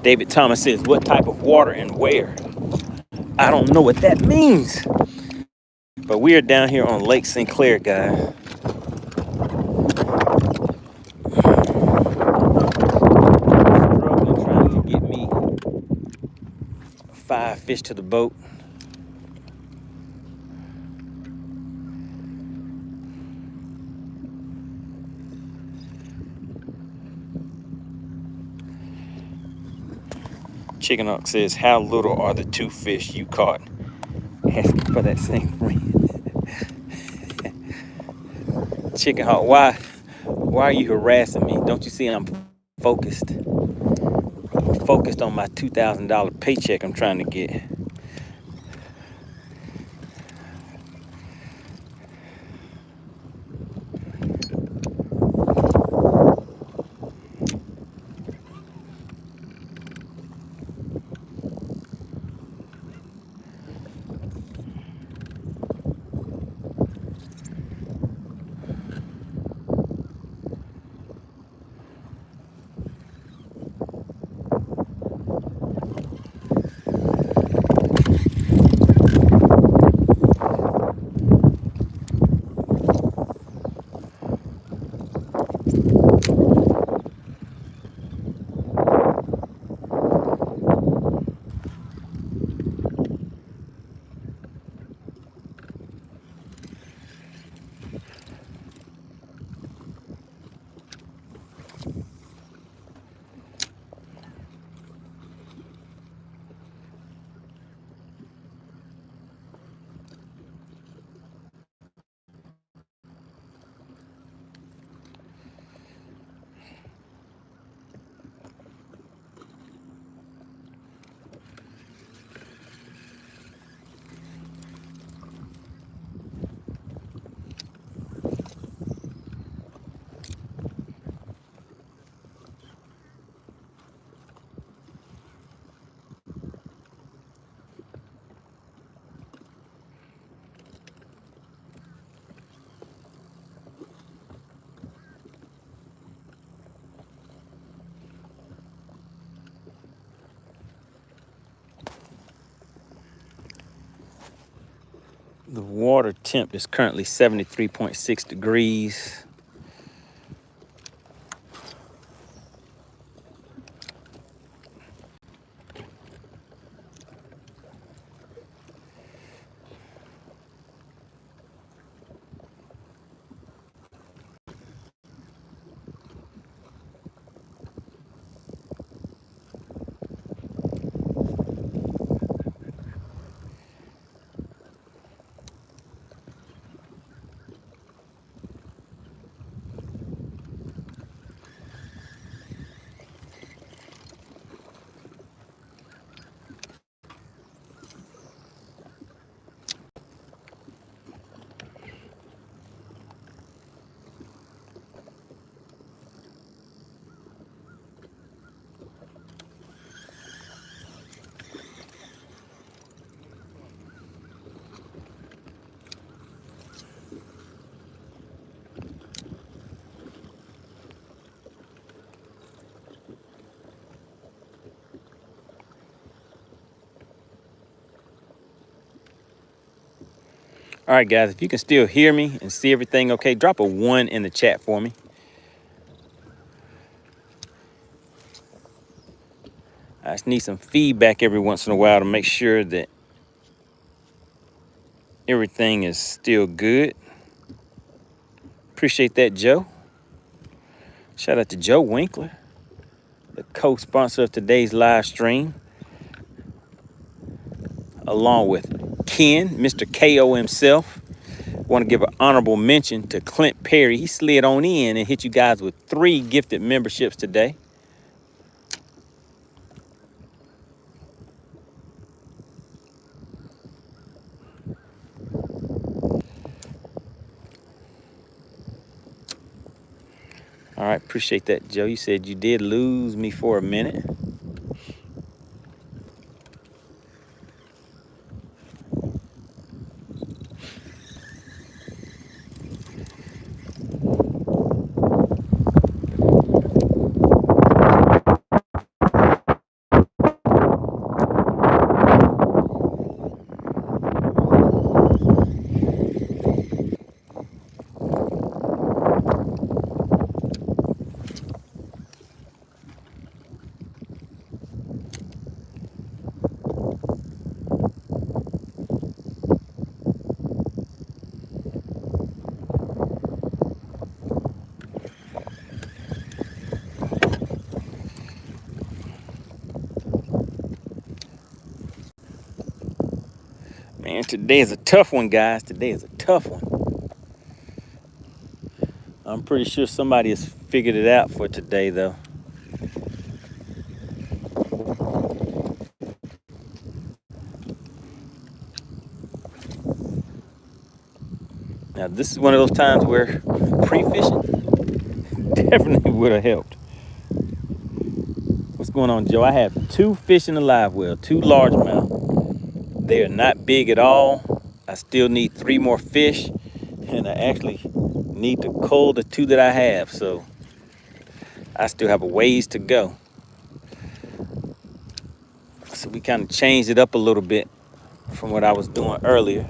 David Thomas says, what type of water and where? I don't know what that means. But we are down here on Lake Sinclair, guys. Struggling trying to get me 5 fish to the boat. Chicken Hawk says, how little are the 2 fish you caught? Asking for that same friend. Chicken Hawk, why are you harassing me? Don't you see I'm focused? I'm focused on my $2,000 paycheck I'm trying to get. The water temp is currently 73.6 degrees. All right, guys, if you can still hear me and see everything okay, drop a 1 in the chat for me. I just need some feedback every once in a while to make sure that everything is still good. Appreciate that, Joe. Shout out to Joe Winkler, the co-sponsor of today's live stream, along with Ken, Mr. KO himself. Want to give an honorable mention to Clint Perry. He slid on in and hit you guys with 3 gifted memberships today. All right, appreciate that, Joe. You said you did lose me for a minute. Man, today is a tough one, guys. Today is a tough one. I'm pretty sure somebody has figured it out for today, though. Now, this is one of those times where pre-fishing definitely would have helped. What's going on, Joe? I have 2 fish in the live well, 2 largemouth. They are not big at all. I still need 3 more fish, and I actually need to cull the 2 that I have, so I still have a ways to go. So we kind of changed it up a little bit from what I was doing earlier.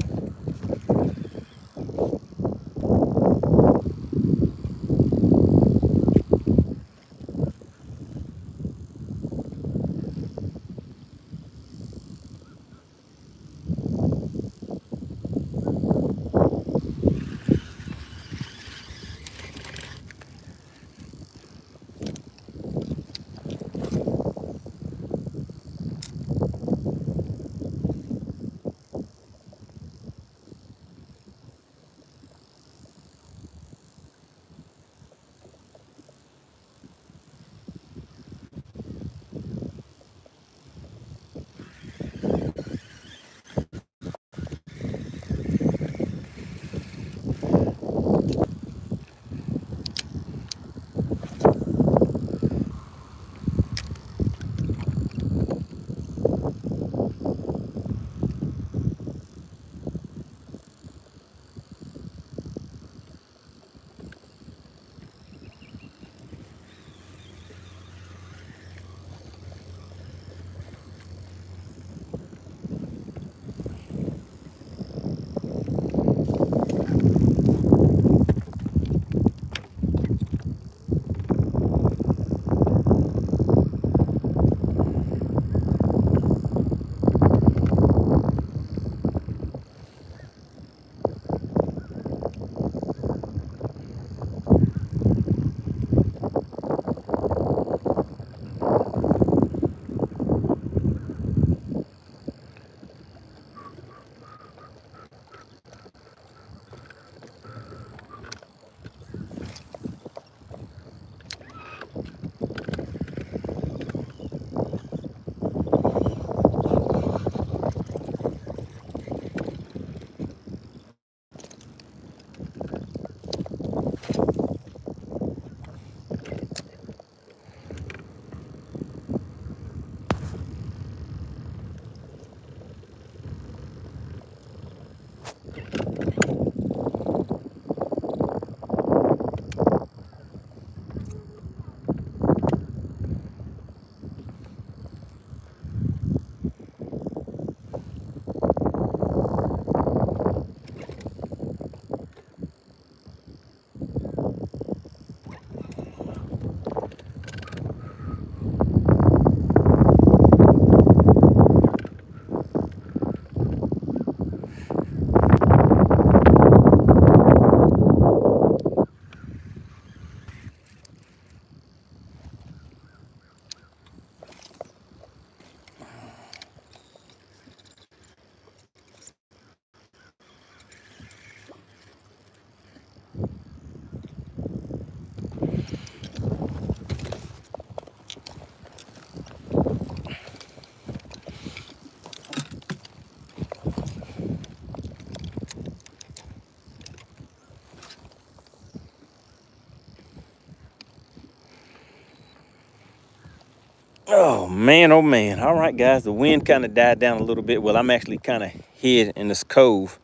Oh man, oh man. All right, guys, the wind kind of died down a little bit. Well, I'm actually kind of hid in this cove.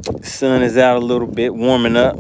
The sun is out a little bit, warming up.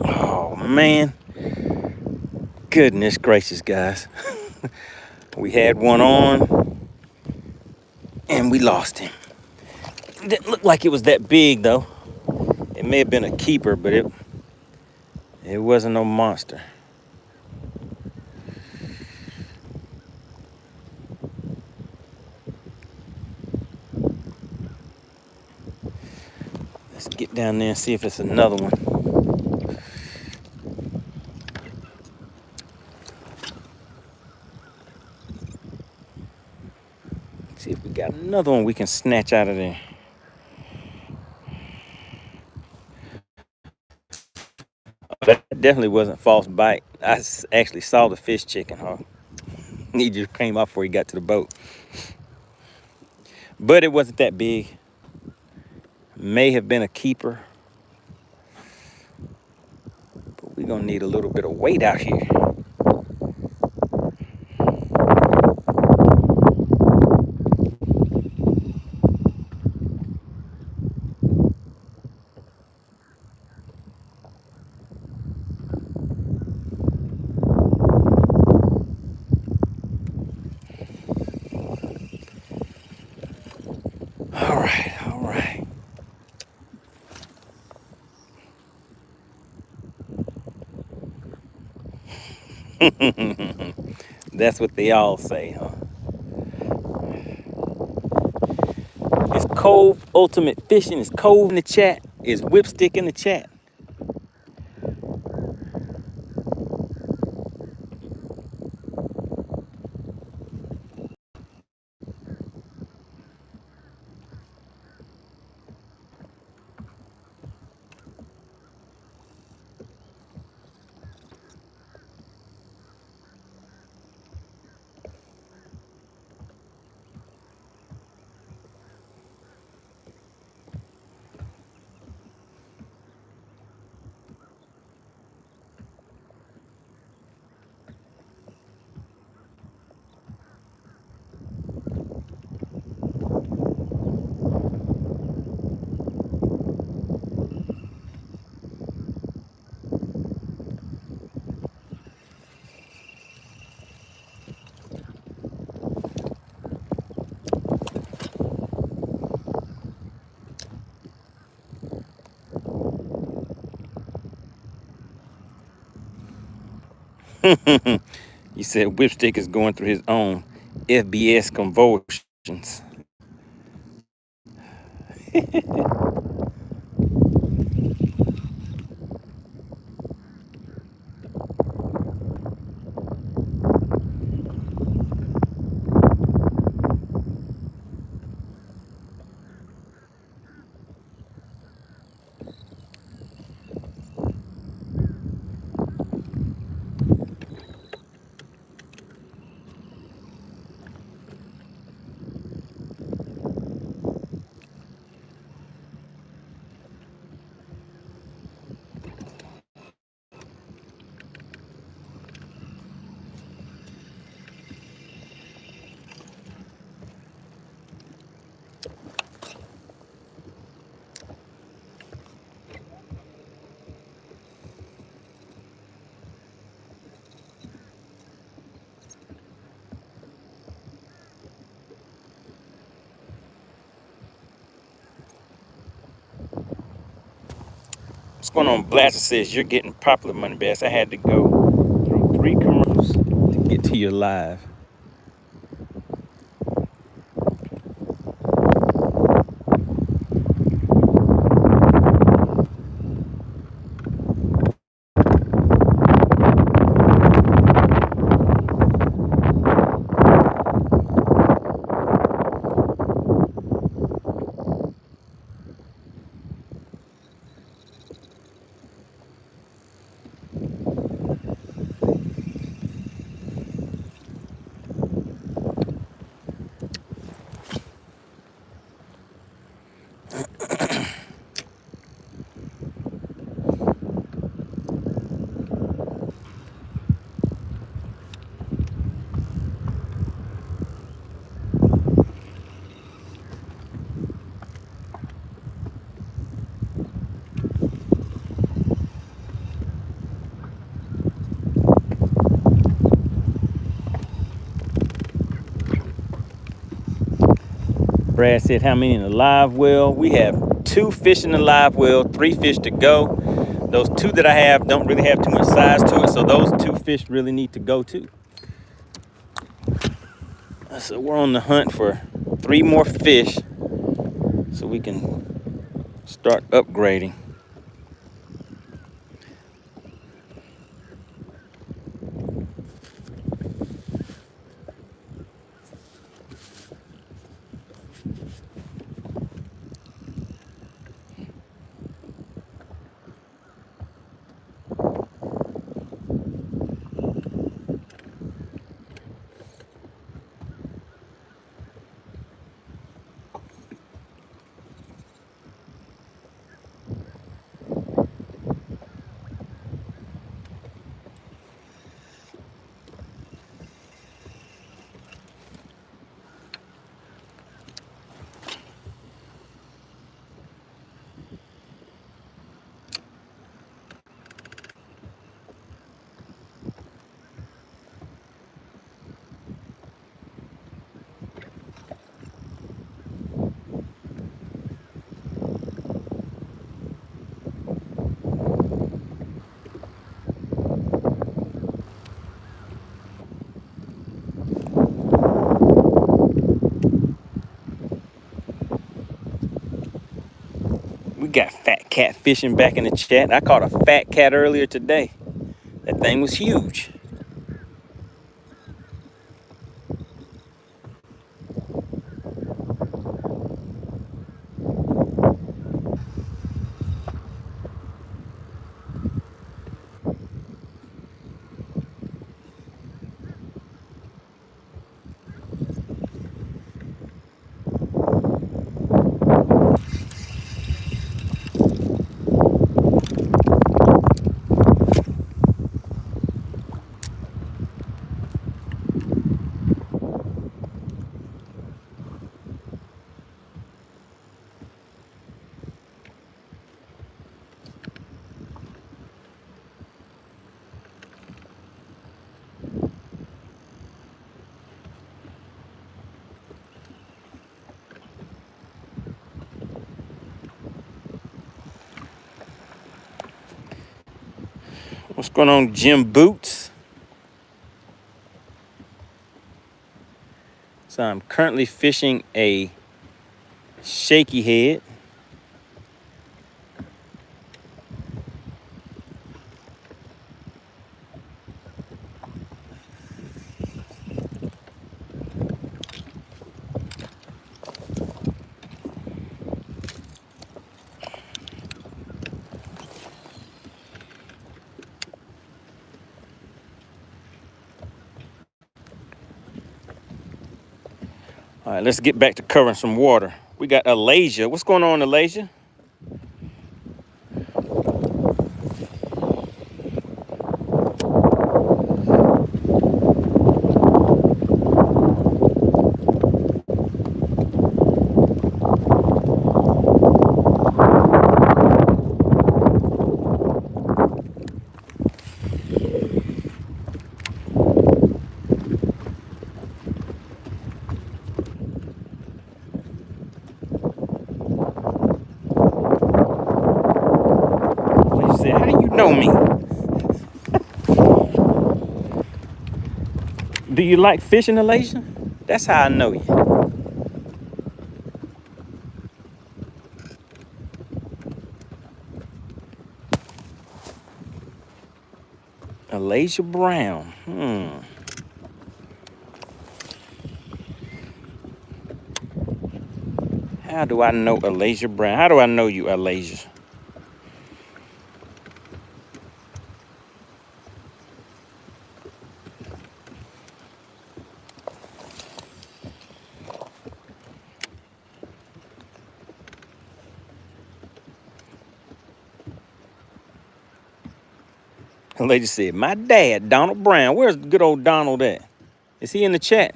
Oh man, goodness gracious, guys. We had one on and we lost him. It didn't look like it was that big though. It may have been a keeper, but it wasn't no monster. Let's get down there and see if it's another one. See if we got another one we can snatch out of there. That definitely wasn't false bite. I actually saw the fish chicken, huh? He just came off before he got to the boat. But it wasn't that big. May have been a keeper. But we're gonna need a little bit of weight out here. All right, all right. That's what they all say, huh? Is Cove Ultimate Fishing? Is Cove in the chat? Is Whipstick in the chat? You said Whipstick is going through his own FBS convulsions. What's going on? Blaster says you're getting popular, Money Bass. I had to go through 3 commercials to get to your live. Brad said, how many in the live well? We have 2 fish in the live well, 3 fish to go. Those 2 that I have don't really have too much size to it, so those 2 fish really need to go too. So we're on the hunt for 3 more fish so we can start upgrading. We got fat cat fishing back in the chat. I caught a fat cat earlier today. That thing was huge. What's going on, Jim Boots? So I'm currently fishing a shaky head. All right, let's get back to covering some water. We got Alasia. What's going on, Alasia? Know me. Do you like fishing, Alasia? That's how I know you. Alasia Brown. How do I know Alasia Brown? How do I know you, Alasia? Alasia said, my dad, Donald Brown. Where's good old Donald at? Is he in the chat?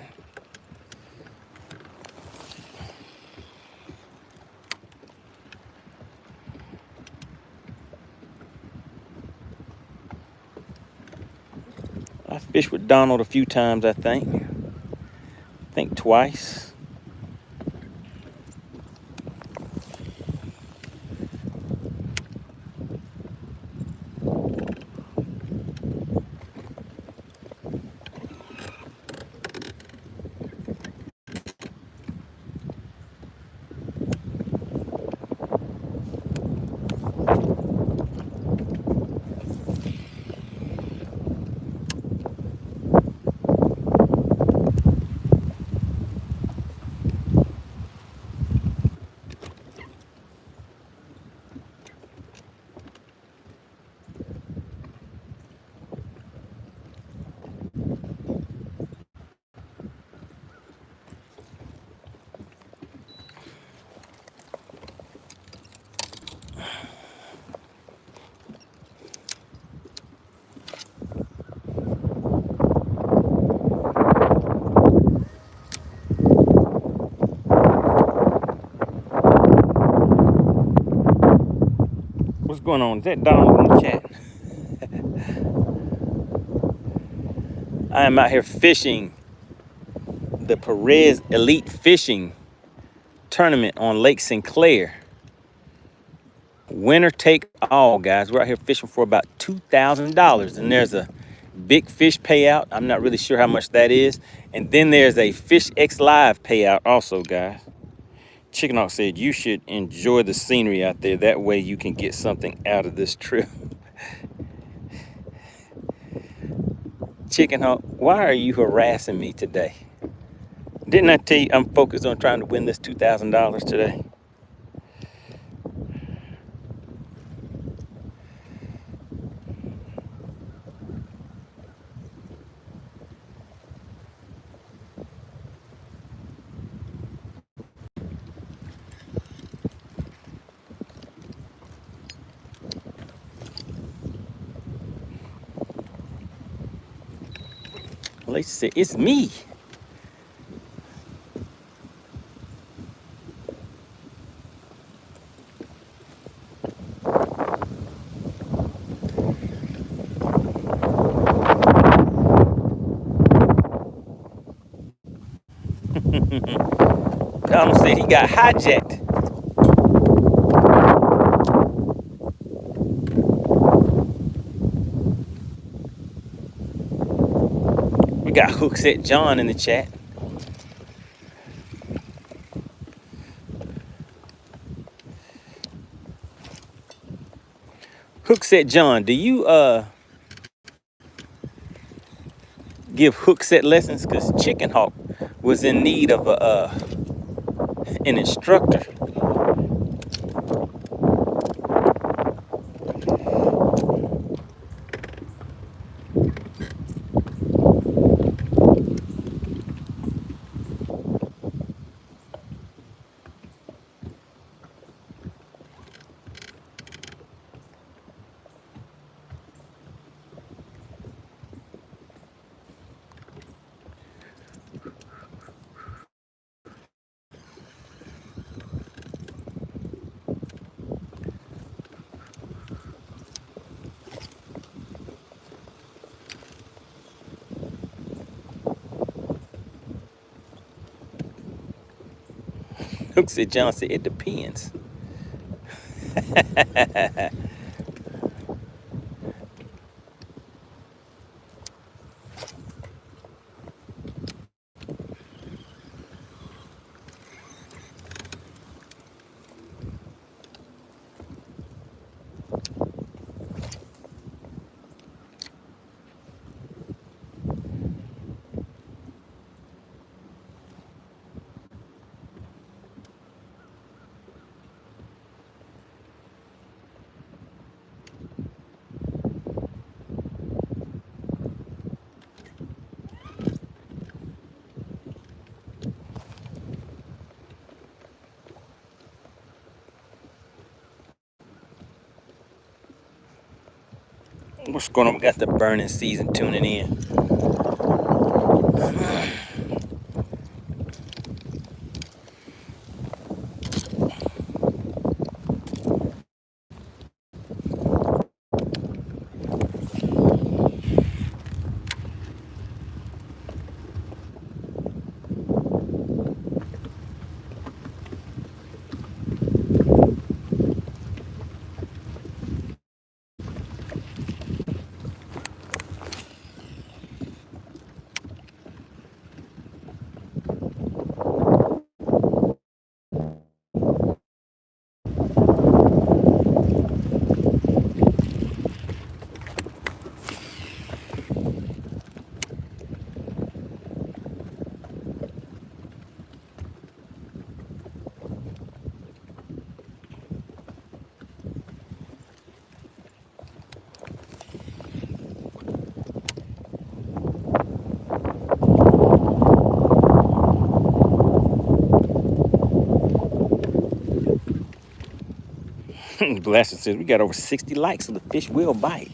I fished with Donald a few times, I think. I think twice. What's going on? Is that Donald in the chat? I am out here fishing the Perez Elite Fishing Tournament on Lake Sinclair. Winner take all, guys. We're out here fishing for about $2,000, and there's a big fish payout. I'm not really sure how much that is. And then there's a Fish X Live payout also, guys. Chicken Hawk said you should enjoy the scenery out there. That way you can get something out of this trip. Chicken Hawk, why are you harassing me today? Didn't I tell you I'm focused on trying to win this $2,000 today? Lacey said, it's me. Donald said he got hijacked. We got Hookset John in the chat. Hookset John, do you give hookset lessons? Because Chicken Hawk was in need of an instructor. Hookset John said, it depends. What's going on? We got the burning season tuning in. Blaster says we got over 60 likes, so the fish will bite.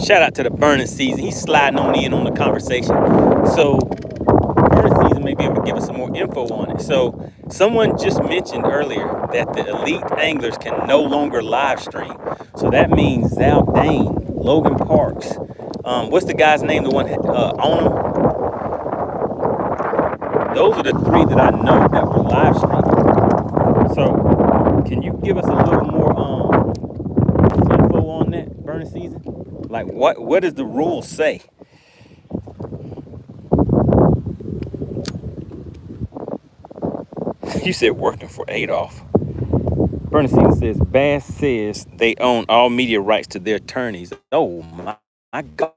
Shout out to the burning season. He's sliding on in on the conversation. So burning season may be able to give us some more info on it. So someone just mentioned earlier that the elite anglers can no longer live stream. So that means Zal Dane, Logan Parks. What's the guy's name? The one on him? Those are the three that I know that were live streaming. So can you give us a little more info on that burning season? Like what does the rule say? You said working for Adolf. Burning season says Bass says they own all media rights to their attorneys. Oh my God.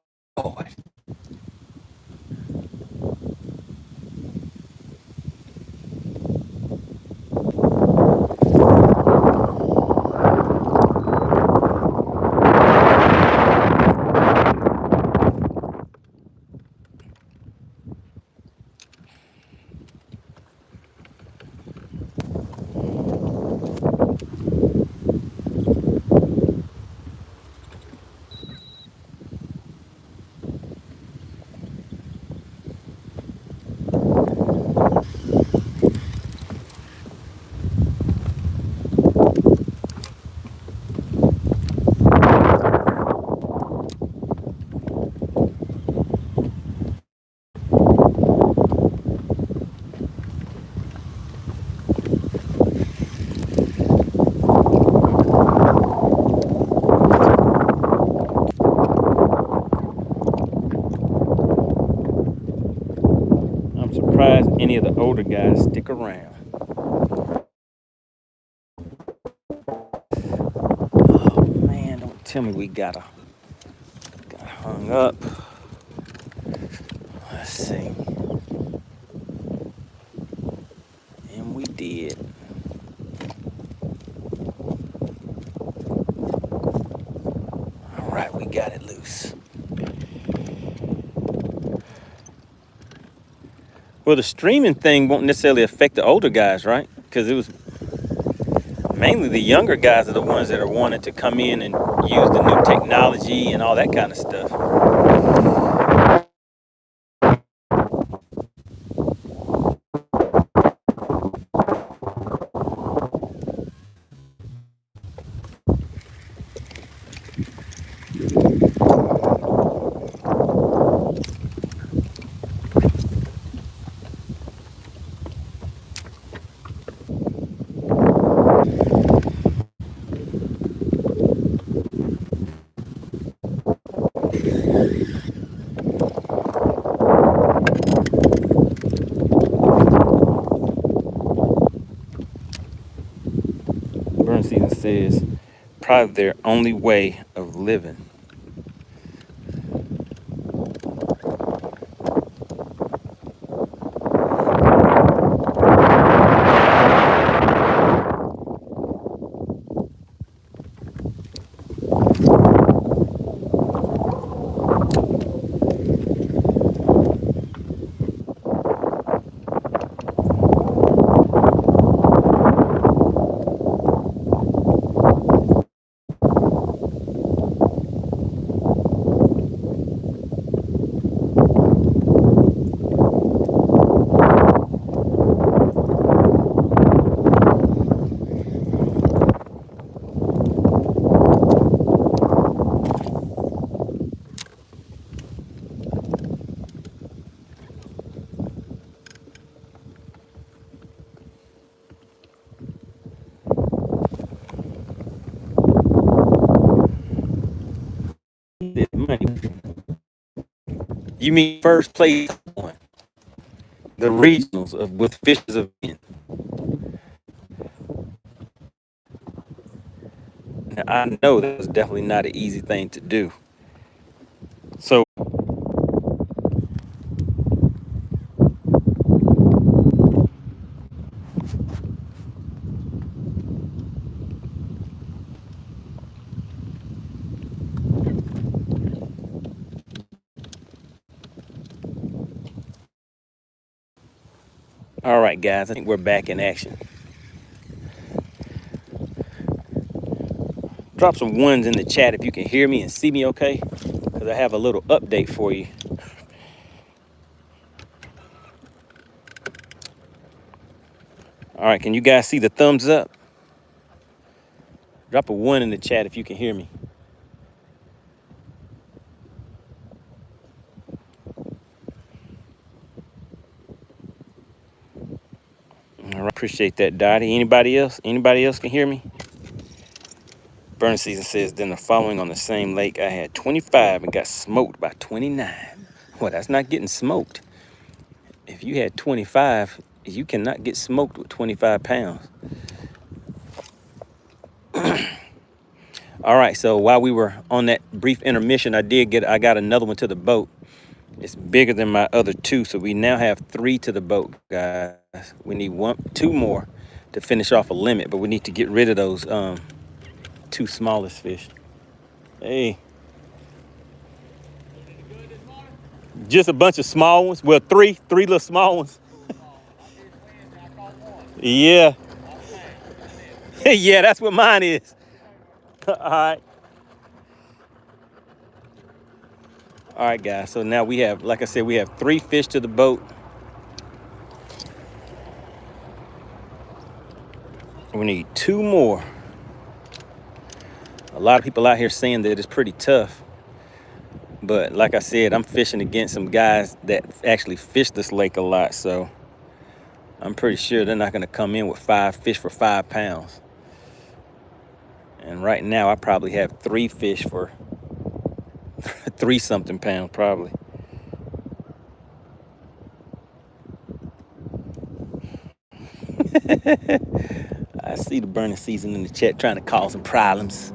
I'm surprised any of the older guys stick around. Oh man, don't tell me we got hung up. Let's see. And we did. All right, we got it loose. Well, the streaming thing won't necessarily affect the older guys, right? Because it was mainly the younger guys are the ones that are wanting to come in and use the new technology and all that kind of stuff. probably their only way of living. You mean first place on the regionals of with fishes of men. Now, I know that was definitely not an easy thing to do. So, all right, guys, I think we're back in action. Drop some ones in the chat if you can hear me and see me okay, because I have a little update for you. All right, can you guys see the thumbs up? Drop a one in the chat if you can hear me. All right, appreciate that, Dottie. Anybody else? Anybody else can hear me? Burn season says, then the following on the same lake, I had 25 and got smoked by 29. Well, that's not getting smoked. If you had 25, you cannot get smoked with 25 pounds. All right, so while we were on that brief intermission, I got another one to the boat. It's bigger than my other two, so we now have 3 to the boat, guys. We need 2 more to finish off a limit, but we need to get rid of those 2 smallest fish. Hey. Just a bunch of small ones. Well, three little small ones. Yeah. Yeah, that's what mine is. All right. All right, guys. So now we have, like I said, we have 3 fish to the boat. We need 2 more. A lot of people out here saying that it's pretty tough. But like I said, I'm fishing against some guys that actually fish this lake a lot. So I'm pretty sure they're not going to come in with 5 fish for 5 pounds. And right now I probably have 3 fish for 3 something pounds probably. I see the burning season in the chat trying to cause some problems.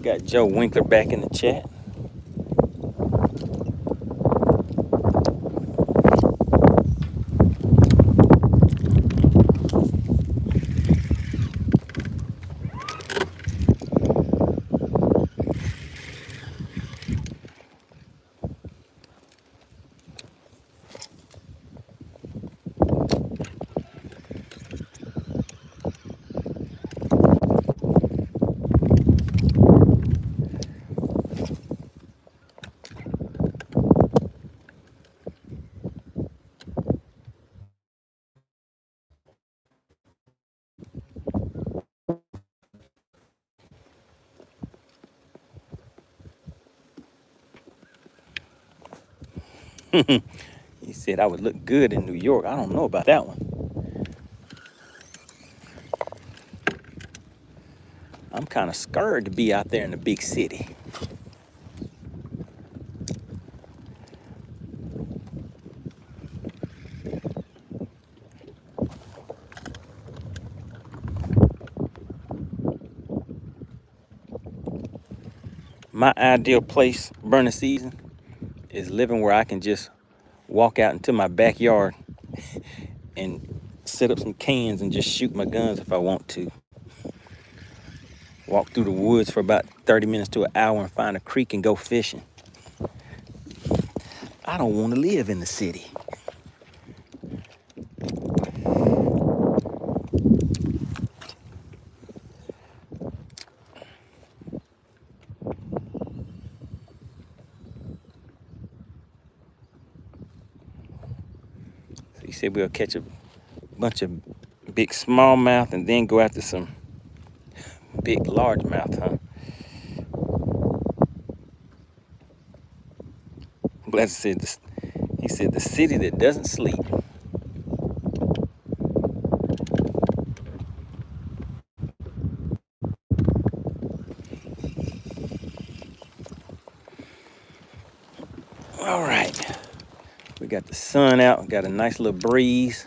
Got Joe Winkler back in the chat. He said I would look good in New York. I don't know about that one. I'm kind of scared to be out there in the big city. My ideal place burning season is living where I can just walk out into my backyard and set up some cans and just shoot my guns if I want to. Walk through the woods for about 30 minutes to an hour and find a creek and go fishing. I don't want to live in the city. So he said we'll catch a bunch of big smallmouth and then go after some big largemouth, huh? Bless said this, he said the city that doesn't sleep. All right, we got the sun out, got a nice little breeze.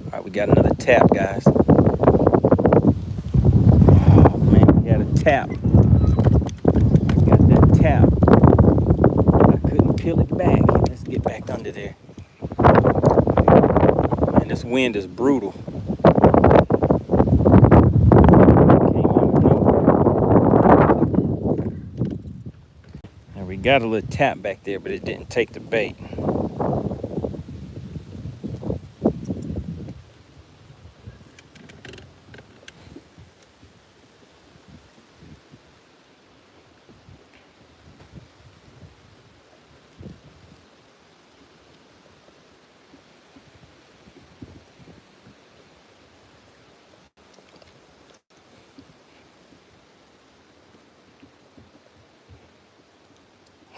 All right, we got another tap, guys. Oh man, we got a tap. Got that tap. I couldn't peel it back. Let's get back under there. And this wind is brutal. And we got a little tap back there, but it didn't take the bait.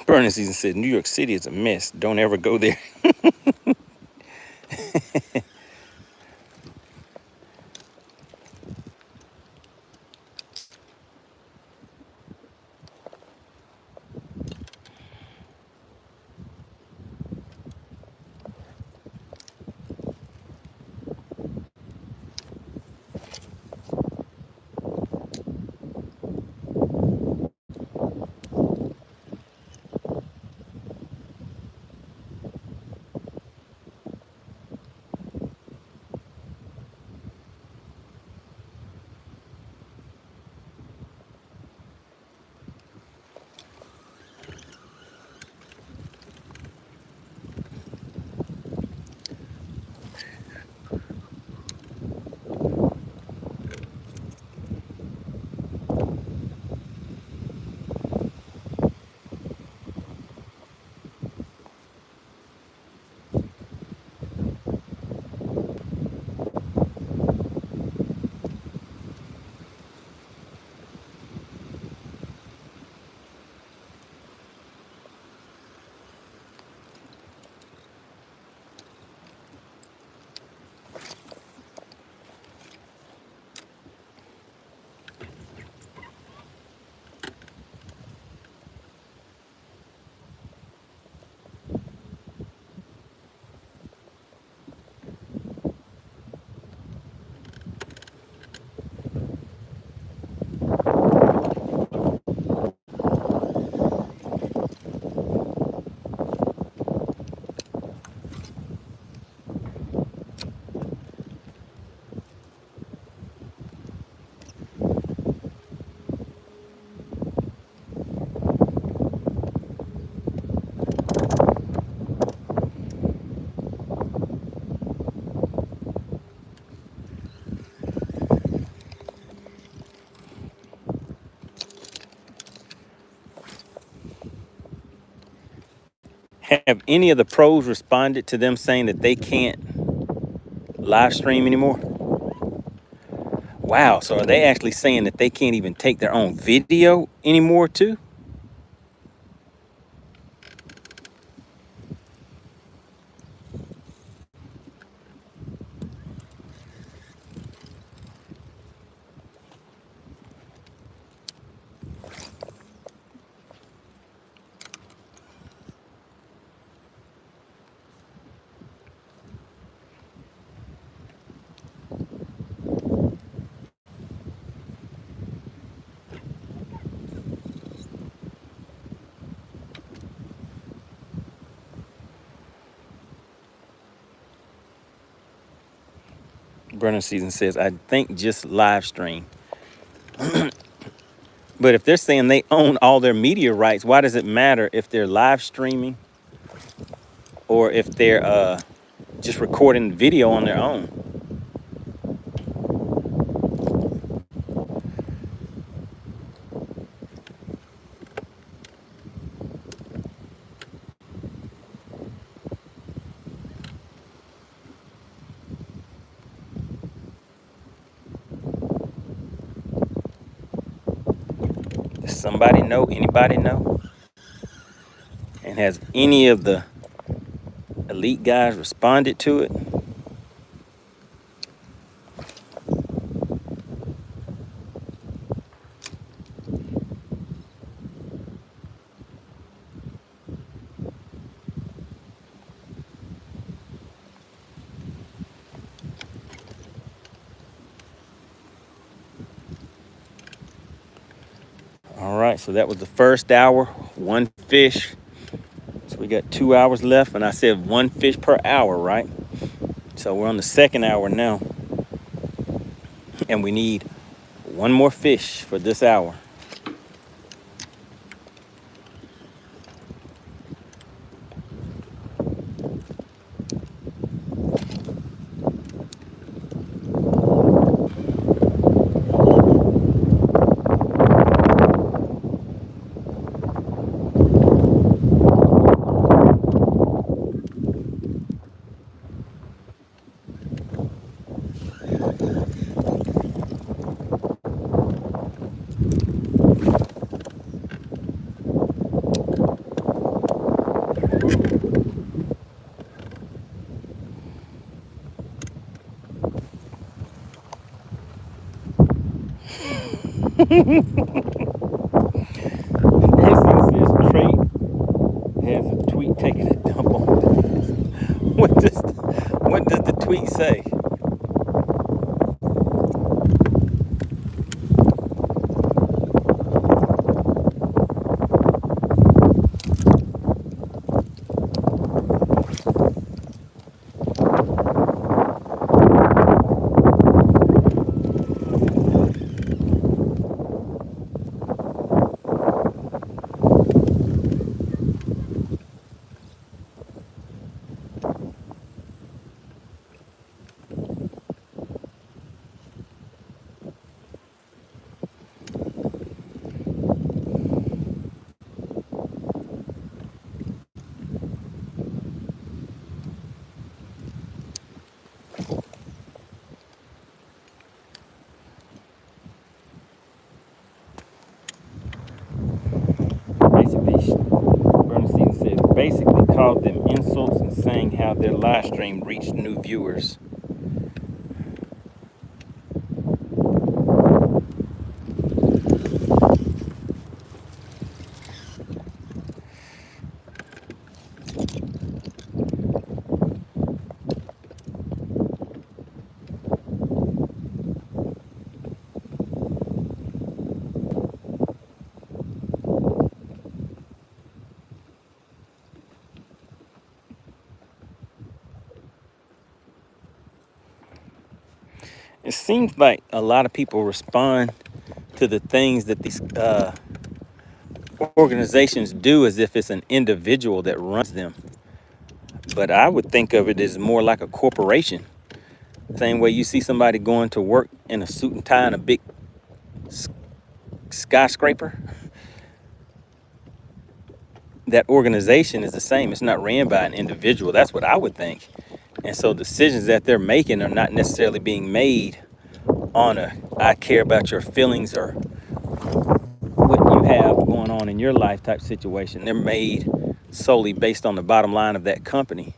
Burning season said New York City is a mess. Don't ever go there. Have any of the pros responded to them saying that they can't live stream anymore? Wow, so are they actually saying that they can't even take their own video anymore too? Burner Season says, I think just live stream. But if they're saying they own all their media rights, why does it matter if they're live streaming or if they're just recording video on their own? Does somebody know? Anybody know? And has any of the elite guys responded to it? All right, so that was the first hour, one fish. So we got 2 hours left, and I said one fish per hour, right? So we're on the second hour now, and we need one more fish for this hour. Person says Trey has a tweet taking a dump on. What does the tweet say? Basically, Bernstein says, basically called them insults and saying how their live stream reached new viewers. It seems like a lot of people respond to the things that these organizations do as if it's an individual that runs them. But I would think of it as more like a corporation. Same way you see somebody going to work in a suit and tie in a big skyscraper. that organization is the same. It's not ran by an individual. That's what I would think. And so decisions that they're making are not necessarily being made on a I care about your feelings or what you have going on in your life type situation. They're made solely based on the bottom line of that company.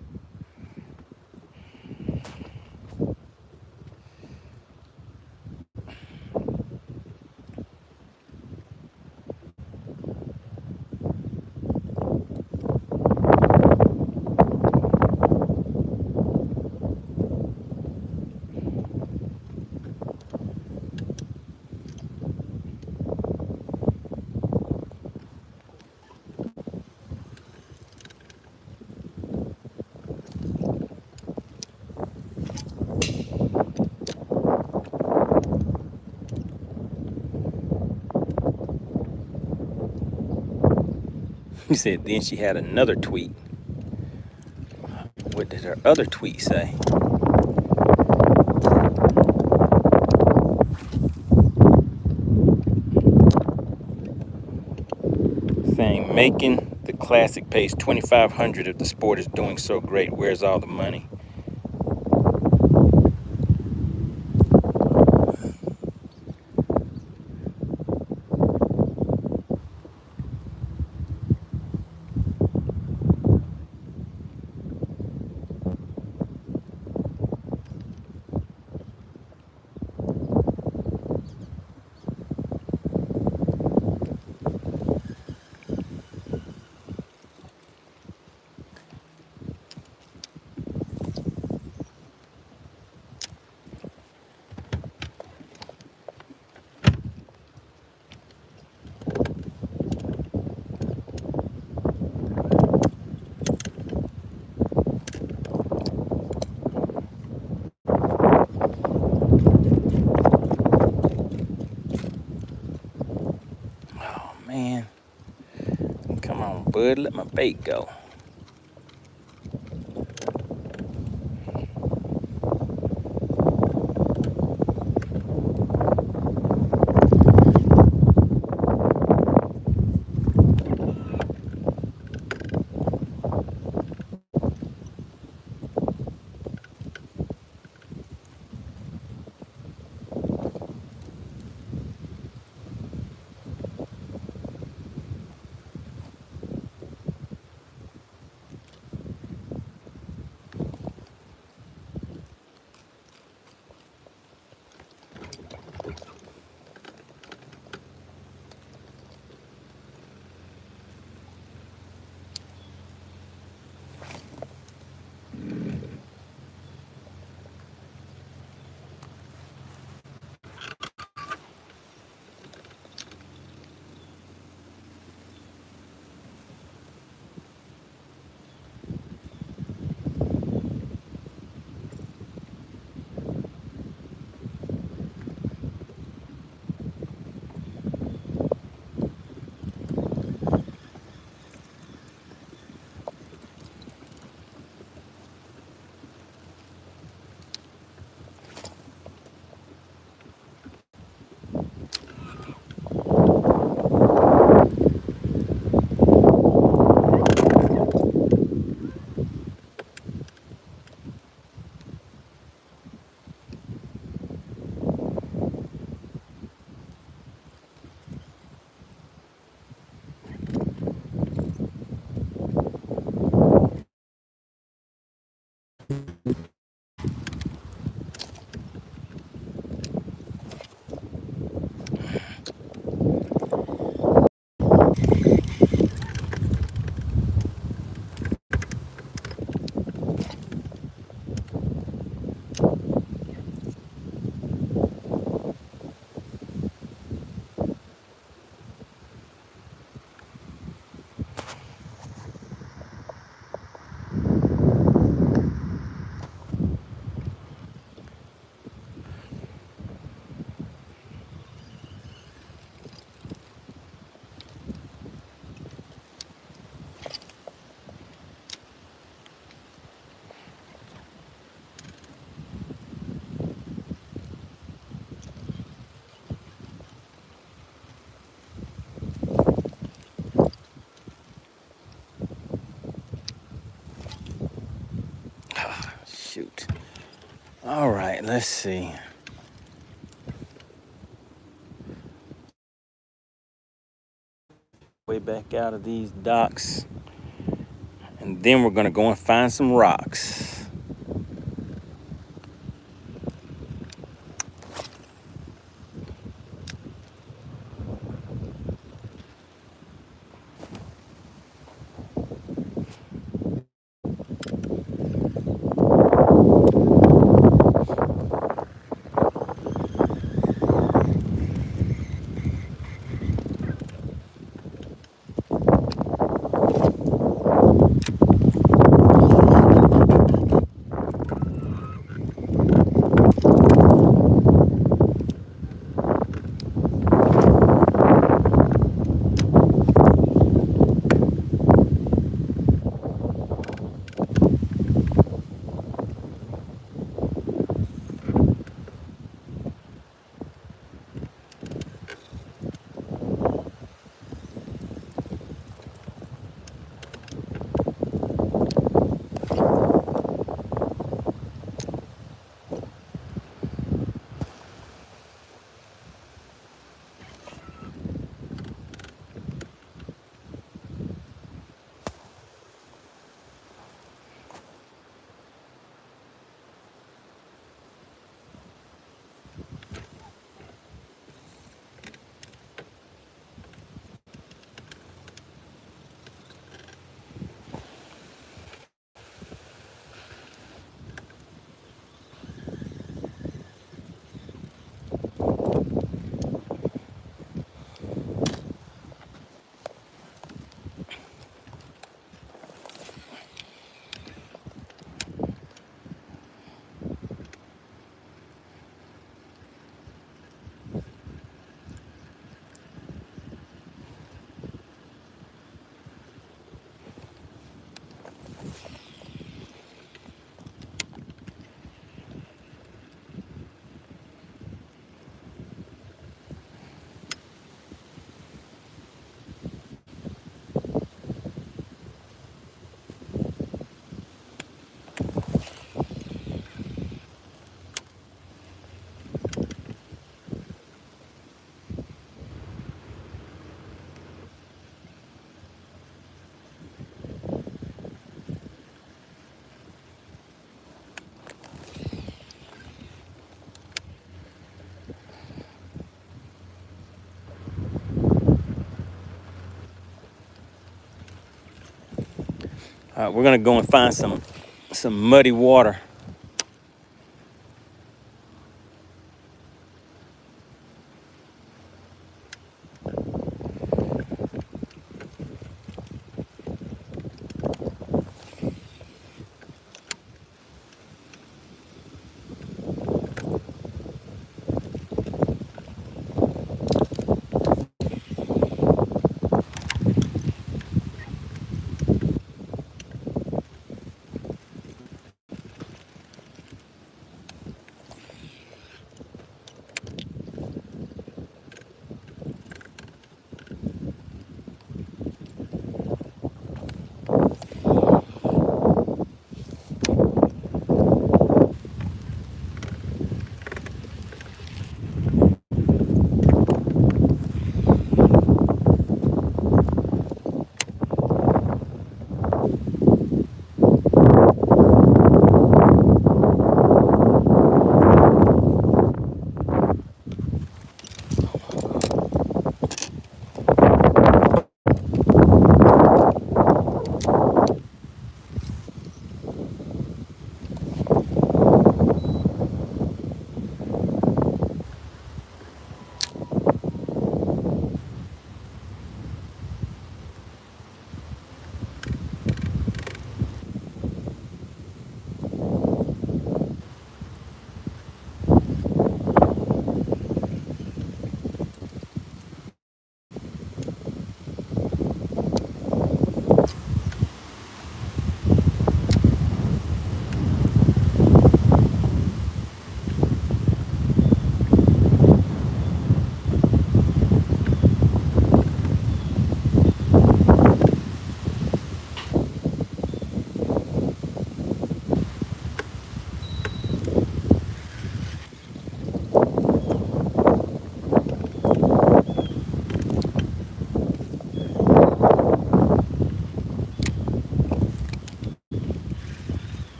He said then she had another tweet. What did her other tweet say? Saying making the classic pays 2,500 if the sport is doing so great. Where's all the money? Oh man, come on, bud, let my bait go. let's see. Way back out of these docks. And then we're gonna go and find some rocks. All right, we're gonna go and find some muddy water.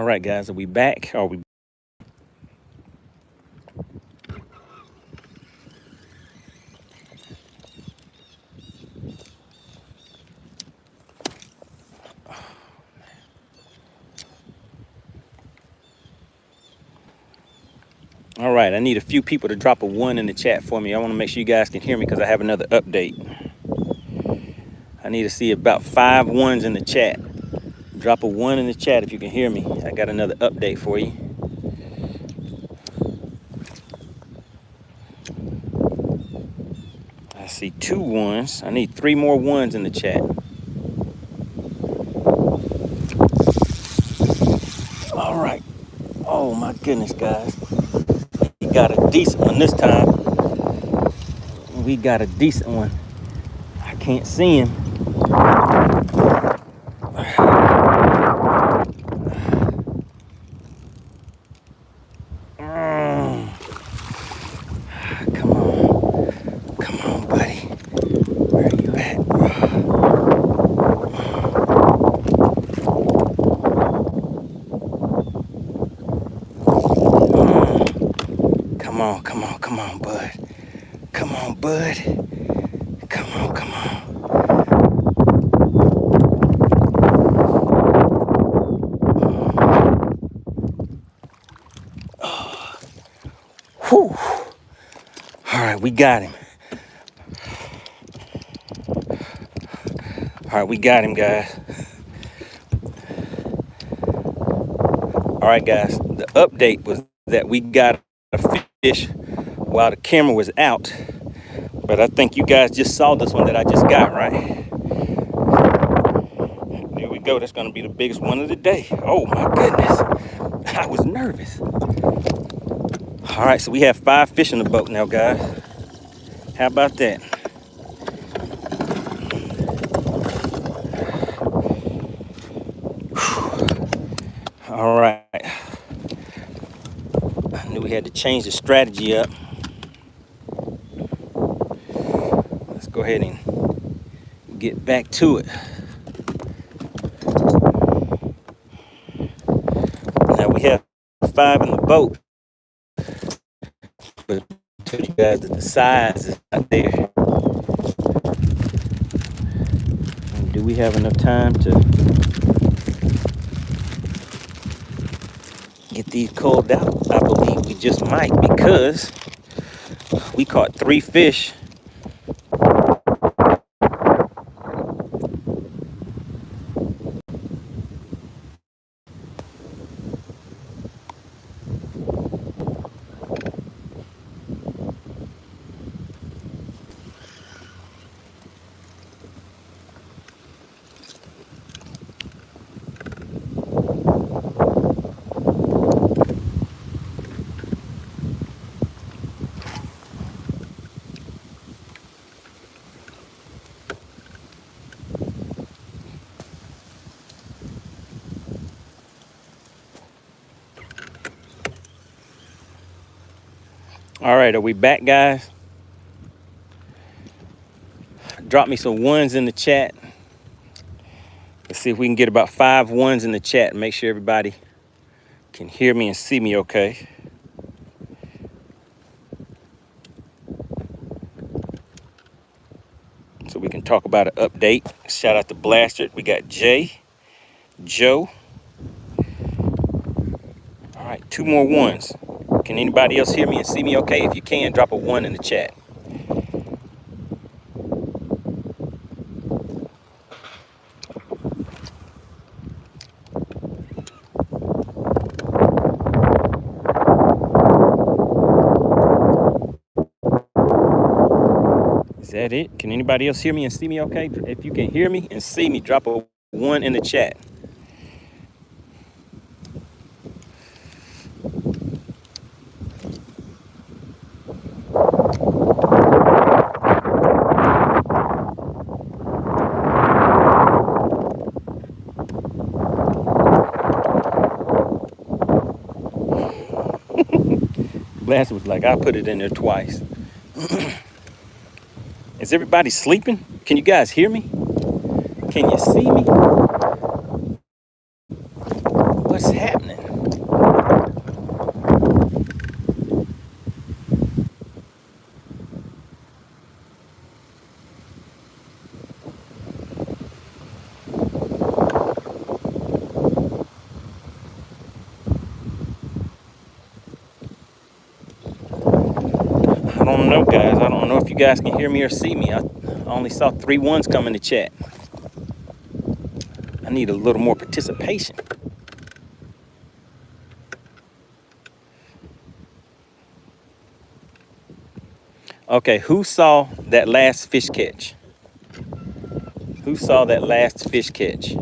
All right, guys, are we back? Are we? All right, I need a few people to drop a 1 in the chat for me. I want to make sure you guys can hear me because I have another update. I need to see about 5 1s in the chat. Drop a 1 in the chat if you can hear me. I got another update for you. I see 2 1s. I need 3 more 1s in the chat. All right. Oh my goodness, guys. We got a decent one this time. We got a decent one. I can't see him. Come on. Come on, buddy. Where are you at? Come on, come on, come on, bud. Come on, bud. Come on, come on. Whew. All right, we got him. All right, we got him, guys. All right, guys. The update was that we got a fish while the camera was out. But I think you guys just saw this one that I just got, right? There we go. That's going to be the biggest one of the day. Oh, my goodness. I was nervous. All right, so we have 5 fish in the boat now, guys. How about that? All right. I knew we had to change the strategy up. Let's go ahead and get back to it. Now we have 5 in the boat. But I told you guys that the size is not there. And do we have enough time to get these culled out? I believe we just might, because we caught 3 fish. All right, are we back, guys? Drop me some 1s in the chat. Let's see if we can get about 5 1s in the chat and make sure everybody can hear me and see me okay. So we can talk about an update. Shout out to Blaster. We got Jay, Joe. All right, 2 more 1s. Can anybody else hear me and see me okay? If you can, drop a 1 in the chat. Is that it? Can anybody else hear me and see me okay? If you can hear me and see me, drop a 1 in the chat. Blaster was like, I put it in there twice. Is everybody sleeping? Can you guys hear me? Can you see me? What's happening? don't know, guys. I don't know if you guys can hear me or see me. I only saw 3 ones come in the chat. I need a little more participation. Okay, who saw that last fish catch? Who saw that last fish catch?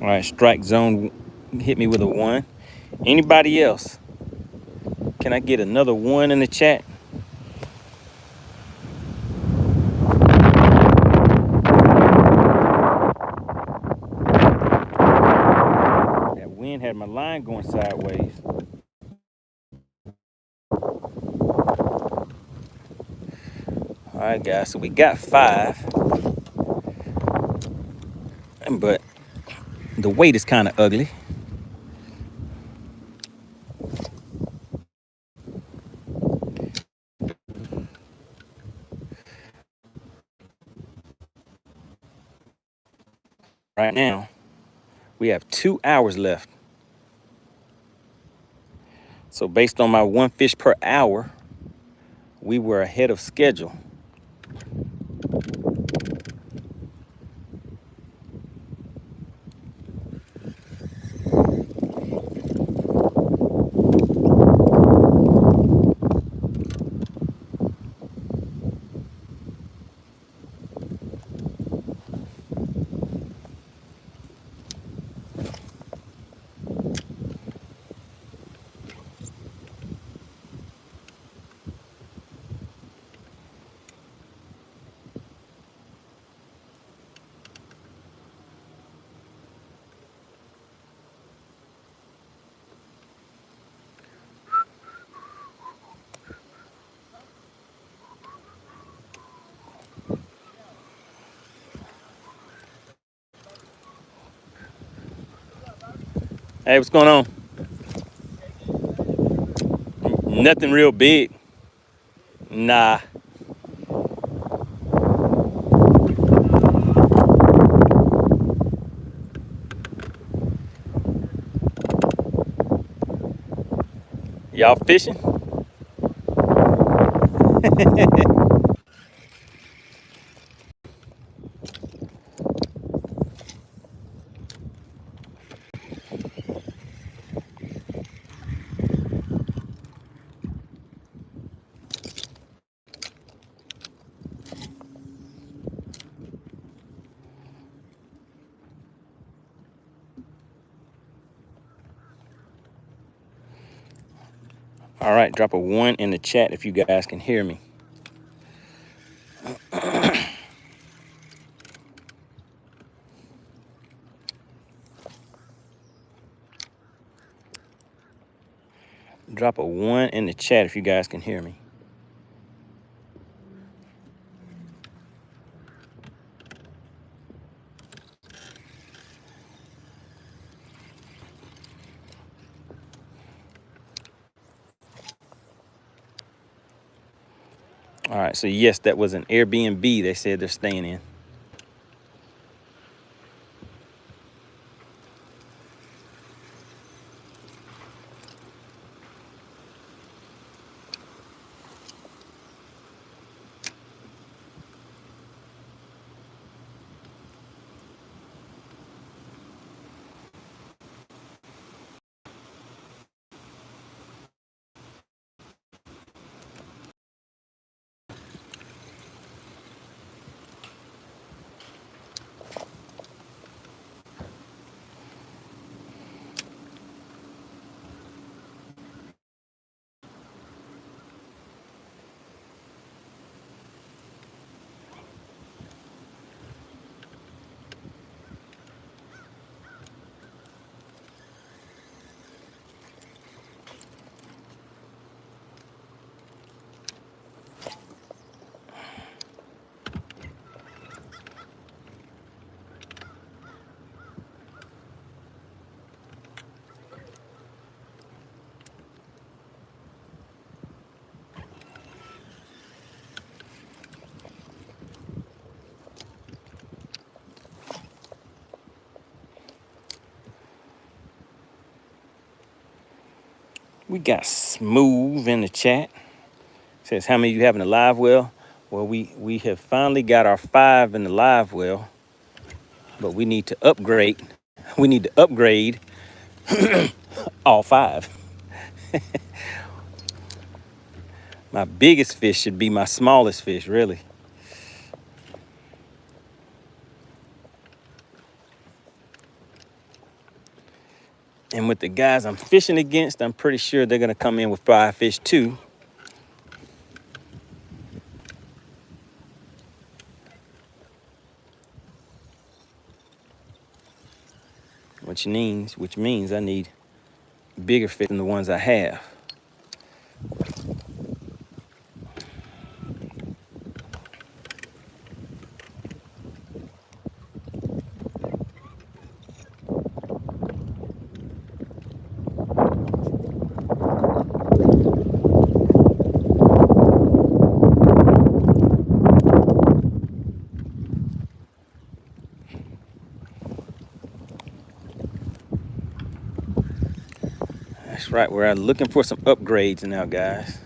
All right, strike zone hit me with a 1. Anybody else? Can I get another 1 in the chat? That wind had my line going sideways. All right, guys, so we got 5. But the weight is kind of ugly. Right now, we have 2 hours left. So based on my 1 fish per hour, we were ahead of schedule. Hey, what's going on? Nothing real big. Nah. Y'all fishing? All right, drop a 1 in the chat if you guys can hear me. Drop a 1 in the chat if you guys can hear me. All right, so yes, that was an Airbnb they said they're staying in. We got Smooth in the chat. Says, how many you have in the live well? Well, we have finally got our 5 in the live well, but we need to upgrade. We need to upgrade all 5. My biggest fish should be my smallest fish, really. And with the guys I'm fishing against, I'm pretty sure they're gonna come in with 5 fish too. Which means I need bigger fish than the ones I have. That's right, we're looking for some upgrades now, guys.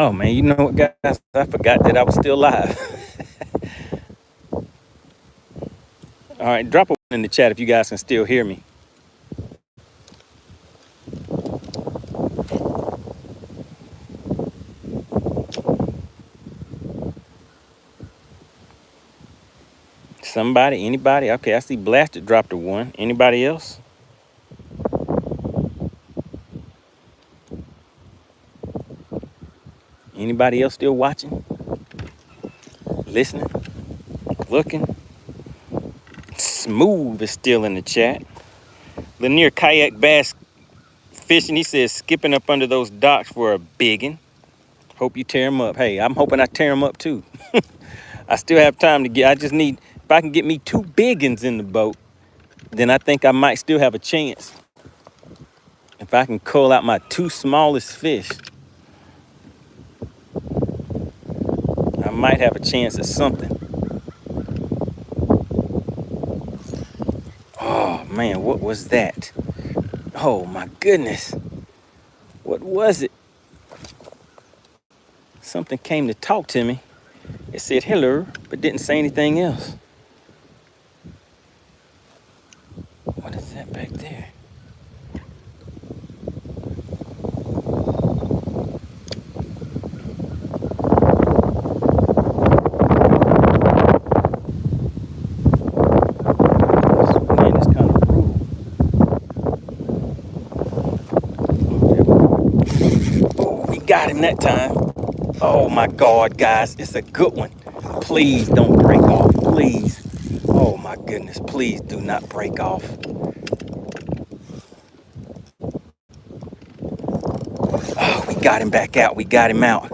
Oh man, you know what, guys? I forgot that I was still live. All right, drop a one in the chat if you guys can still hear me. Somebody, anybody? Okay, I see Blasted dropped a one. Anybody else? Anybody else still watching, listening, looking? Smooth is still in the chat. Lanier Kayak Bass Fishing, he says skipping up under those docks for a biggin. Hope you tear them up. Hey, I'm hoping I tear them up too. I still have time to get, I just need, if I can get me 2 biggins in the boat, then I think I might still have a chance. If I can cull out my 2 smallest fish, I might have a chance at something. Oh man, what was that? Oh my goodness. What was it? Something came to talk to me. It said hello, but didn't say anything else. What is that back there? Man, it's kind of brutal. Oh, we got him that time. Oh my God, guys, it's a good one. Please don't break off, please. Oh my goodness, please do not break off. Oh, we got him back out, we got him out.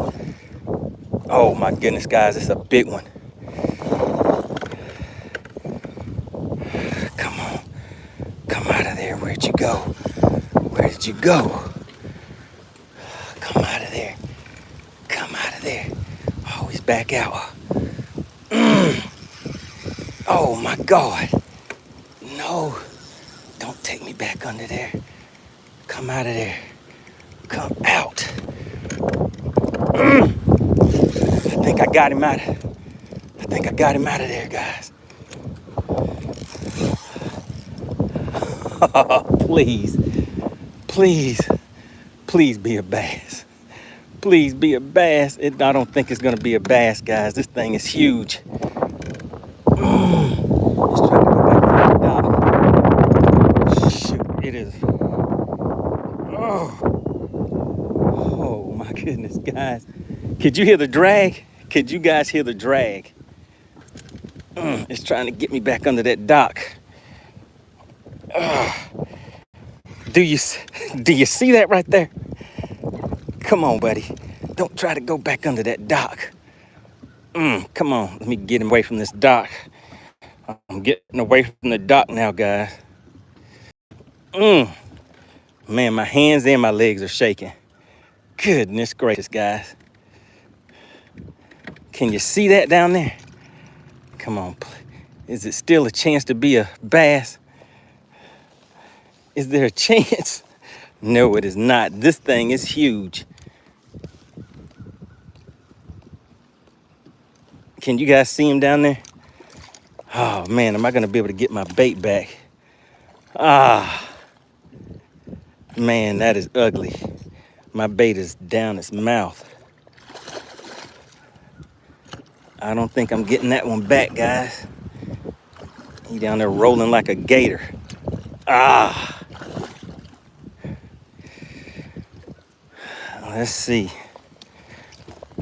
Oh my goodness, guys, it's a big one. Come on, come out of there, where'd you go? Where did you go? Come out of there, come out of there. Oh, he's back out. Oh my God. No, don't take me back under there. Come out of there. Come out. I think I got him out. I think I got him out of there, guys. Please, please, please be a bass. Please be a bass. I don't think it's gonna be a bass, guys. This thing is huge. Let's try to go back to the dock. Shoot, it is. Oh my goodness, guys. Could you hear the drag? Could you guys hear the drag? It's trying to get me back under that dock. Do you see that right there? Come on, buddy. Don't try to go back under that dock. Come on, let me get away from this dock. I'm getting away from the dock now, guys. Man, my hands and my legs are shaking. Goodness gracious, guys. Can you see that down there? Come on, is it still a chance to be a bass? Is there a chance? No, it is not. This thing is huge. Can you guys see him down there? Oh man, am I gonna be able to get my bait back? Man, that is ugly. My bait is down its mouth. I don't think I'm getting that one back, guys. He down there rolling like a gator. Let's see.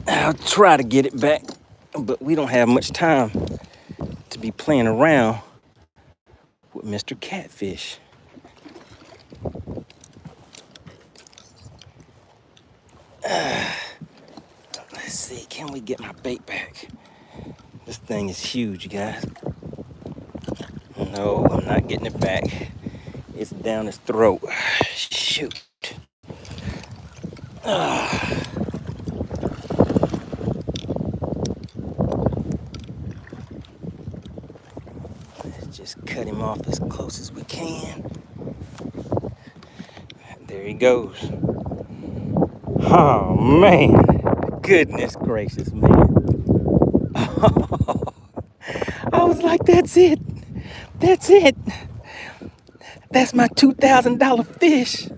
I'll try to get it back, but we don't have much time to be playing around with Mr. Catfish. Let's see, can we get my bait back? This thing is huge, guys. No, I'm not getting it back. It's down his throat. Shoot. Let's just cut him off as close as we can. There he goes. Oh man, goodness gracious, man. I was like, that's it. That's it. That's my $2,000 fish.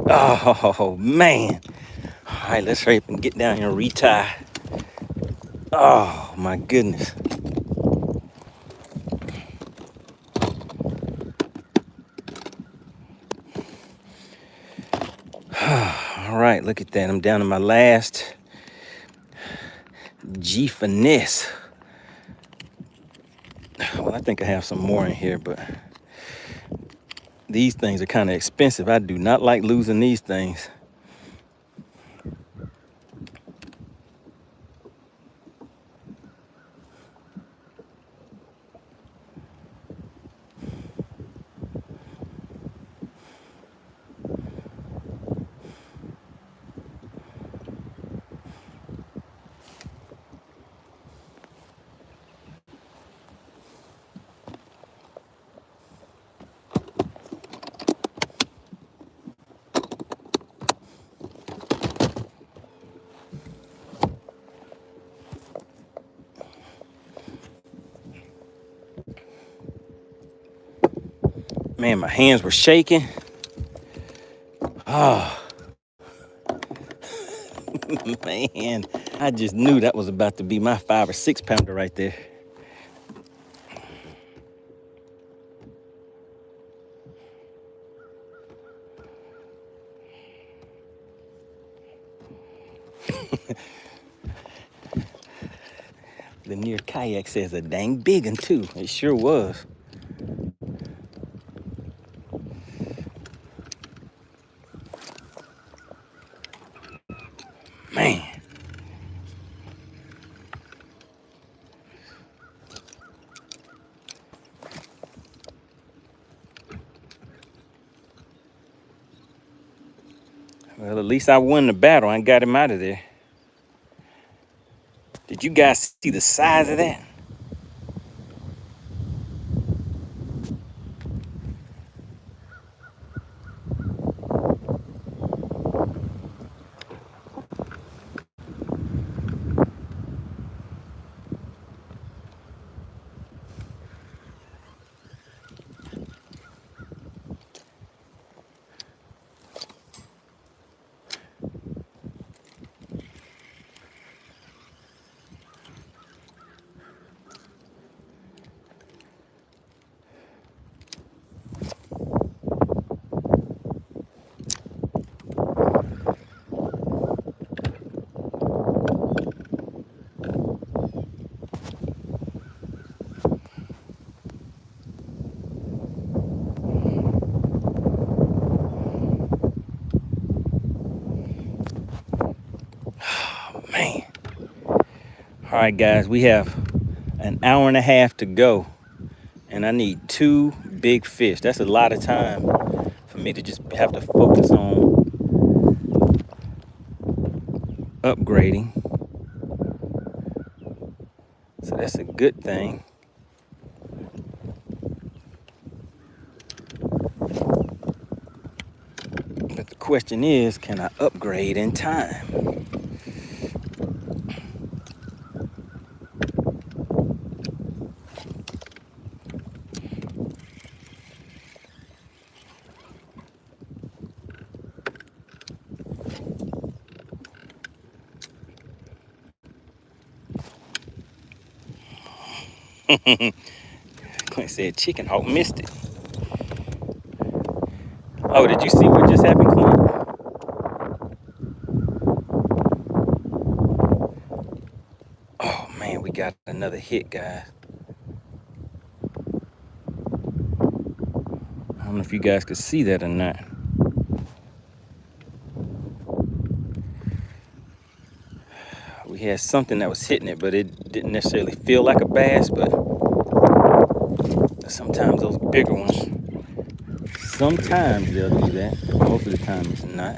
Oh, man. All right, let's hurry up and get down here and retie. Oh, my goodness. All right, look at that. I'm down to my last G finesse. Well, I think I have some more in here, but these things are kind of expensive. I do not like losing these things. Man, my hands were shaking. Oh, man. I just knew that was about to be my 5 or 6 pounder right there. The near kayak says a dang big one too. It sure was. Man. Well, at least I won the battle and got him out of there. Did you guys see the size of that? Man. All right, guys, we have an hour and a half to go, and I need 2 big fish. That's a lot of time for me to just have to focus on upgrading. So that's a good thing. But the question is, can I upgrade in time? Clint said Chicken Hawk missed it. Oh, did you see what just happened, Clint? Oh, man, we got another hit, guys. I don't know if you guys could see that or not. We had something that was hitting it, but it didn't necessarily feel like a bass, but sometimes those bigger ones, sometimes they'll do that. Most of the time it's not.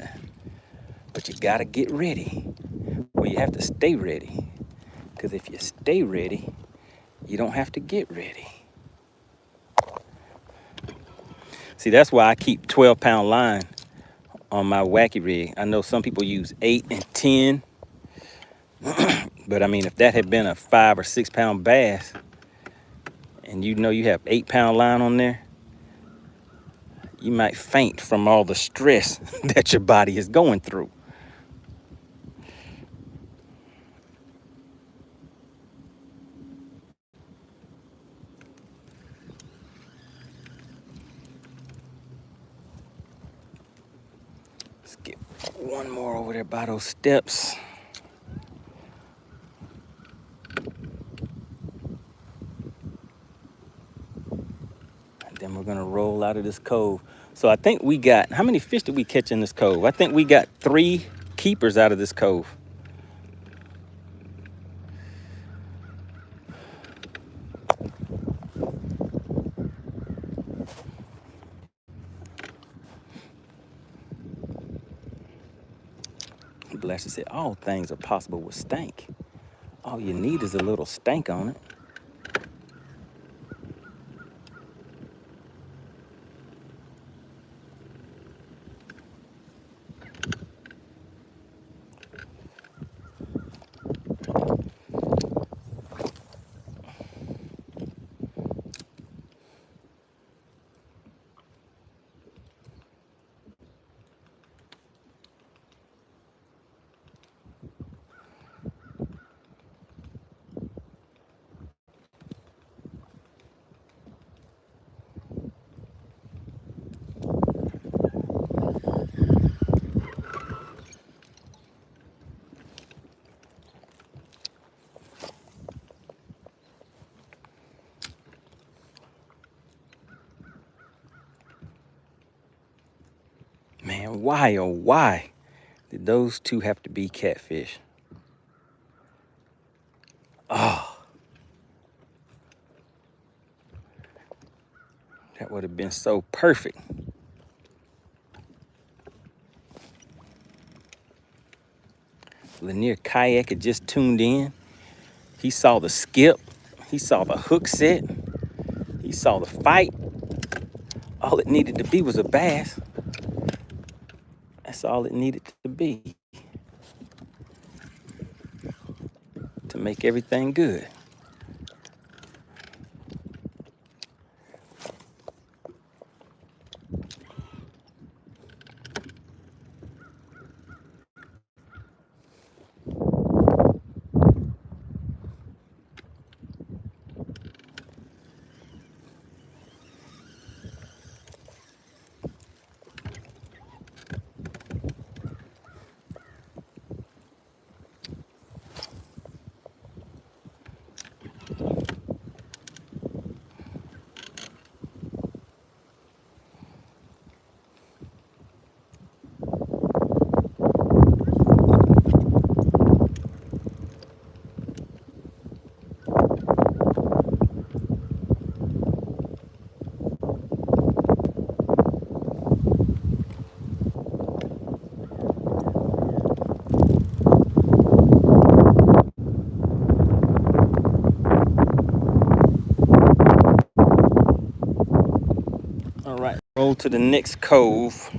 But you gotta get ready. Well, you have to stay ready. Because if you stay ready, you don't have to get ready. See, that's why I keep 12-pound line on my wacky rig. I know some people use 8 and 10. But I mean, if that had been a 5 or 6 pound bass, and you know you have 8-pound line on there, you might faint from all the stress that your body is going through. Let's get one more over there by those steps. And then we're gonna roll out of this cove. So I think we got, how many fish did we catch in this cove? I think we got 3 keepers out of this cove. Blessed said, all things are possible with stank. All you need is a little stank on it. Man, why, oh, why did those 2 have to be catfish? Oh, that would have been so perfect. Lanier Kayak had just tuned in. He saw the skip. He saw the hook set. He saw the fight. All it needed to be was a bass. That's all it needed to be to make everything good. All right, roll to the next cove.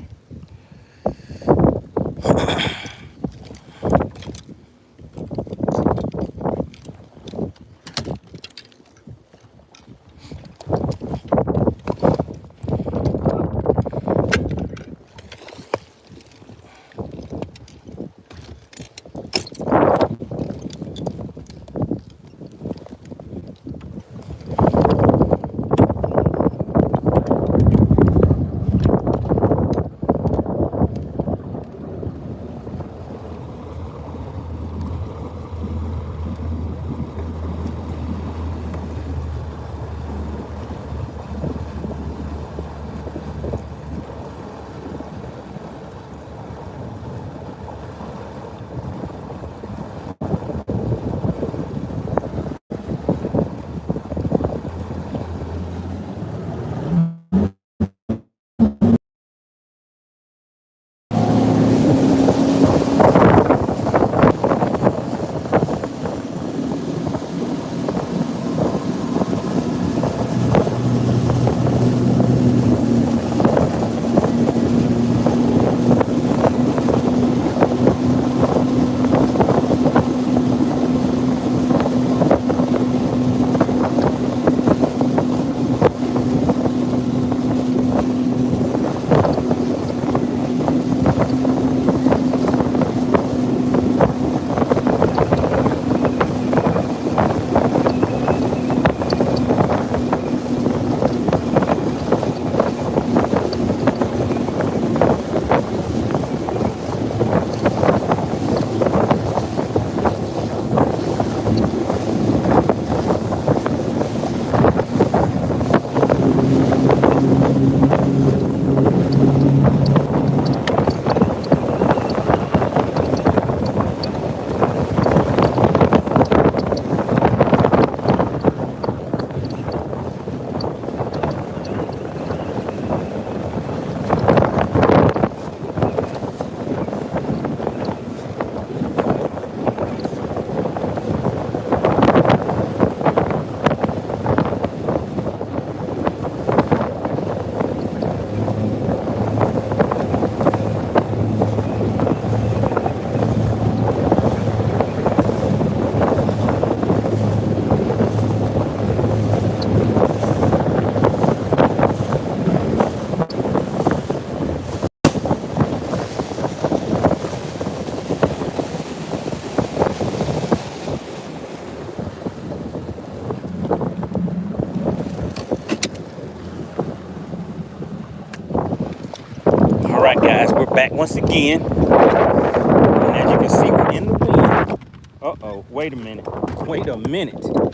back once again. And as you can see, we're in the wind. Uh-oh, wait a minute. Wait a minute. If you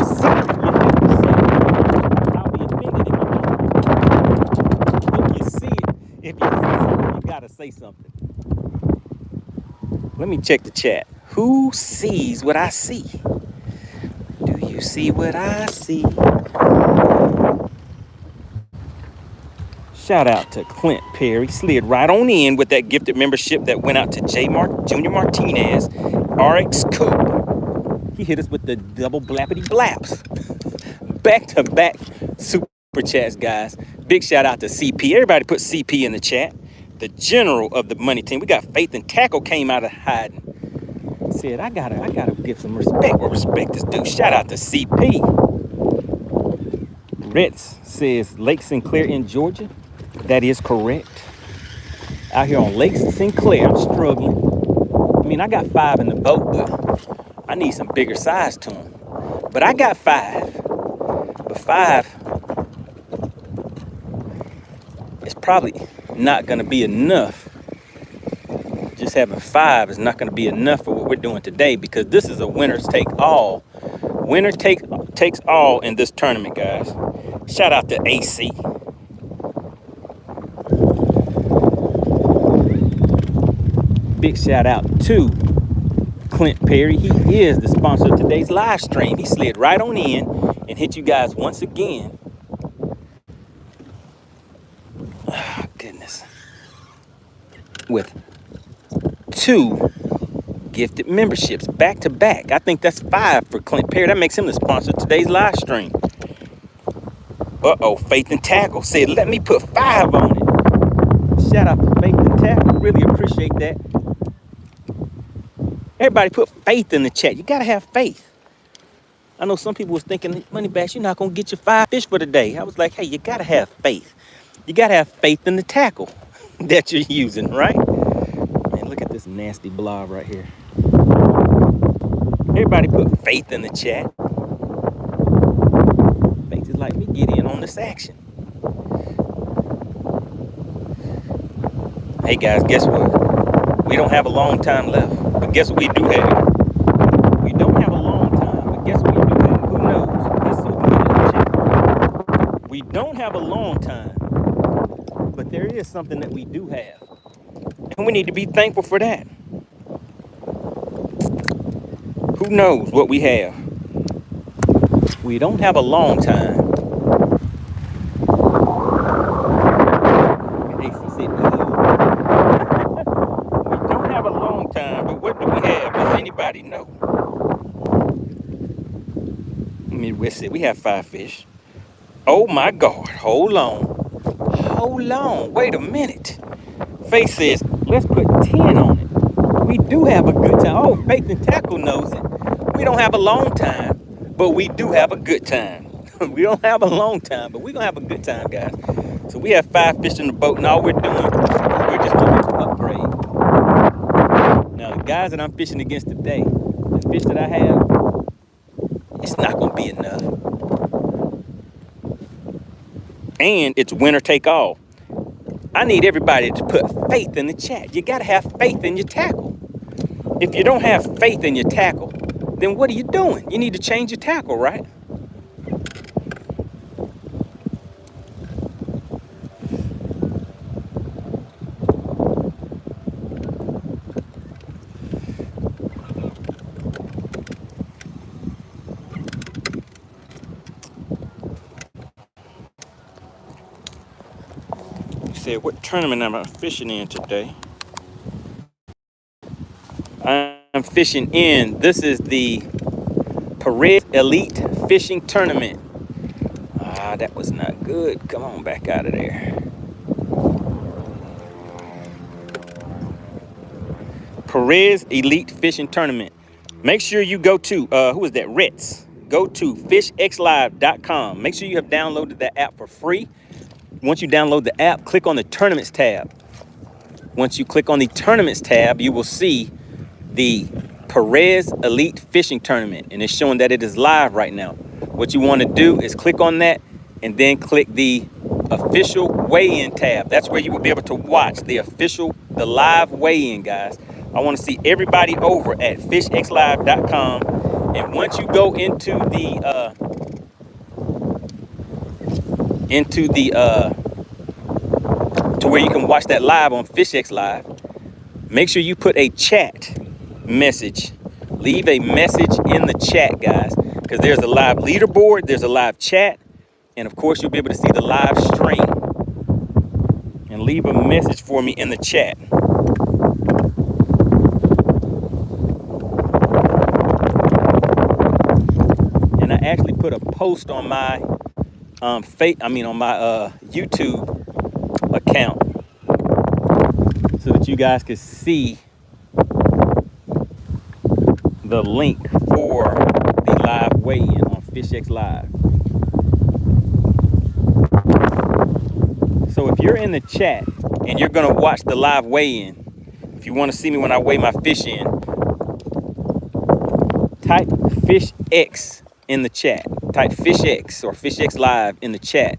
see it, you have to say it. I'll be offended if you don't. If you see it, if you see something, you gotta say something. Let me check the chat. Who sees what I see? Do you see what I see? Shout out to Clint Perry. Slid right on in with that gifted membership that went out to Junior Martinez, RX Coupe. He hit us with the double blappity blaps. Back to back super chats, guys. Big shout out to CP. Everybody put CP in the chat. The general of the money team. We got Faith and Tackle came out of hiding. Said, I gotta give some respect where respect is due. Shout out to CP. Ritz says Lake Sinclair in Georgia. That is correct. Out here on Lake Sinclair, I'm struggling. I mean, I got 5 in the boat, but I need some bigger size to them. But I got 5. But 5 is probably not going to be enough. Just having 5 is not going to be enough for what we're doing today, because this is a winner's take all. Winner takes all in this tournament, guys. Shout out to AC. Big shout out to Clint Perry. He is the sponsor of today's live stream. He slid right on in and hit you guys once again. Oh, goodness. With 2 gifted memberships back to back. I think that's 5 for Clint Perry. That makes him the sponsor of today's live stream. Uh-oh, Faith and Tackle said, let me put 5 on it. Shout out to Faith and Tackle. Really appreciate that. Everybody put faith in the chat. You gotta have faith. I know some people was thinking, Money Bash, you're not gonna get your 5 fish for the day. I was like, hey, you gotta have faith. You gotta have faith in the tackle that you're using, right? Man, look at this nasty blob right here. Everybody put faith in the chat. Faith is like me, get in on this action. Hey guys, guess what? We don't have a long time left. But guess what we do have? We don't have a long time, but guess what we do have? Who knows? Let's see if we get in the chat. We don't have a long time, but there is something that we do have. And we need to be thankful for that. Who knows what we have? We don't have a long time. Anybody know? We have 5 fish. Oh my God, hold on, wait a minute. Faith says, let's put 10 on it. We do have a good time. Oh, Faith and Tackle knows it. We don't have a long time, but we do have a good time. We don't have a long time, but we're gonna have a good time, guys. So we have 5 fish in the boat, and all we're doing is we're just looking to upgrade. Now, the guys that I'm fishing against today, the fish that I have, it's not going to be enough. And it's winner take all. I need everybody to put faith in the chat. You got to have faith in your tackle. If you don't have faith in your tackle, then what are you doing? You need to change your tackle, right? Said, what tournament am I fishing in today? I'm fishing in, this is the Perez Elite Fishing Tournament. Ah, that was not good. Come on back out of there. Perez Elite Fishing Tournament. Make sure you go to, who is that, Ritz. Go to fishxlive.com. Make sure you have downloaded that app for free. Once you download the app, click on the Tournaments tab. Once you click on the Tournaments tab, you will see the Perez Elite Fishing Tournament, and it's showing that it is live right now. What you want to do is click on that and then click the official weigh-in tab. That's where you will be able to watch the live weigh-in, guys. I want to see everybody over at fishxlive.com. And once you go into to where you can watch that live on FishX Live, make sure you put a chat message. Leave a message in the chat, guys, because there's a live leaderboard, there's a live chat, and of course you'll be able to see the live stream. And leave a message for me in the chat. And I actually put a post on my on my YouTube account so that you guys could see the link for the live weigh-in on FishX Live. So if you're in the chat and you're gonna watch the live weigh-in, if you want to see me when I weigh my fish in, type FishX in the chat. Type FishX or FishX Live in the chat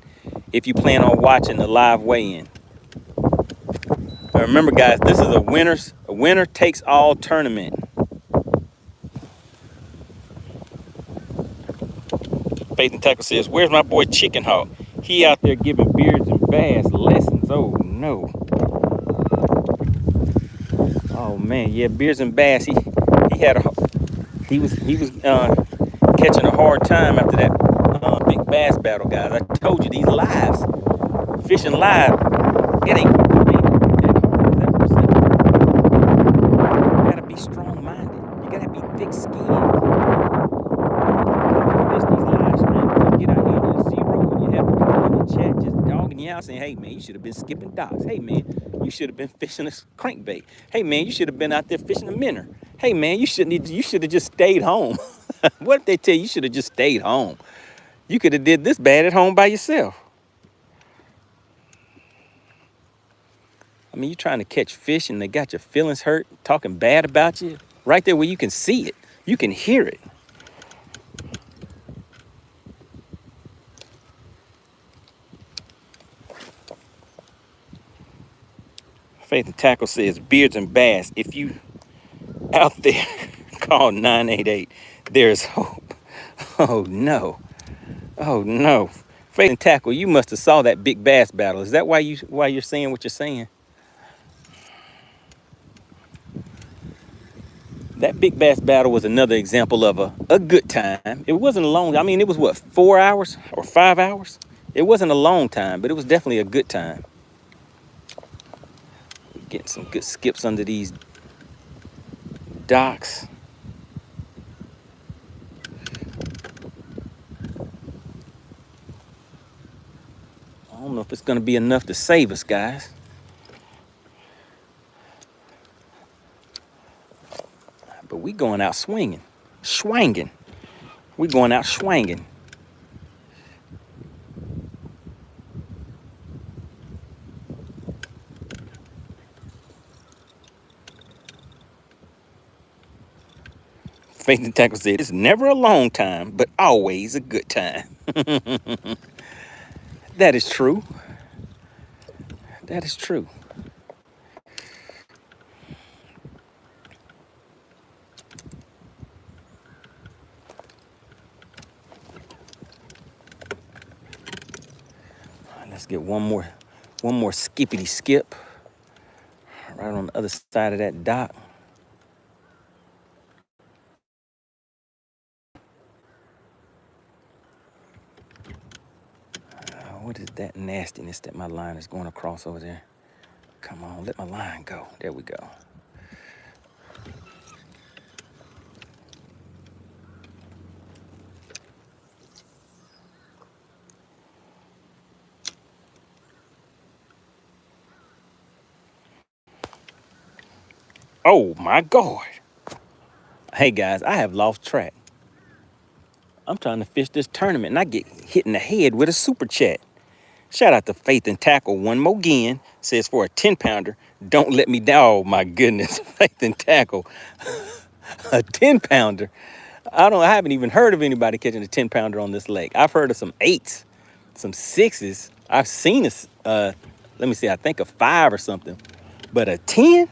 if you plan on watching the live weigh-in. Now remember, guys, this is a winner takes all tournament. Faith and Tackle says, "Where's my boy Chicken Hawk? He out there giving beards and bass lessons." Oh no. Oh man, yeah, beards and bass. He was catching a hard time after that big bass battle, guys. I told you these lives, fishing live, it ain't that hard. You gotta be strong-minded. You gotta be thick-skinned. Fish these live streams. You get out here to zero and you have people in the chat just dogging you out, saying, "Hey man, you should have been skipping docks. Hey man, you should have been fishing a crankbait. Hey man, you should have been out there fishing a minnow. Hey man, you should have just stayed home." What if they tell you should have just stayed home? You could have did this bad at home by yourself. I mean, you trying to catch fish and they got your feelings hurt, talking bad about you, right there where you can see it, you can hear it. Faith and Tackle says, "Beards and bass, if you out there, call 988. There's hope." Oh no. Oh no. Faith and Tackle, you must have saw that big bass battle. Is that why you're saying what you're saying? That big bass battle was another example of a good time. It wasn't a long, I mean, it was what, 4 hours or 5 hours? It wasn't a long time, but it was definitely a good time. Getting some good skips under these docks. I don't know if it's gonna be enough to save us, guys. But we going out swinging, swanging. We going out swanging. Faith and Tackle said, "It's never a long time, but always a good time." That is true. That is true. Let's get one more skippity skip right on the other side of that dock. What is that nastiness that my line is going across over there? Come on, let my line go. There we go. Oh my God. Hey guys, I have lost track. I'm trying to fish this tournament and I get hit in the head with a super chat. Shout out to Faith and Tackle one more again. Says for a 10-pounder, don't let me down. Oh my goodness, Faith and Tackle. A 10-pounder. I haven't even heard of anybody catching a 10-pounder on this lake. I've heard of some 8s, some 6s. I've seen this. Let me see. I think a 5 or something, but a 10.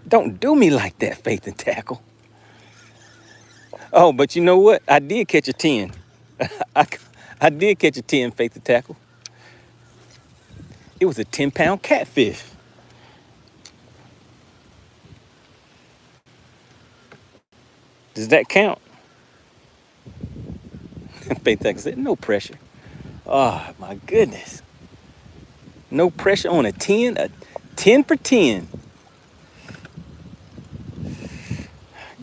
Don't do me like that, Faith and Tackle. Oh, but you know what? I did catch a 10. I, I did catch a 10, Faith and Tackle. It was a 10-pound catfish. Does that count? Faith Tackle said, no pressure. Oh, my goodness. No pressure on a 10? A 10 for 10.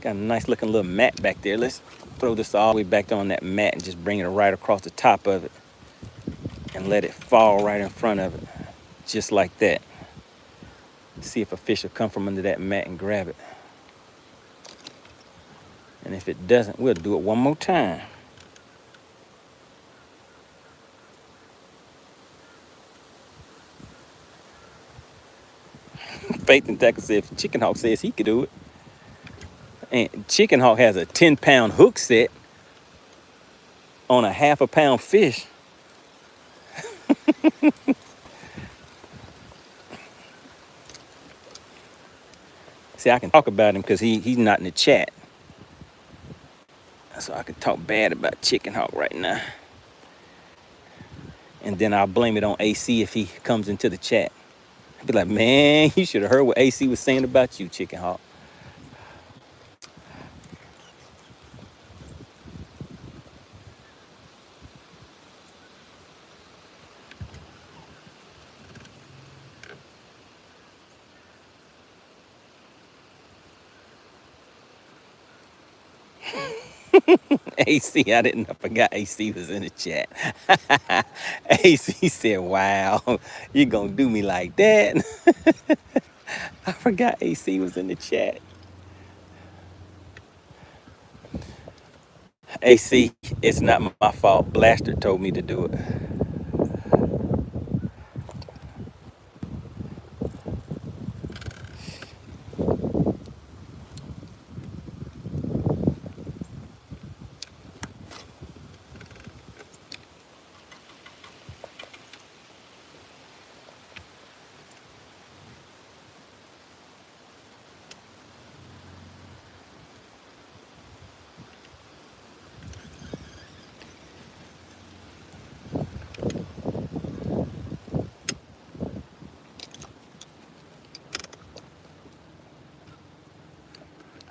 Got a nice looking little mat back there. Let's throw this all the way back on that mat and just bring it right across the top of it and let it fall right in front of it. Just like that. See if a fish will come from under that mat and grab it. And if it doesn't, we'll do it one more time. Faith and Tackle said if Chicken Hawk says he could do it. And Chicken Hawk has a 10-pound hook set on a half-a-pound fish. See, I can talk about him because he's not in the chat. So I can talk bad about Chicken Hawk right now. And then I'll blame it on AC if he comes into the chat. I'll be like, man, you should have heard what AC was saying about you, Chicken Hawk. AC, I forgot AC was in the chat. AC said, wow, you gonna do me like that? I forgot AC was in the chat. AC, it's not my fault. Blaster told me to do it.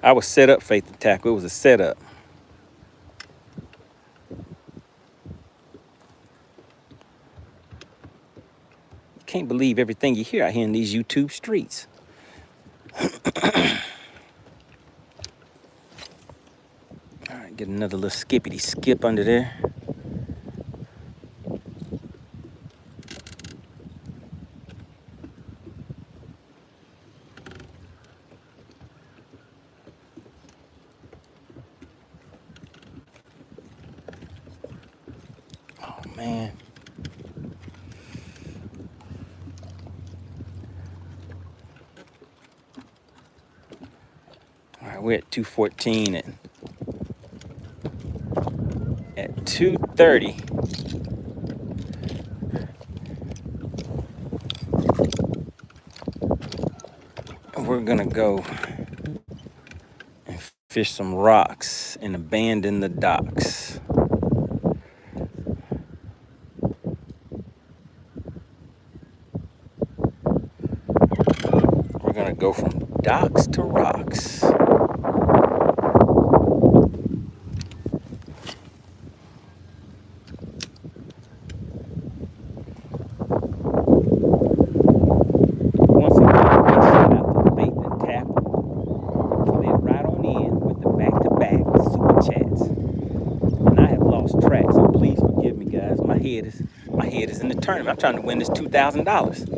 I was set up, Faith and Tackle. It was a setup. You can't believe everything you hear out here in these YouTube streets. All right, get another little skippity skip under there. Oh, man. All right, we're at 214 at 2:30. We're gonna go and fish some rocks and abandon the docks. We're gonna go from docks to rocks. Once again, big shout out to Faith and Tackle. Slid right on in with the back-to-back super chats. And I have lost track, so please forgive me, guys. My head is in the tournament. I'm trying to win this $2,000.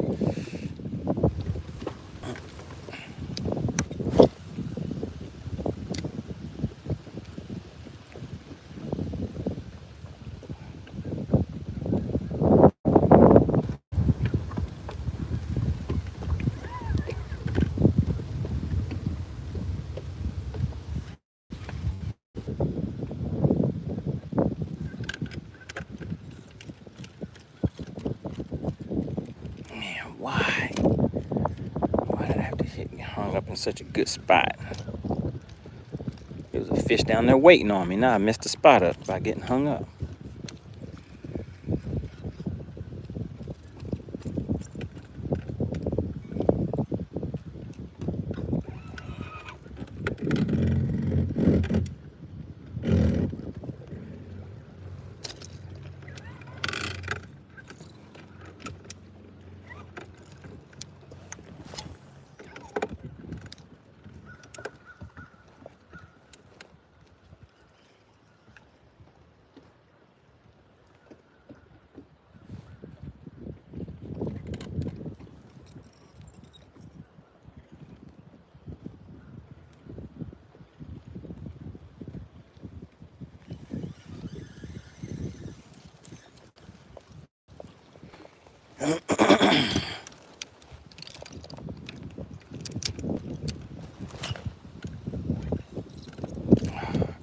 Why? Why did I have to get hung up in such a good spot? There was a fish down there waiting on me. Now I messed the spot up by getting hung up.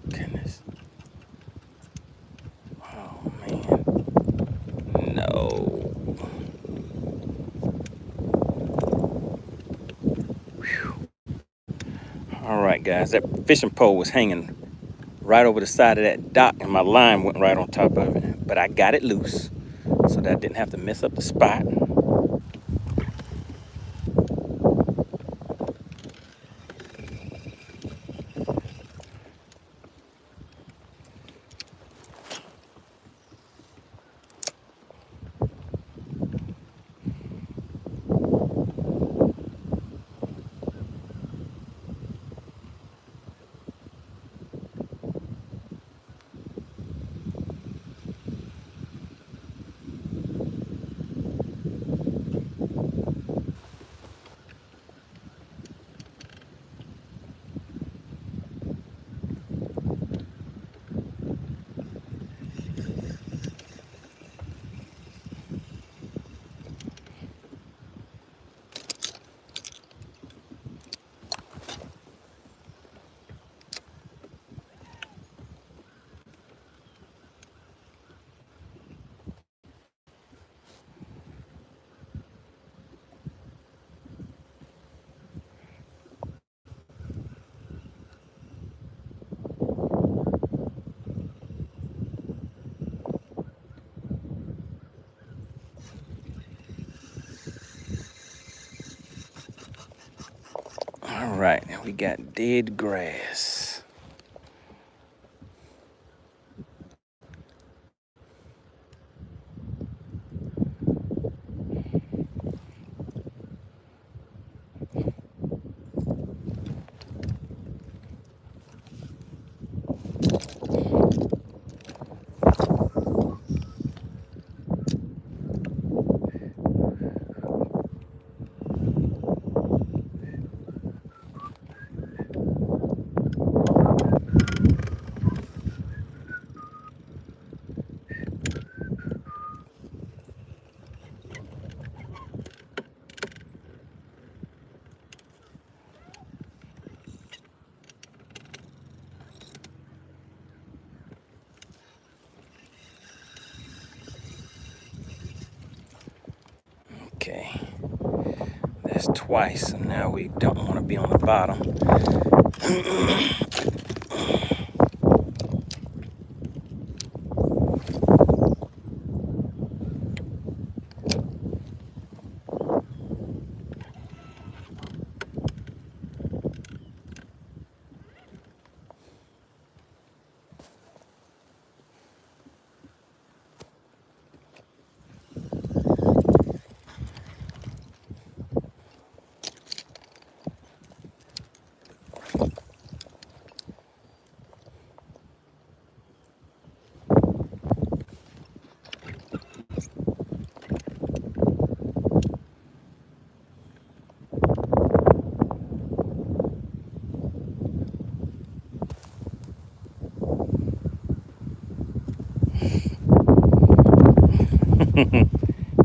Goodness. Oh man. No. Whew. All right, guys. That fishing pole was hanging right over the side of that dock, and my line went right on top of it. But I got it loose, so that I didn't have to mess up the spot. All right, we got dead grass. Okay, that's twice, and now we don't want to be on the bottom.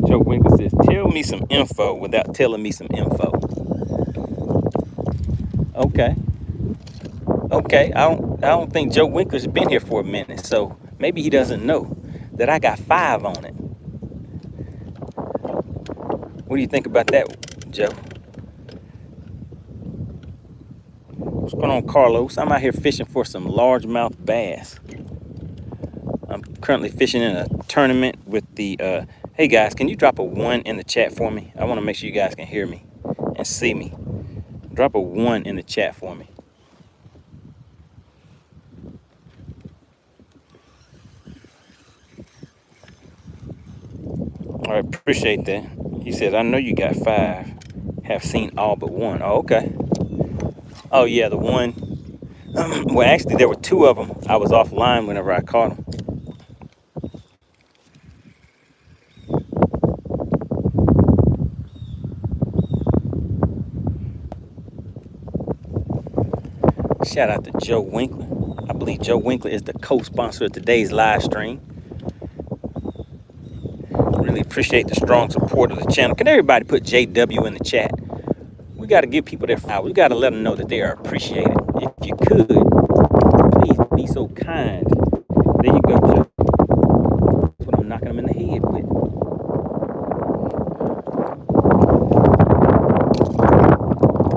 Joe Winkle says, tell me some info without telling me some info. Okay. Okay. I don't think Joe Winkler's been here for a minute, so maybe he doesn't know that I got 5 on it. What do you think about that, Joe? What's going on, Carlos? I'm out here fishing for some largemouth bass. I'm currently fishing in a tournament with the, hey guys, can you drop a 1 in the chat for me? I want to make sure you guys can hear me and see me. Drop a 1 in the chat for me. All right, appreciate that. He says, I know you got 5. Have seen all but 1. Oh, okay. Oh, yeah, the 1. Well, actually, there were 2 of them. I was offline whenever I caught them. Shout out to Joe Winkler. I believe Joe Winkler is the co-sponsor of today's live stream. Really appreciate the strong support of the channel. Can everybody put JW in the chat? We got to give people their flowers. We got to let them know that they are appreciated. If you could, please be so kind. There you go, Joe. That's what I'm knocking them in the head with.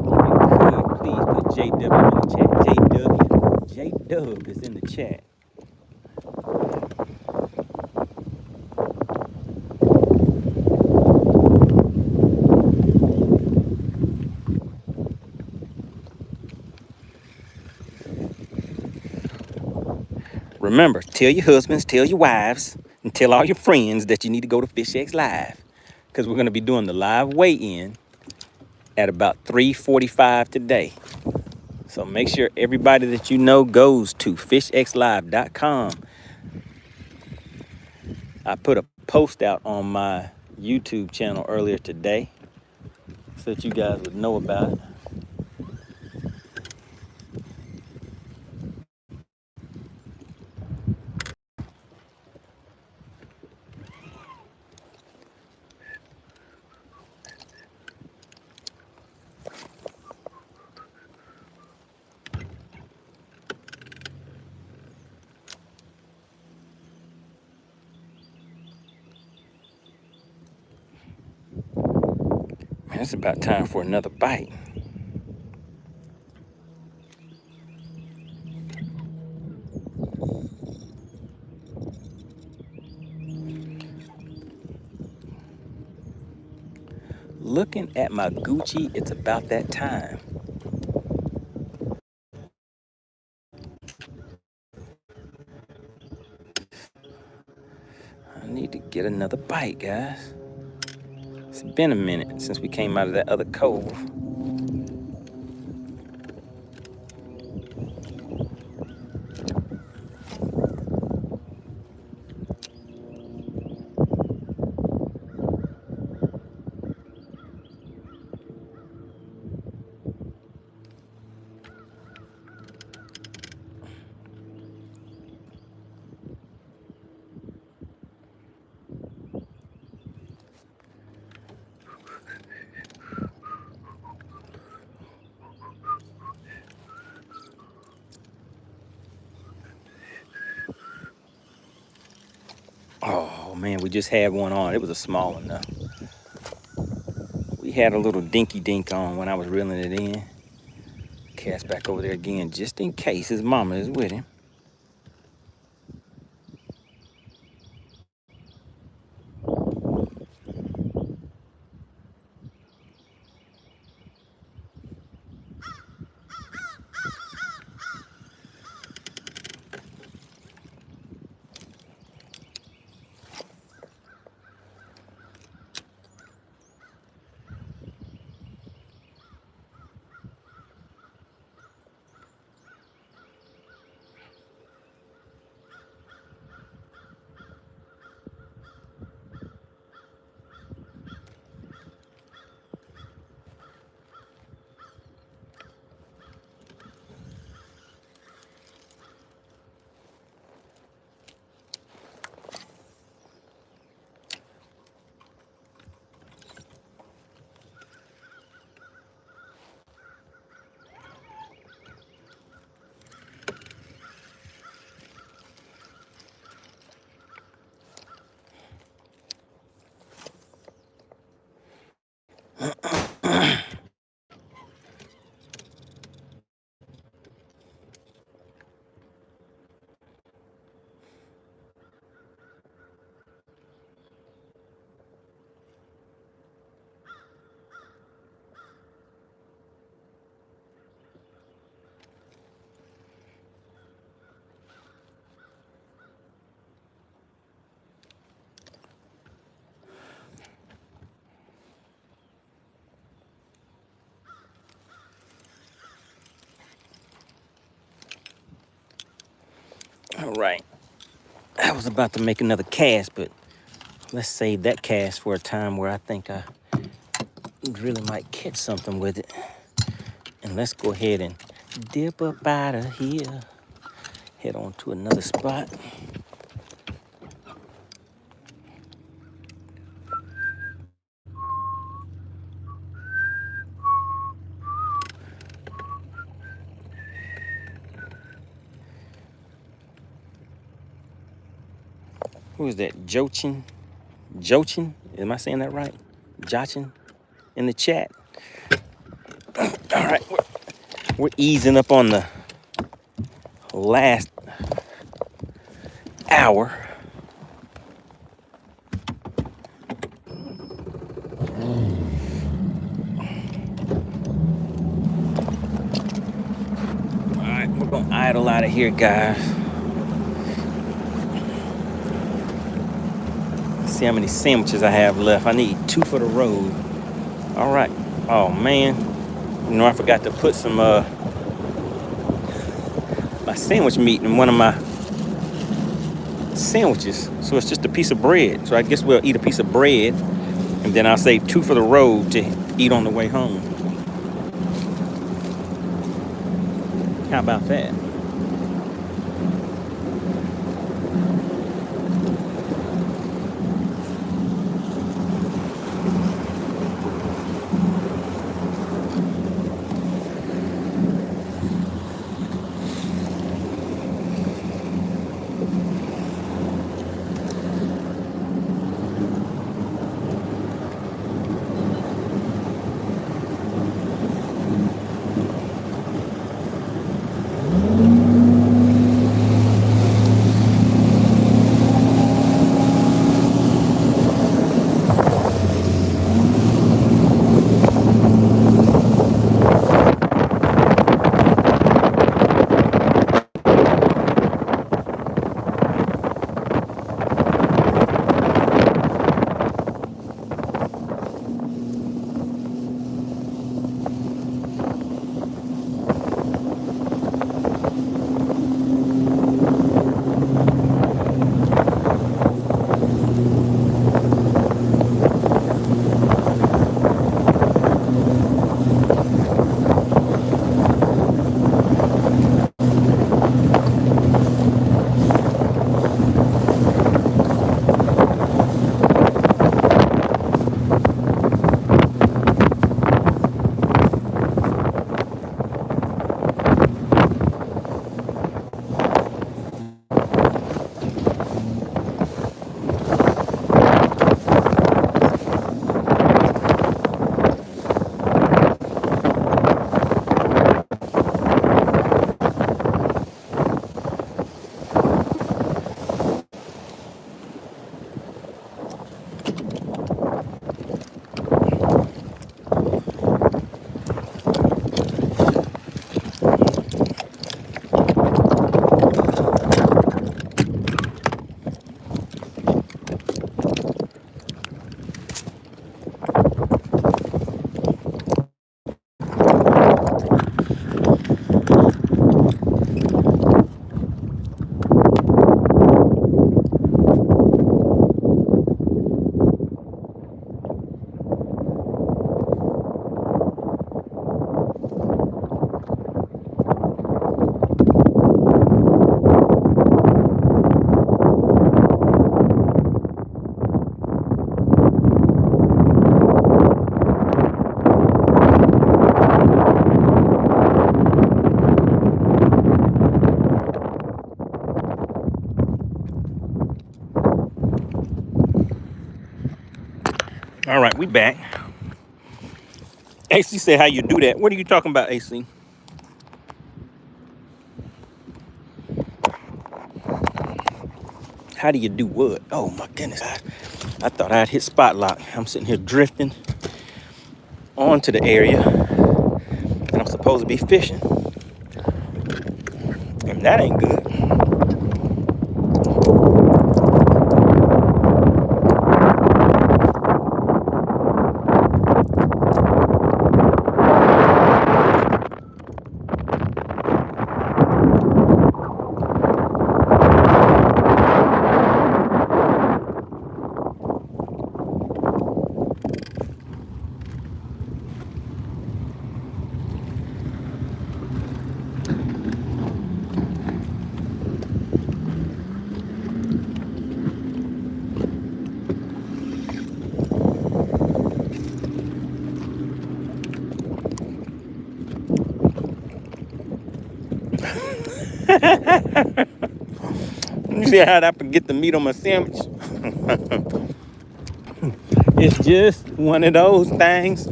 If you could, please put JW in the chat. JW. J-Dub is in the chat. Remember, tell your husbands, tell your wives, and tell all your friends that you need to go to FishX Live, because we're going to be doing the live weigh-in at about 3:45 today. So make sure everybody that you know goes to fishxlive.com. I put a post out on my YouTube channel earlier today so that you guys would know about it. Man, it's about time for another bite. Looking at my Gucci, it's about that time. I need to get another bite, guys. It's been a minute since we came out of that other cove. Oh man, we just had one on. It was a small one though. We had a little dinky dink on when I was reeling it in. Cast back over there again just in case his mama is with him. I was about to make another cast, but let's save that cast for a time where I think I really might catch something with it. And let's go ahead and dip up out of here. Head on to another spot. Who is that? Jochin? Jochin? Am I saying that right? Jochin in the chat. All right, we're easing up on the last hour. All right, we're gonna idle out of here, guys. Let's see how many sandwiches I have left. I need 2 for the road. All right. Oh man, you know I forgot to put some my sandwich meat in one of my sandwiches. So it's just a piece of bread. So I guess we'll eat a piece of bread, and then I'll save 2 for the road to eat on the way home. How about that? All right, we back. AC said, how you do that? What are you talking about, AC? How do you do what? Oh my goodness. I thought I'd hit spot lock. I'm sitting here drifting onto the area and I'm supposed to be fishing. And that ain't good. You see how I can get the meat on my sandwich? It's just one of those things.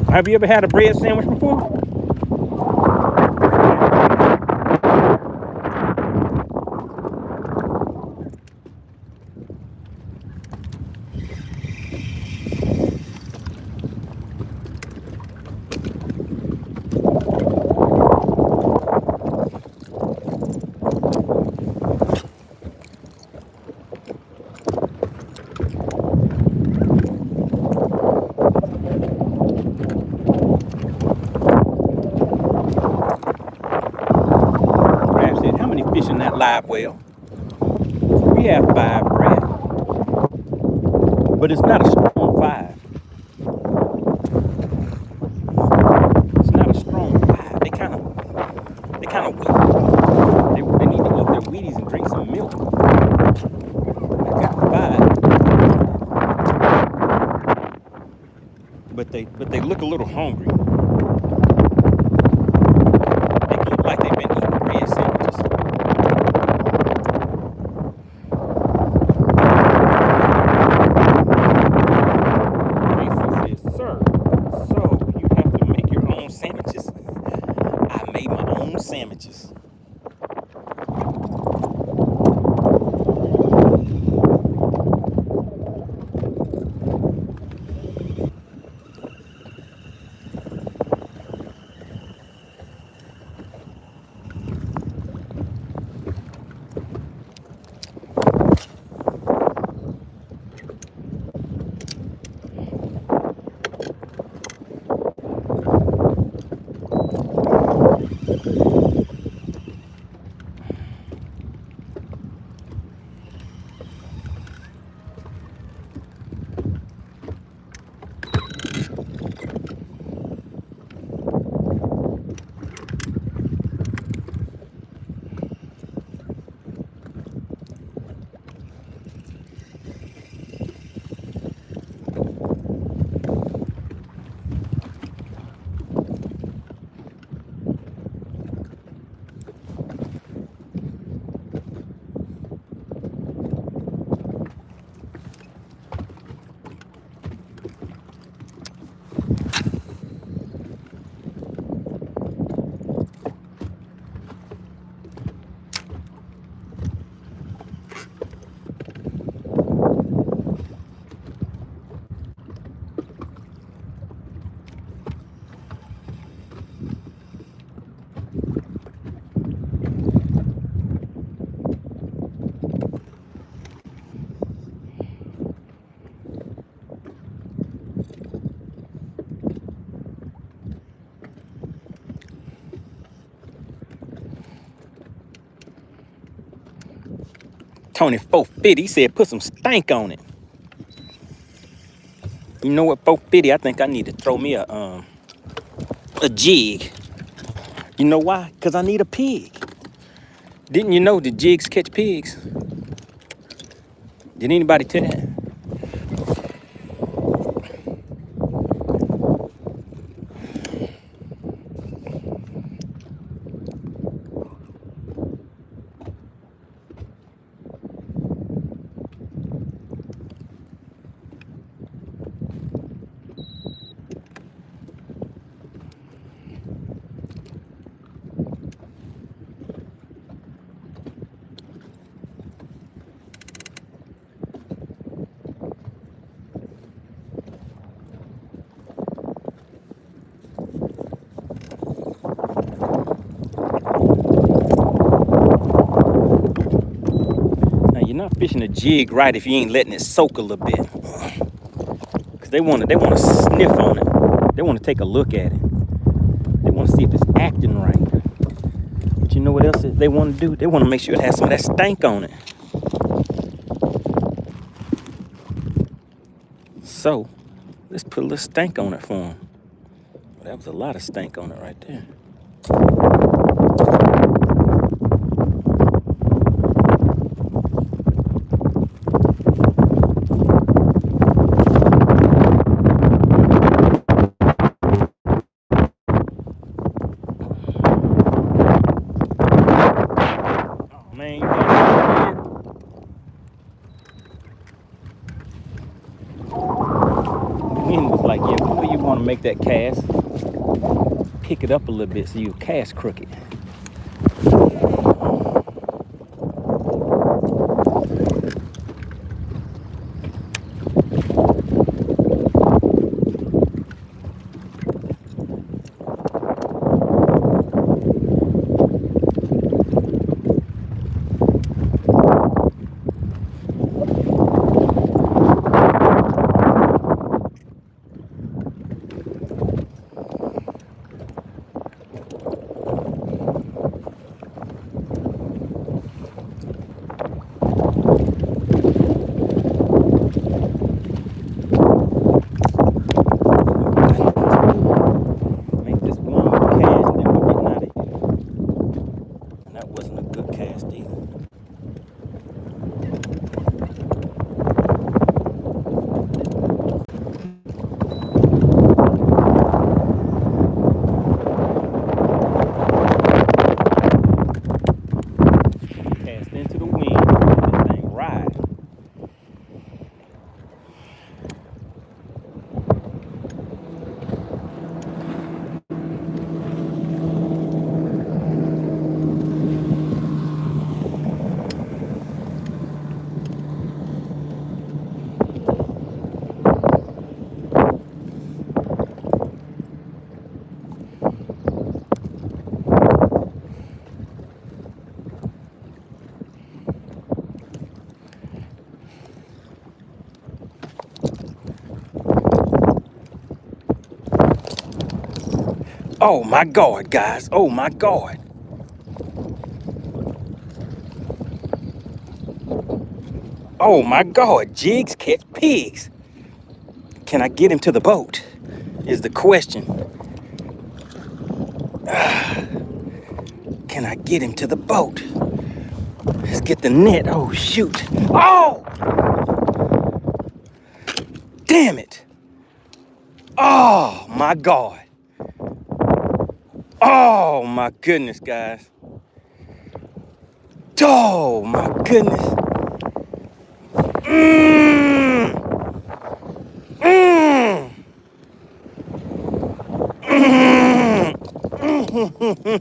Have you ever had a bread sandwich before? Brad said, how many fish in that live well? We have 5, Brad. But it's not a strong 5. It's not a strong 5. They kind of weak. They need to eat their Wheaties and drink some milk. I got 5. But they look a little hungry. They look like they've been eating bread sandwiches. Mason says, sir, so you have to make your own sandwiches? I made my own sandwiches. Tony 450, he said put some stank on it. You know what, 450, I think I need to throw me a jig. You know why? Because I need a pig. Didn't you know the jigs catch pigs? Did anybody tell that? You're not fishing a jig right if you ain't letting it soak a little bit. Cause they wanna sniff on it. They wanna take a look at it. They wanna see if it's acting right. But you know what else they wanna do? They wanna make sure it has some of that stank on it. So let's put a little stank on it for them. Well, that was a lot of stank on it right there. Man, you got the wind was like, yeah, before you want to make that cast, pick it up a little bit so you cast crooked. Make this one more cast, then we're getting out of here. And that wasn't a good cast either. Cast into the wind, let this thing ride. Oh my God, guys. Oh my God. Oh my God. Jigs catch pigs. Can I get him to the boat? Is the question. Can I get him to the boat? Let's get the net. Oh, shoot. Oh! Damn it. Oh my God. Oh my goodness, guys. Oh my goodness. Mm. Mm.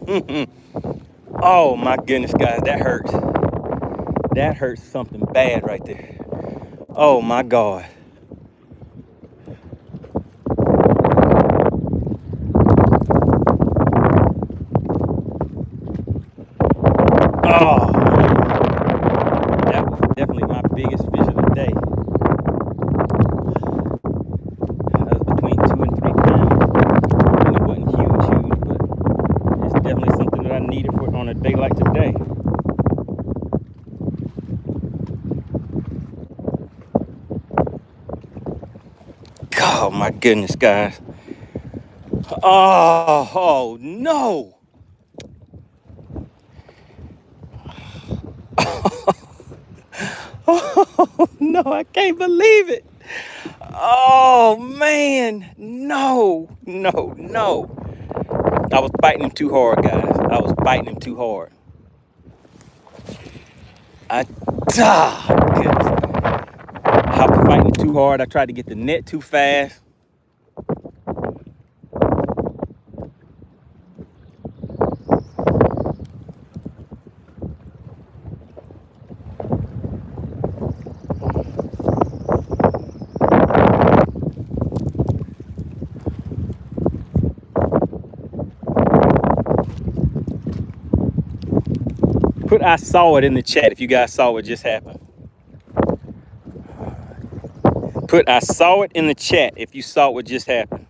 Mm. Oh my goodness, guys, that hurts. That hurts something bad right there. Oh my God. Oh, that was definitely my biggest fish of the day. That was between 2 and 3 pounds. And it wasn't huge, but it's definitely something that I needed for on a day like today. Oh my goodness, guys. Oh no. Oh no, I can't believe it. Oh man, no. I was biting him too hard, guys. I was biting him too hard. Goodness. I was fighting him too hard. I tried to get the net too fast. Put I saw it in the chat if you guys saw what just happened. Put I saw it in the chat if you saw what just happened.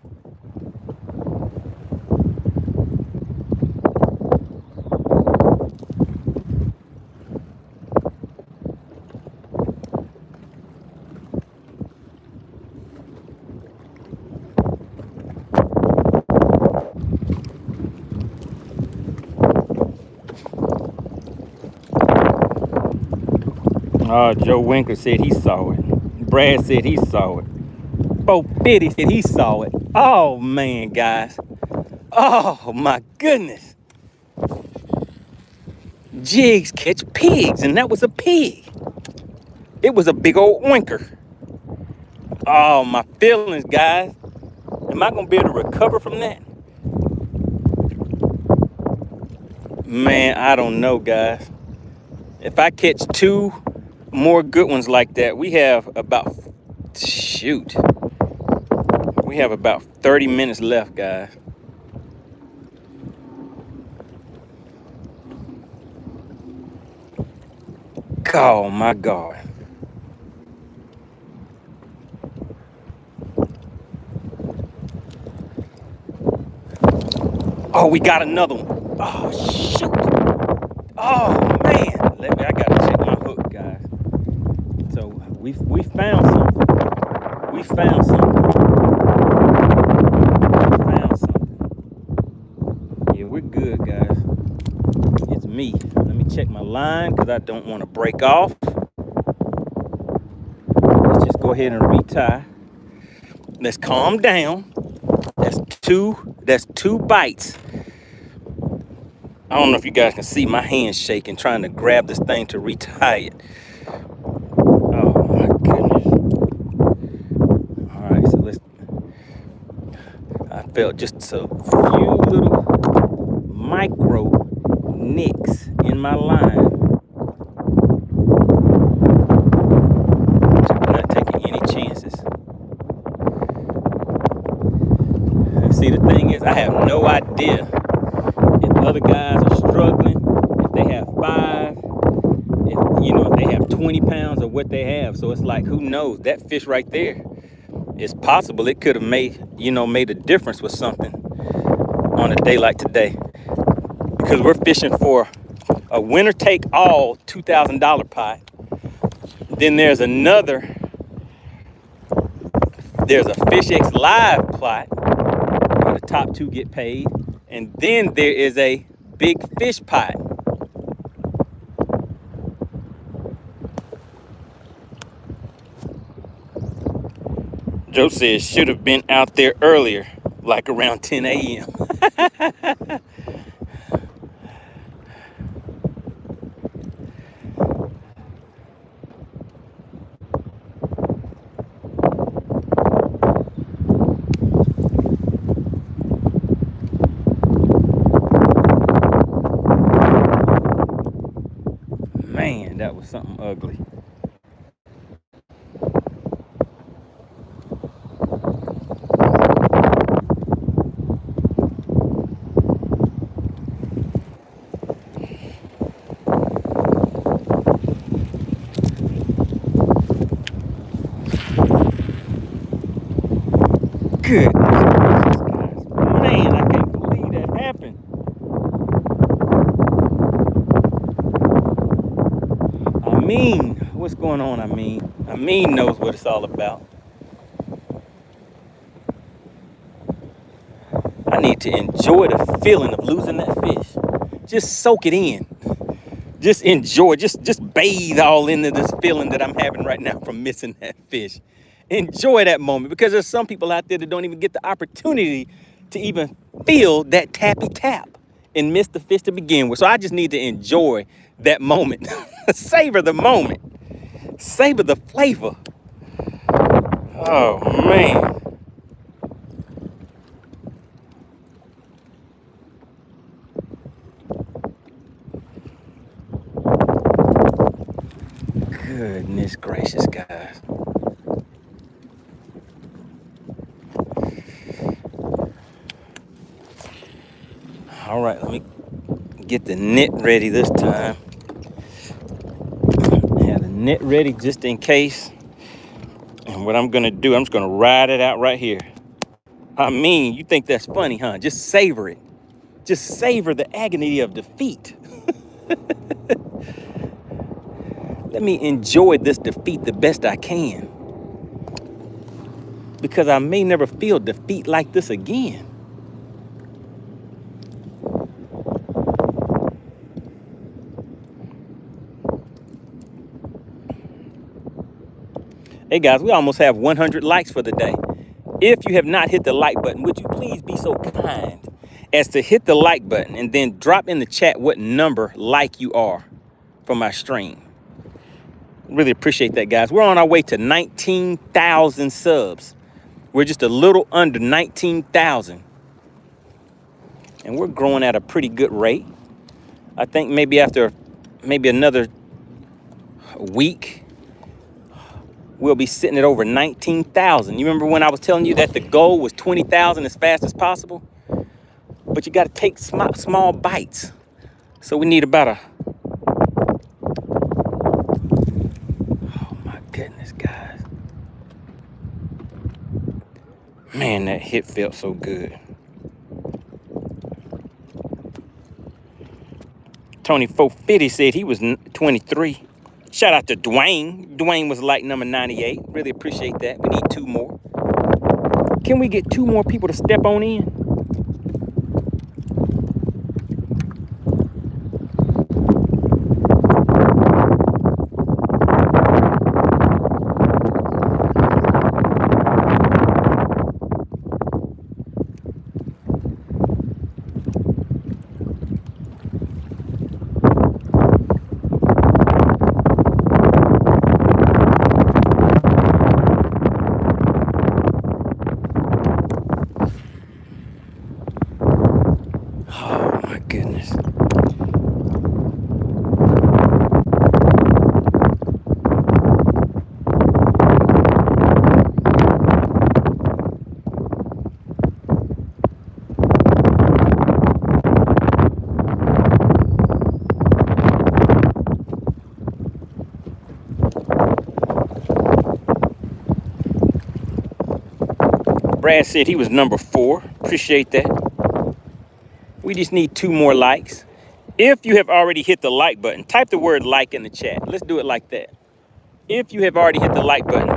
Joe Winkler said he saw it. Brad said he saw it. Bo Fitty said he saw it. Oh man, guys. Oh my goodness. Jigs catch pigs, and that was a pig. It was a big old oinker. Oh, my feelings, guys. Am I gonna be able to recover from that? Man, I don't know, guys. If I catch 2 more good ones like that, we have about, shoot, we have about 30 minutes left, guys. Oh my God. Oh, we got another one. Oh, shoot. Oh man. I gotta check my hook, guys. So we found something. We found something. We found something. Yeah, we're good, guys. It's me. Let me check my line because I don't want to break off. Let's just go ahead and retie. Let's calm down. That's two bites. I don't know if you guys can see my hands shaking trying to grab this thing to retie it. Oh my goodness. All right, so I felt just a few little micro nicks in my line. So I'm not taking any chances. And see, the thing is, I have no idea if other guys are struggling, if they have 5, if they have 20 pounds or what they have. So it's like, who knows? That fish right there, it's possible it could have made a difference with something on a day like today. Because we're fishing for a winner take all $2,000 pot. Then there's a Fish X Live plot where the top 2 get paid. And then there is a big fish pot. Joe says should have been out there earlier, like around 10 a.m. Man, that was something ugly. Goodness gracious, guys. Man, I can't believe that happened. What's going on? I mean knows what it's all about. I need to enjoy the feeling of losing that fish. Just soak it in. Just enjoy, just bathe all into this feeling that I'm having right now from missing that fish. Enjoy that moment, because there's some people out there that don't even get the opportunity to even feel that tappy tap and miss the fish to begin with. So I just need to enjoy that moment. Savor the moment. Savor the flavor. Oh man. Goodness gracious, guys. All right, let me get the net ready this time. Have the net ready just in case. And what I'm gonna do, I'm just gonna ride it out right here. I mean, you think that's funny, huh? Just savor it. Just savor the agony of defeat. Let me enjoy this defeat the best I can, because I may never feel defeat like this again. Hey guys, we almost have 100 likes for the day. If you have not hit the like button, would you please be so kind as to hit the like button and then drop in the chat what number like you are for my stream. Really appreciate that, guys. We're on our way to 19,000 subs. We're just a little under 19,000. And we're growing at a pretty good rate. I think maybe after another week, we'll be sitting at over 19,000. You remember when I was telling you that the goal was 20,000 as fast as possible? But you got to take small bites. So we need about oh my goodness, guys. Man, that hit felt so good. Tony 450 said he was 23. Shout out to Dwayne. Dwayne was like number 98. Really appreciate that. We need 2 more. Can we get 2 more people to step on in? Goodness. Brad said he was number 4. Appreciate that. We just need 2 more likes. If you have already hit the like button, type the word like in the chat. Let's do it like that. If you have already hit the like button,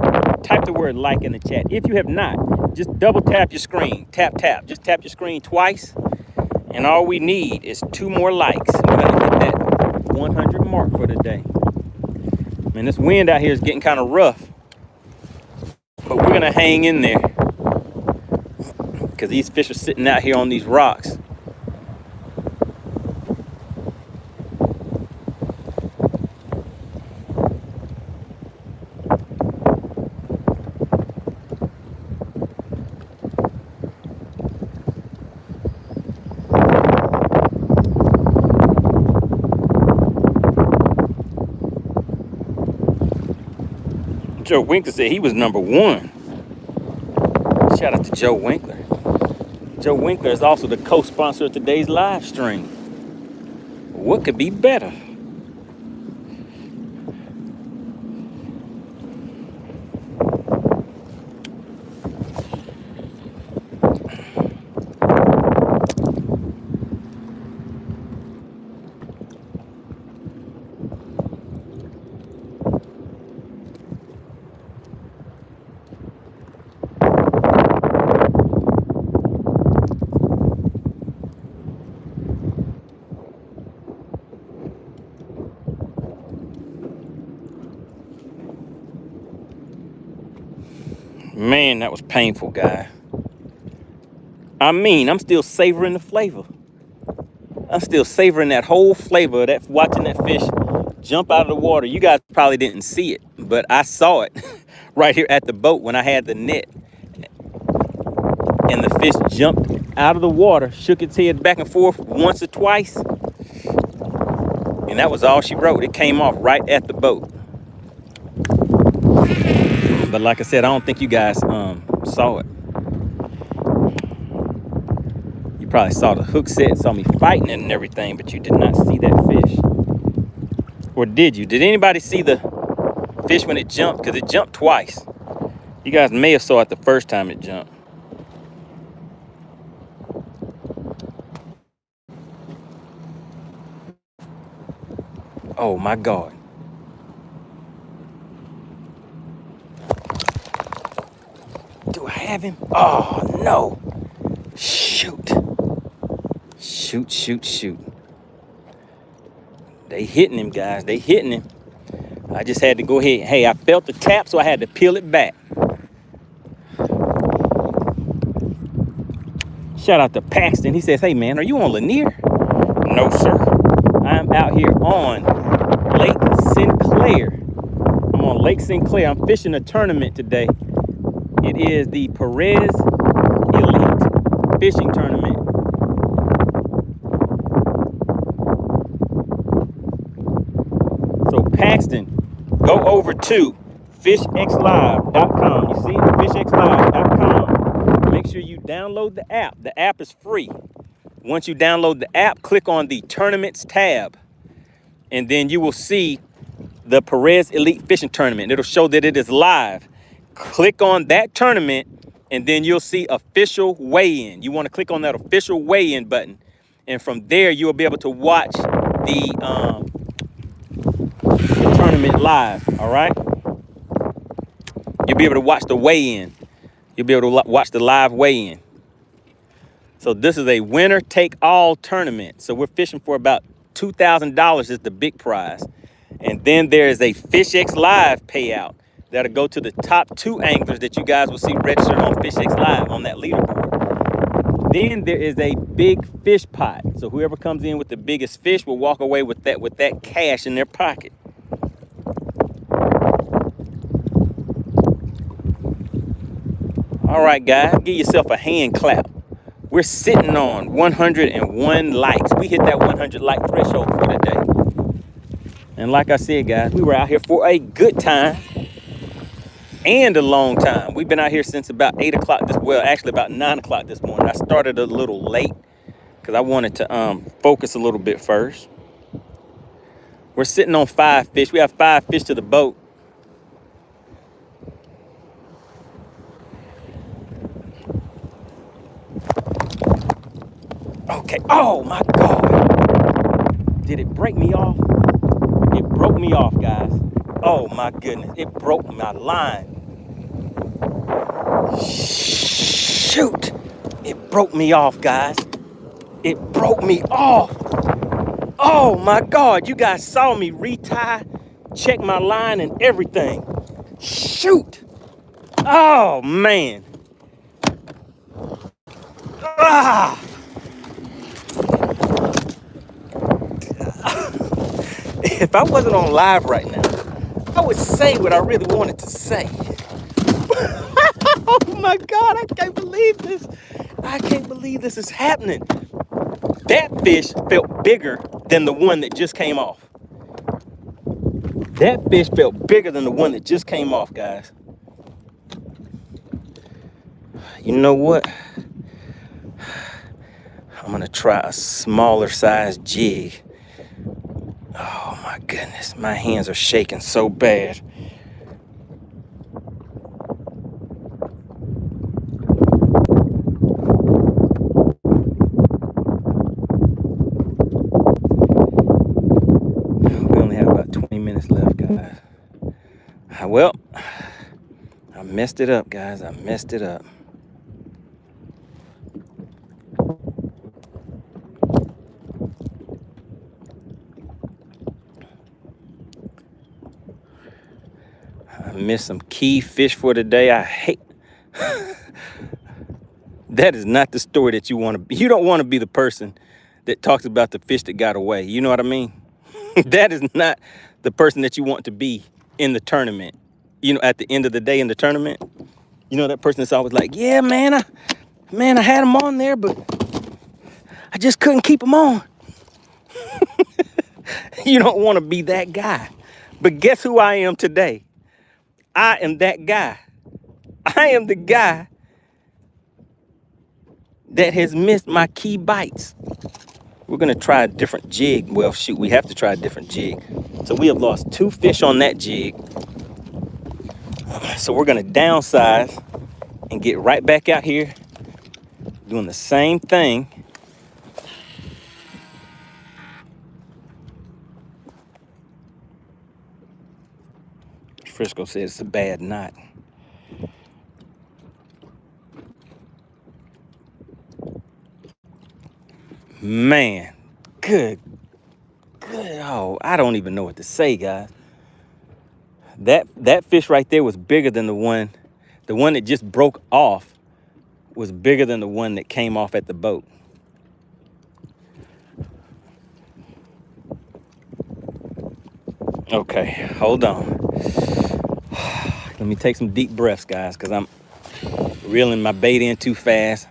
type the word like in the chat. If you have not, just double tap your screen. Tap, tap. Just tap your screen twice. And all we need is 2 more likes. We're going to hit that 100 mark for today. Man, this wind out here is getting kind of rough. But we're going to hang in there. Because these fish are sitting out here on these rocks. Joe Winkler said he was number 1. Shout out to Joe Winkler. Joe Winkler is also the co-sponsor of today's live stream. What could be better? Man, that was painful, guy. I mean, I'm still savoring the flavor. I'm still savoring that whole flavor of that, watching that fish jump out of the water. You guys probably didn't see it, but I saw it right here at the boat when I had the net. And the fish jumped out of the water, shook its head back and forth once or twice. And that was all she wrote. It came off right at the boat. But like I said, I don't think you guys saw it. You probably saw the hook set, saw me fighting it and everything, but you did not see that fish. Or did you? Did anybody see the fish when it jumped? Because it jumped twice. You guys may have saw it the first time it jumped. Oh my God. Do I have him? Oh no. Shoot. Shoot, shoot, shoot. They hitting him, guys. They hitting him. I just had to go ahead. Hey, I felt the tap, so I had to peel it back. Shout out to Paxton. He says, hey man, are you on Lanier? No, sir. I'm out here on Lake Sinclair. I'm on Lake Sinclair. I'm fishing a tournament today. It is the Perez Elite Fishing Tournament. So Paxton, go over to fishxlive.com. You see it? Fishxlive.com. Make sure you download the app. The app is free. Once you download the app, click on the tournaments tab, and then you will see the Perez Elite Fishing Tournament. It'll show that it is live. Click on that tournament, and then you'll see official weigh-in. You want to click on that official weigh-in button, and from there you'll be able to watch the tournament live. All right, you'll be able to watch the weigh-in. You'll be able to watch the live weigh-in. So this is a winner-take-all tournament. So we're fishing for about $2,000 is the big prize. And then there is a FishX Live payout that'll go to the top 2 anglers that you guys will see registered on FishX Live on that leaderboard. Then there is a big fish pot. So whoever comes in with the biggest fish will walk away with that cash in their pocket. All right, guys, give yourself a hand clap. We're sitting on 101 likes. We hit that 100 like threshold for today. And like I said, guys, we were out here for a good time and a long time. We've been out here since about 8 o'clock actually about 9 o'clock this morning. I started a little late because I wanted to focus a little bit first. We're sitting on 5 fish. We have 5 fish to the boat. Okay, oh my God. Did it break me off? It broke me off, guys. Oh my goodness, it broke my line. Shoot, it broke me off, guys. It broke me off. Oh my God, you guys saw me retie, check my line and everything. Shoot. Oh man. Ah. If I wasn't on live right now, I would say what I really wanted to say. Oh my God, I can't believe this. I can't believe this is happening. That fish felt bigger than the one that just came off. That fish felt bigger than the one that just came off, guys. You know what? I'm gonna try a smaller size jig. Oh my goodness, my hands are shaking so bad. We only have about 20 minutes left, guys. Well, I messed it up, guys. I messed it up. I missed some key fish for today. I hate. That is not the story that you want to be. You don't want to be the person that talks about the fish that got away. You know what I mean? That is not the person that you want to be in the tournament. You know, at the end of the day in the tournament, you know, that person that's always like, yeah, man, I had them on there, but I just couldn't keep them on. You don't want to be that guy. But guess who I am today? I am that guy. I am the guy that has missed my key bites. We're gonna try a different jig. Well, shoot, we have to try a different jig. So we have lost 2 fish on that jig. So we're gonna downsize and get right back out here doing the same thing. Frisco says it's a bad knot. Man, good. Oh, I don't even know what to say, guys. That fish right there was bigger than the one that just broke off was bigger than the one that came off at the boat. Okay, hold on. Let me take some deep breaths, guys, because I'm reeling my bait in too fast.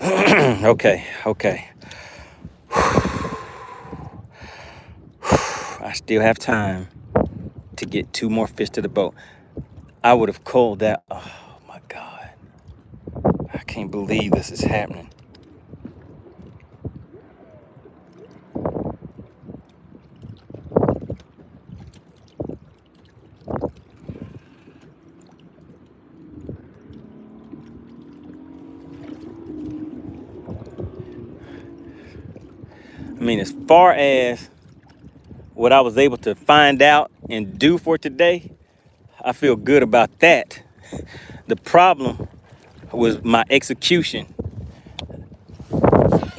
Okay. I still have time to get 2 more fish to the boat. I would have called that. Oh my God. I can't believe this is happening. I mean, as far as what I was able to find out and do for today, I feel good about that. The problem was my execution,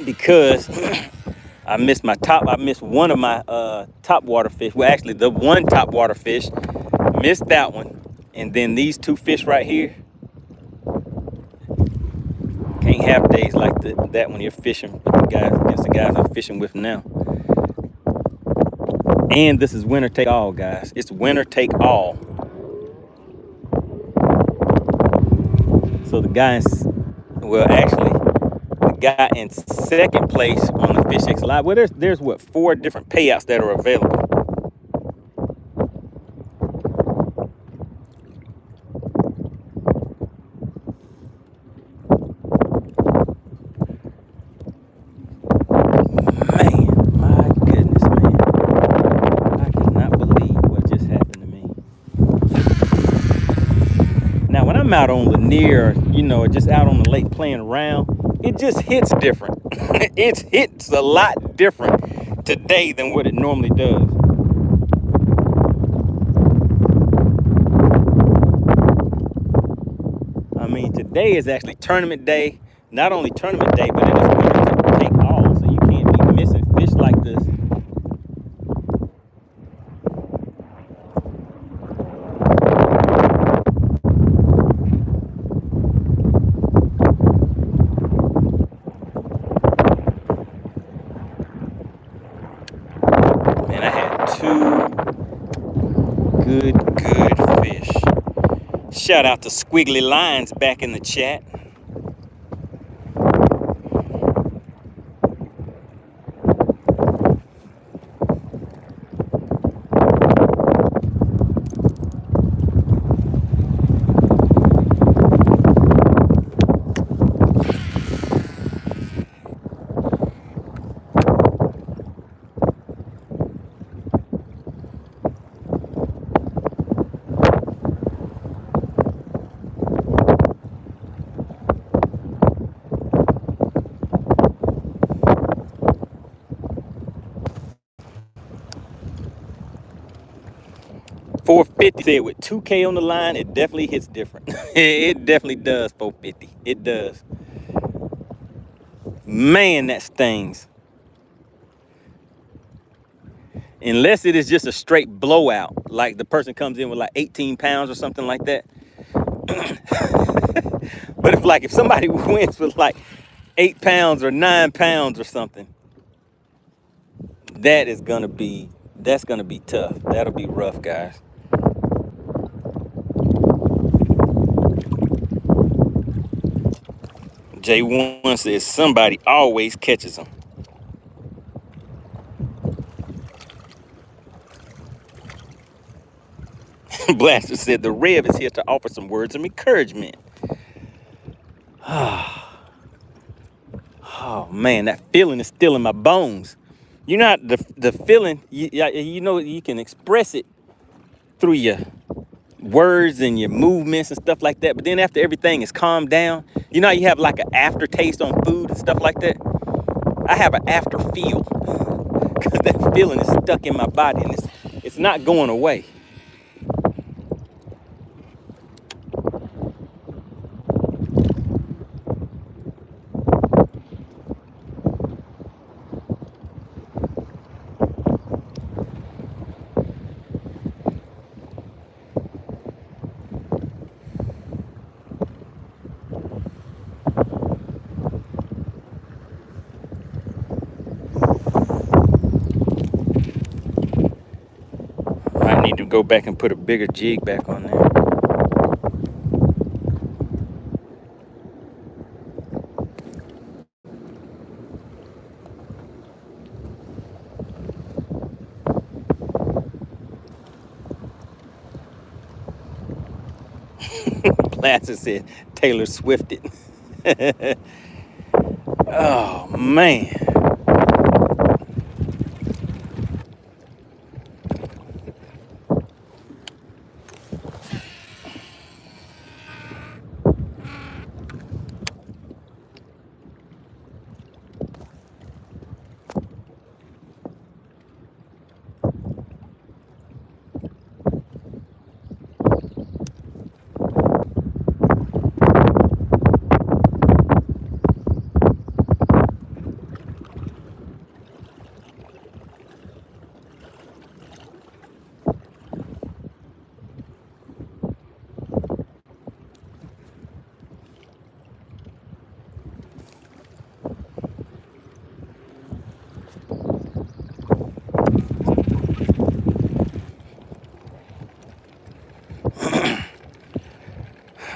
because I missed one of my top water fish. Well, actually, the one top water fish, missed that one. And then these 2 fish right here, can't have days like that when you're fishing with the guys, against the guys I'm fishing with now. And this is winner take all, guys. It's winner take all. So the guy the guy in second place on the Fish X Live, well, there's what, 4 different payouts that are available. Man, my goodness, man. I cannot believe what just happened to me. Now, when I'm out on Lanier, or just out on the lake playing around, it just hits different. It hits a lot different today than what it normally does. I mean, today is actually tournament day. Not only tournament day, but it is winner take all. So you can't be missing fish like this. And I had 2 good fish. Shout out to Squiggly Lines back in the chat. $450 said with 2K on the line, it definitely hits different. It definitely does, $450. It does. Man, that stings. Unless it is just a straight blowout, like the person comes in with like 18 pounds or something like that. But if somebody wins with like 8 pounds or 9 pounds or something, that's gonna be tough. That'll be rough, guys. J1 says somebody always catches them. Blaster said the Rev is here to offer some words of encouragement. Oh man, that feeling is still in my bones. You know, the feeling, you can express it through your words and your movements and stuff like that. But then after everything is calmed down, you have like an aftertaste on food and stuff like that. I have an after feel because that feeling is stuck in my body and it's not going away. need to go back and put a bigger jig back on there. Glasses said Taylor Swifted. Oh man.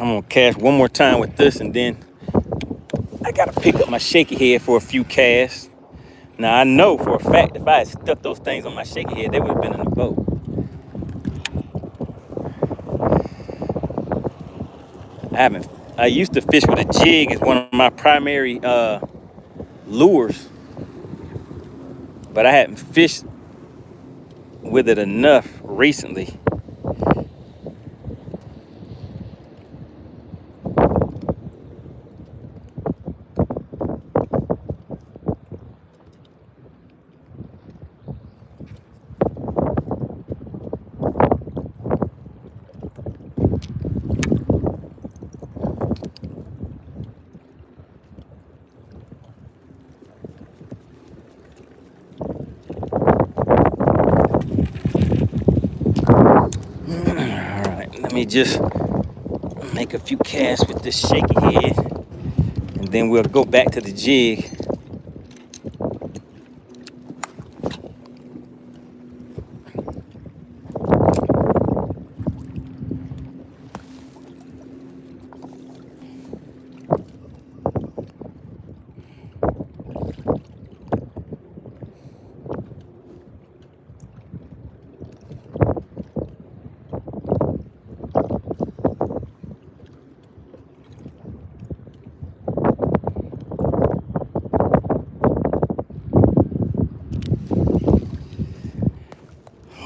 I'm gonna cast one more time with this, and then I gotta pick up my shaky head for a few casts. Now I know for a fact if I had stuck those things on my shaky head, they would have been in the boat. I used to fish with a jig as one of my primary lures, but I hadn't fished with it enough recently. Let me just make a few casts with this shaky head, and then we'll go back to the jig.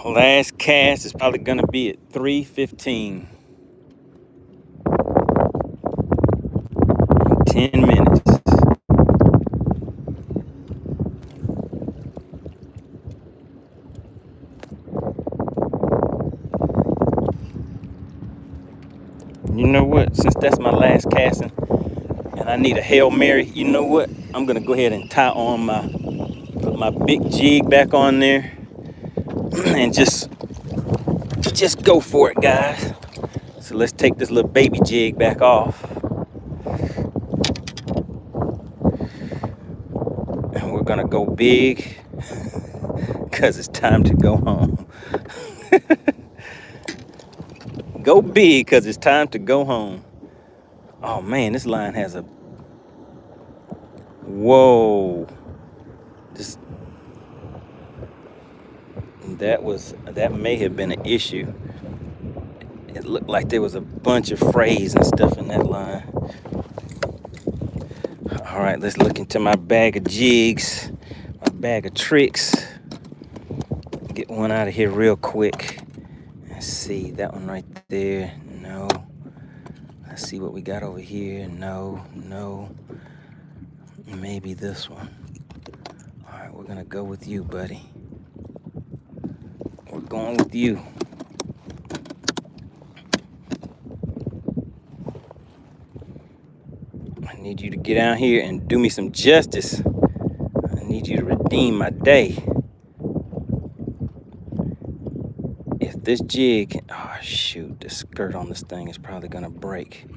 Last cast is probably gonna be at 3:15. 10 minutes. You know what? Since that's my last casting and I need a Hail Mary, you know what? I'm gonna go ahead and put my big jig back on there and just go for it, guys. So let's take this little baby jig back off. And we're gonna go big because it's time to go home. Go big because it's time to go home. Oh man, this line has a... Whoa. That may have been an issue. It looked like there was a bunch of frays and stuff in that line. All right, let's look into my bag of jigs, my bag of tricks. Get one out of here real quick. Let's see, that one right there, no. Let's see what we got over here, no. Maybe this one. All right, we're gonna go with you, buddy. We're going with you. I need you to get out here and do me some justice. I need you to redeem my day. If this jig, oh shoot, the skirt on this thing is probably gonna break.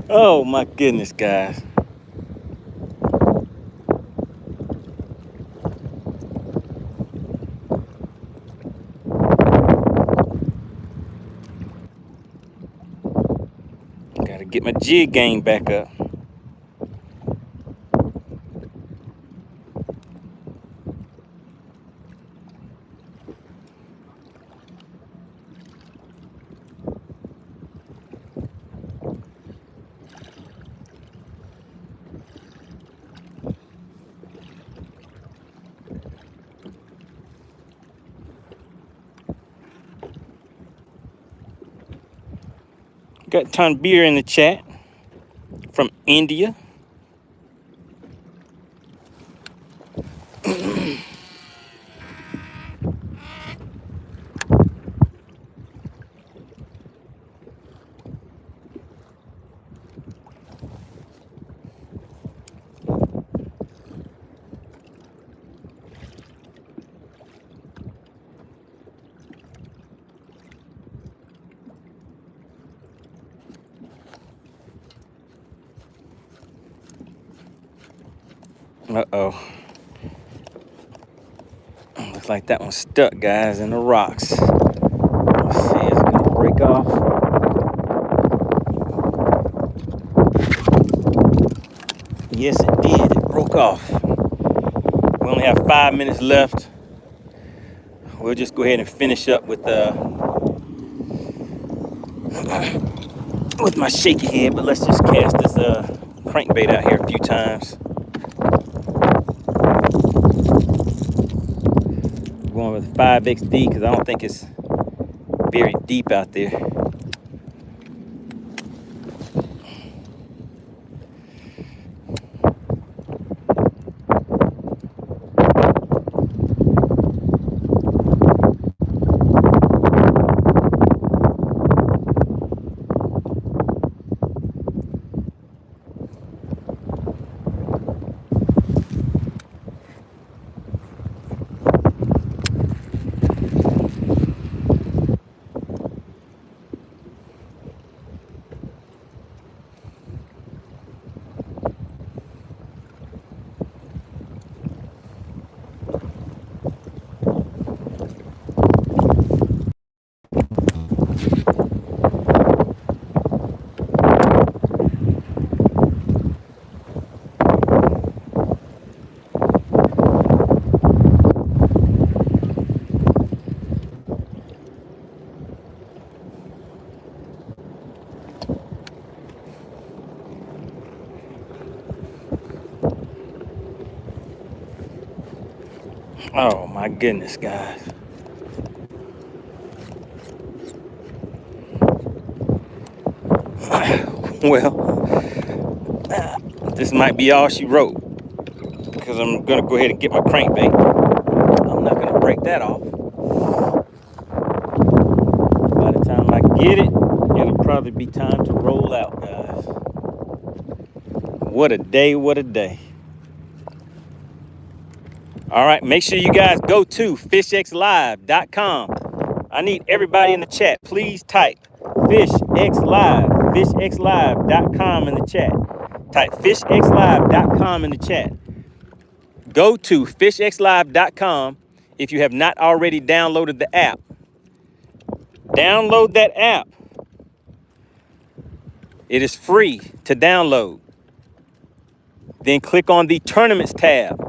Oh my goodness, guys. Gotta get my jig game back up. Got Tanbir in the chat from India. Uh-oh. Looks like that one's stuck, guys, in the rocks. Let's see, it's gonna break off. Yes, it did. It broke off. We only have 5 minutes left. We'll just go ahead and finish up with my shaky head, but let's just cast this crankbait out here a few times. Going with 5XD because I don't think it's very deep out there. Oh my goodness, guys. Well, this might be all she wrote because I'm gonna go ahead and get my crankbait. I'm not gonna break that off. By the time I get it, it'll probably be time to roll out, guys. What a day, what a day. All right, make sure you guys go to fishxlive.com. I need everybody in the chat. Please type fishxlive.com in the chat. Type fishxlive.com in the chat. go to fishxlive.com. If you have not already downloaded the app, download that app. It is free to download. Then click on the tournaments tab.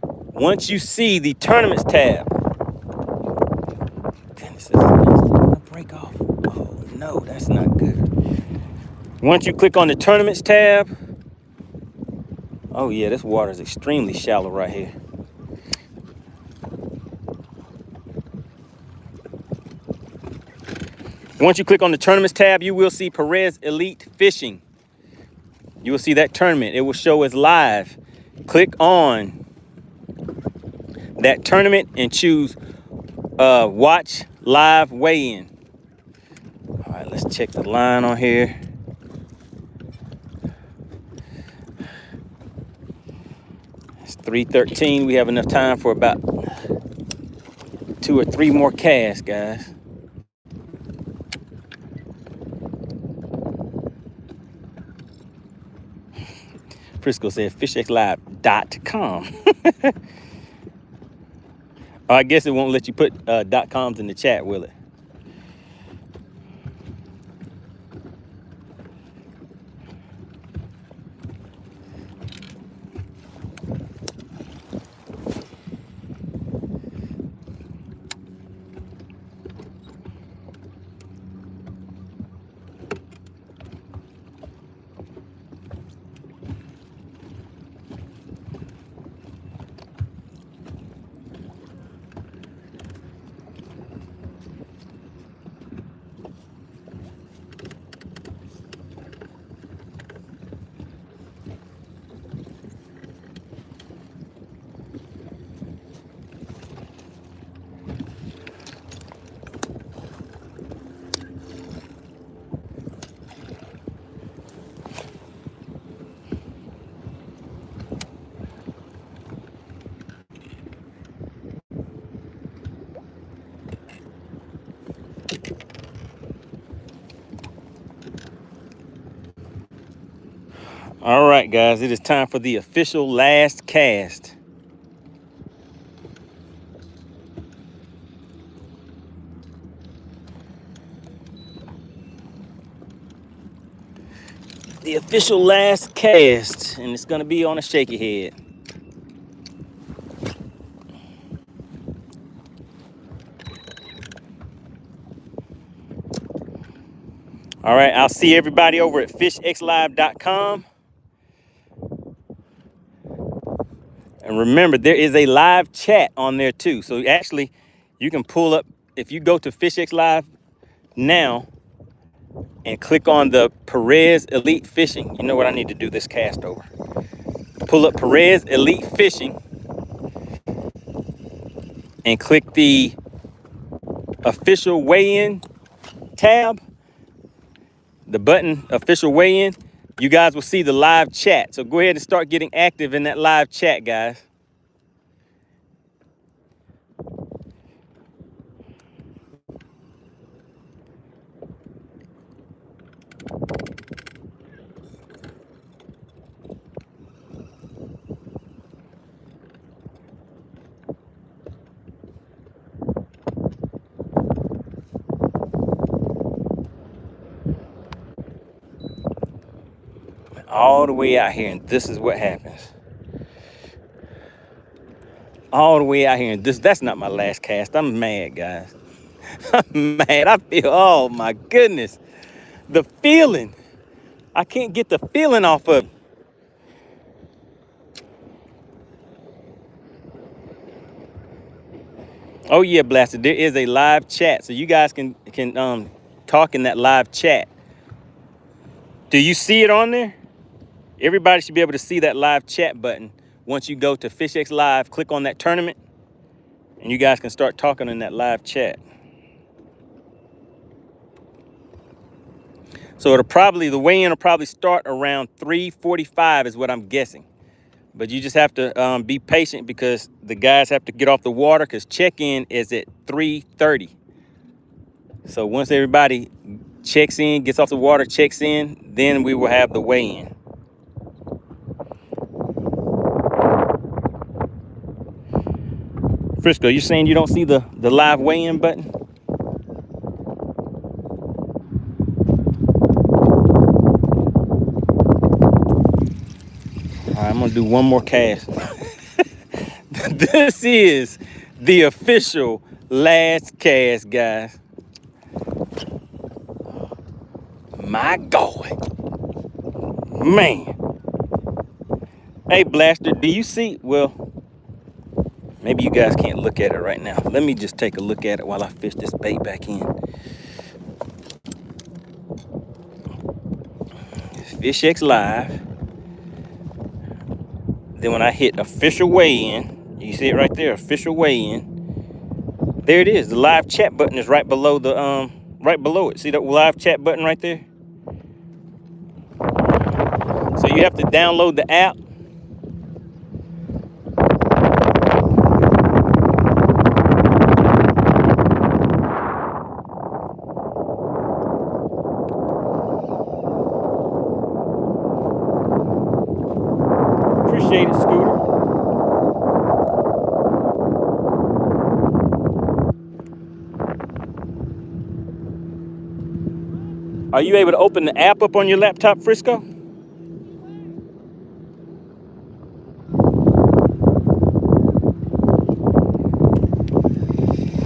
Once you see the tournaments tab, goodness, it's gonna break off. Oh no, that's not good. Once you click on the tournaments tab, oh yeah, this water is extremely shallow right here. Once you click on the tournaments tab, you will see Perez Elite Fishing. You will see that tournament. It will show as live. Click on that tournament and choose watch live weigh-in. All right, let's check the line on here. It's 3:13. We have enough time for about 2 or 3 more casts, guys. Frisco said fishxlive.com. I guess it won't let you put .coms in the chat, will it? All right, guys, it is time for the official last cast. The official last cast, and it's going to be on a shaky head. All right, I'll see everybody over at fishxlive.com. And remember, there is a live chat on there too. So actually, you can pull up, if you go to Fishx Live now and click on the Perez Elite Fishing. You know what, I need to do this cast over. Pull up Perez Elite Fishing and click the official weigh-in tab, the button official weigh-in. You guys will see the live chat. So go ahead and start getting active in that live chat, guys. All the way out here, and this is what happens. All the way out here, and that's not my last cast. I'm mad, guys. I'm mad. I feel, oh my goodness. The feeling. I can't get the feeling off of it. Oh yeah, Blasted. There is a live chat, so you guys can talk in that live chat. Do you see it on there? Everybody should be able to see that live chat button. Once you go to Fishx Live, click on that tournament, and you guys can start talking in that live chat. So the weigh-in will probably start around 3:45 is what I'm guessing. But you just have to be patient because the guys have to get off the water because check-in is at 3:30. So once everybody checks in, gets off the water, checks in, then we will have the weigh-in. Prisco, you're saying you don't see the live weigh-in button? All right, I'm gonna do one more cast. This is the official last cast, guys. My God. Man. Hey, Blaster, do you see? Well, maybe you guys can't look at it right now. Let me just take a look at it while I fish this bait back in. FishX Live. Then when I hit official weigh-in, you see it right there, official weigh-in. There it is. The live chat button is right below the right below it. See that live chat button right there? So you have to download the app. Appreciate it, Scooter. Are you able to open the app up on your laptop, Frisco?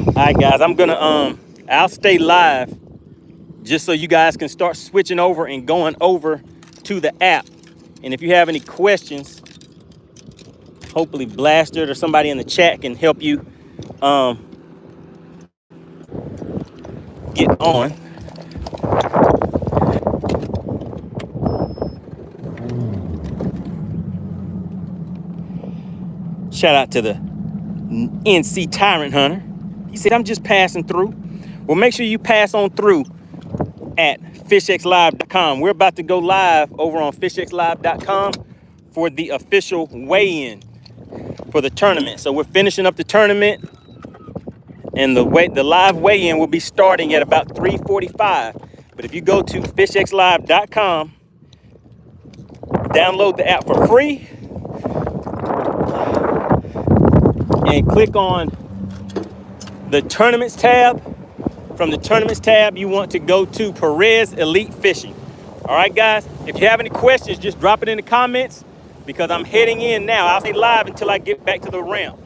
All right, guys, I'm gonna I'll stay live just so you guys can start switching over and going over to the app. And if you have any questions, hopefully Blaster or somebody in the chat can help you get on. Shout out to the NC Tyrant Hunter. He said, I'm just passing through. Well, make sure you pass on through at fishxlive.com. We're about to go live over on fishxlive.com for the official weigh-in for the tournament. So we're finishing up the tournament, and the live weigh-in will be starting at about 3:45. But if you go to fishxlive.com, download the app for free, and click on the tournaments tab. From the tournaments tab, you want to go to Perez Elite Fishing. All right, guys, if you have any questions, just drop it in the comments because I'm heading in now. I'll stay live until I get back to the ramp.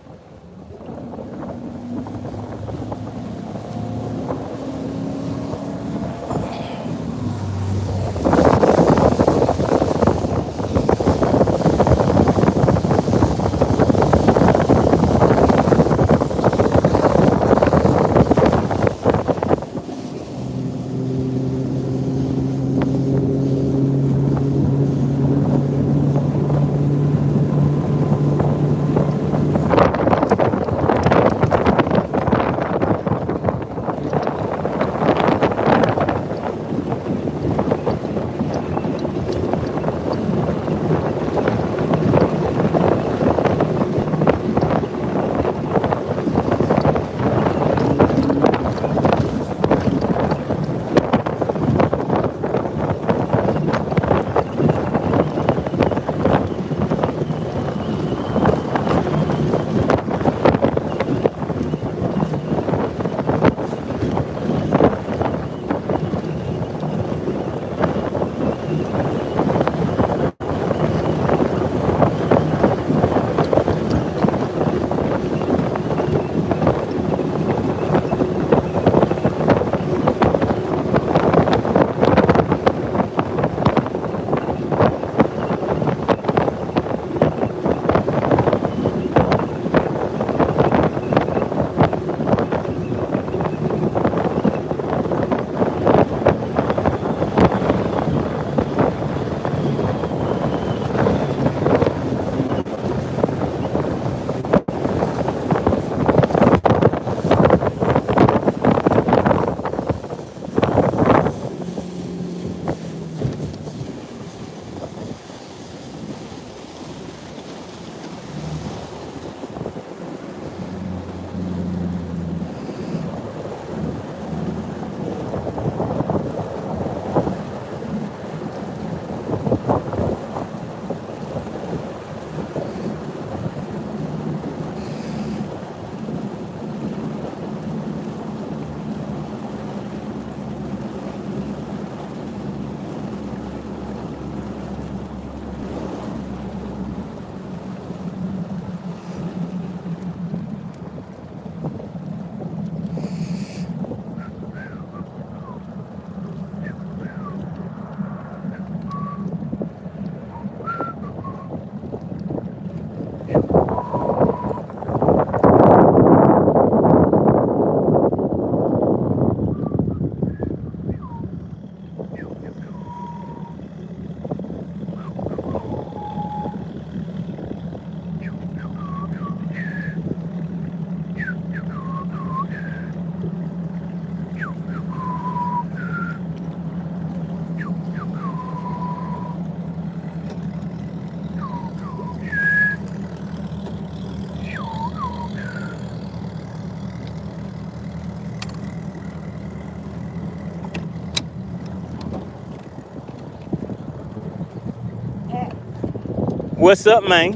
What's up, man?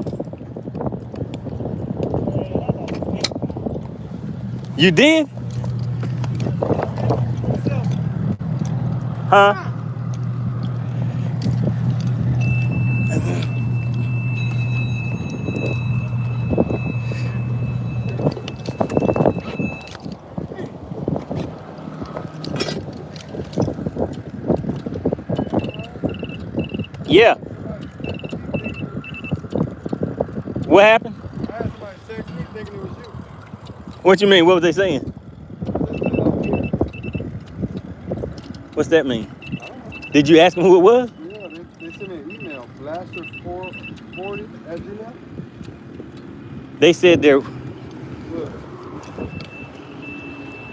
You did? Huh? Yeah. What happened? I had somebody text me thinking it was you. What you mean? What was they saying? They said I'm here. What's that mean? I don't know. Did you ask them who it was? Yeah, they sent me an email. Blaster440@gmail. They said they're. Look.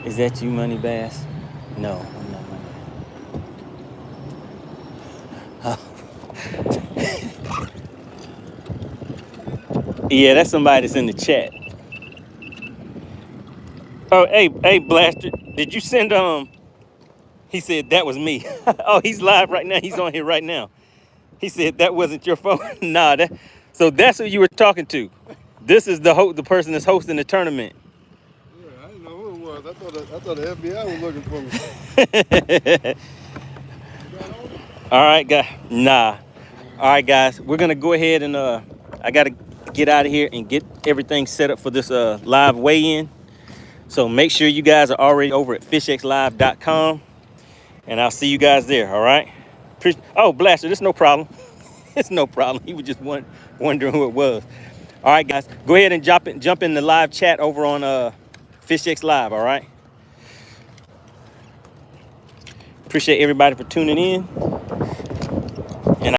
Is that you, Money Bass? No, I'm not Money Bass. Yeah, that's somebody that's in the chat. Oh, hey, Blaster, did you send He said that was me. Oh, he's live right now. He's on here right now. He said that wasn't your phone. Nah, so that's who you were talking to. This is the person that's hosting the tournament. Yeah, I didn't know who it was. I thought the FBI was looking for me. All right, guys. Nah. All right, guys. We're gonna go ahead and I gotta get out of here and get everything set up for this live weigh-in. So make sure you guys are already over at fishxlive.com, and I'll see you guys there. All right. Oh, Blaster, there's no problem. It's no problem. He was just wondering who it was. All right, guys. Go ahead and jump in the live chat over on FishX Live. All right. Appreciate everybody for tuning in.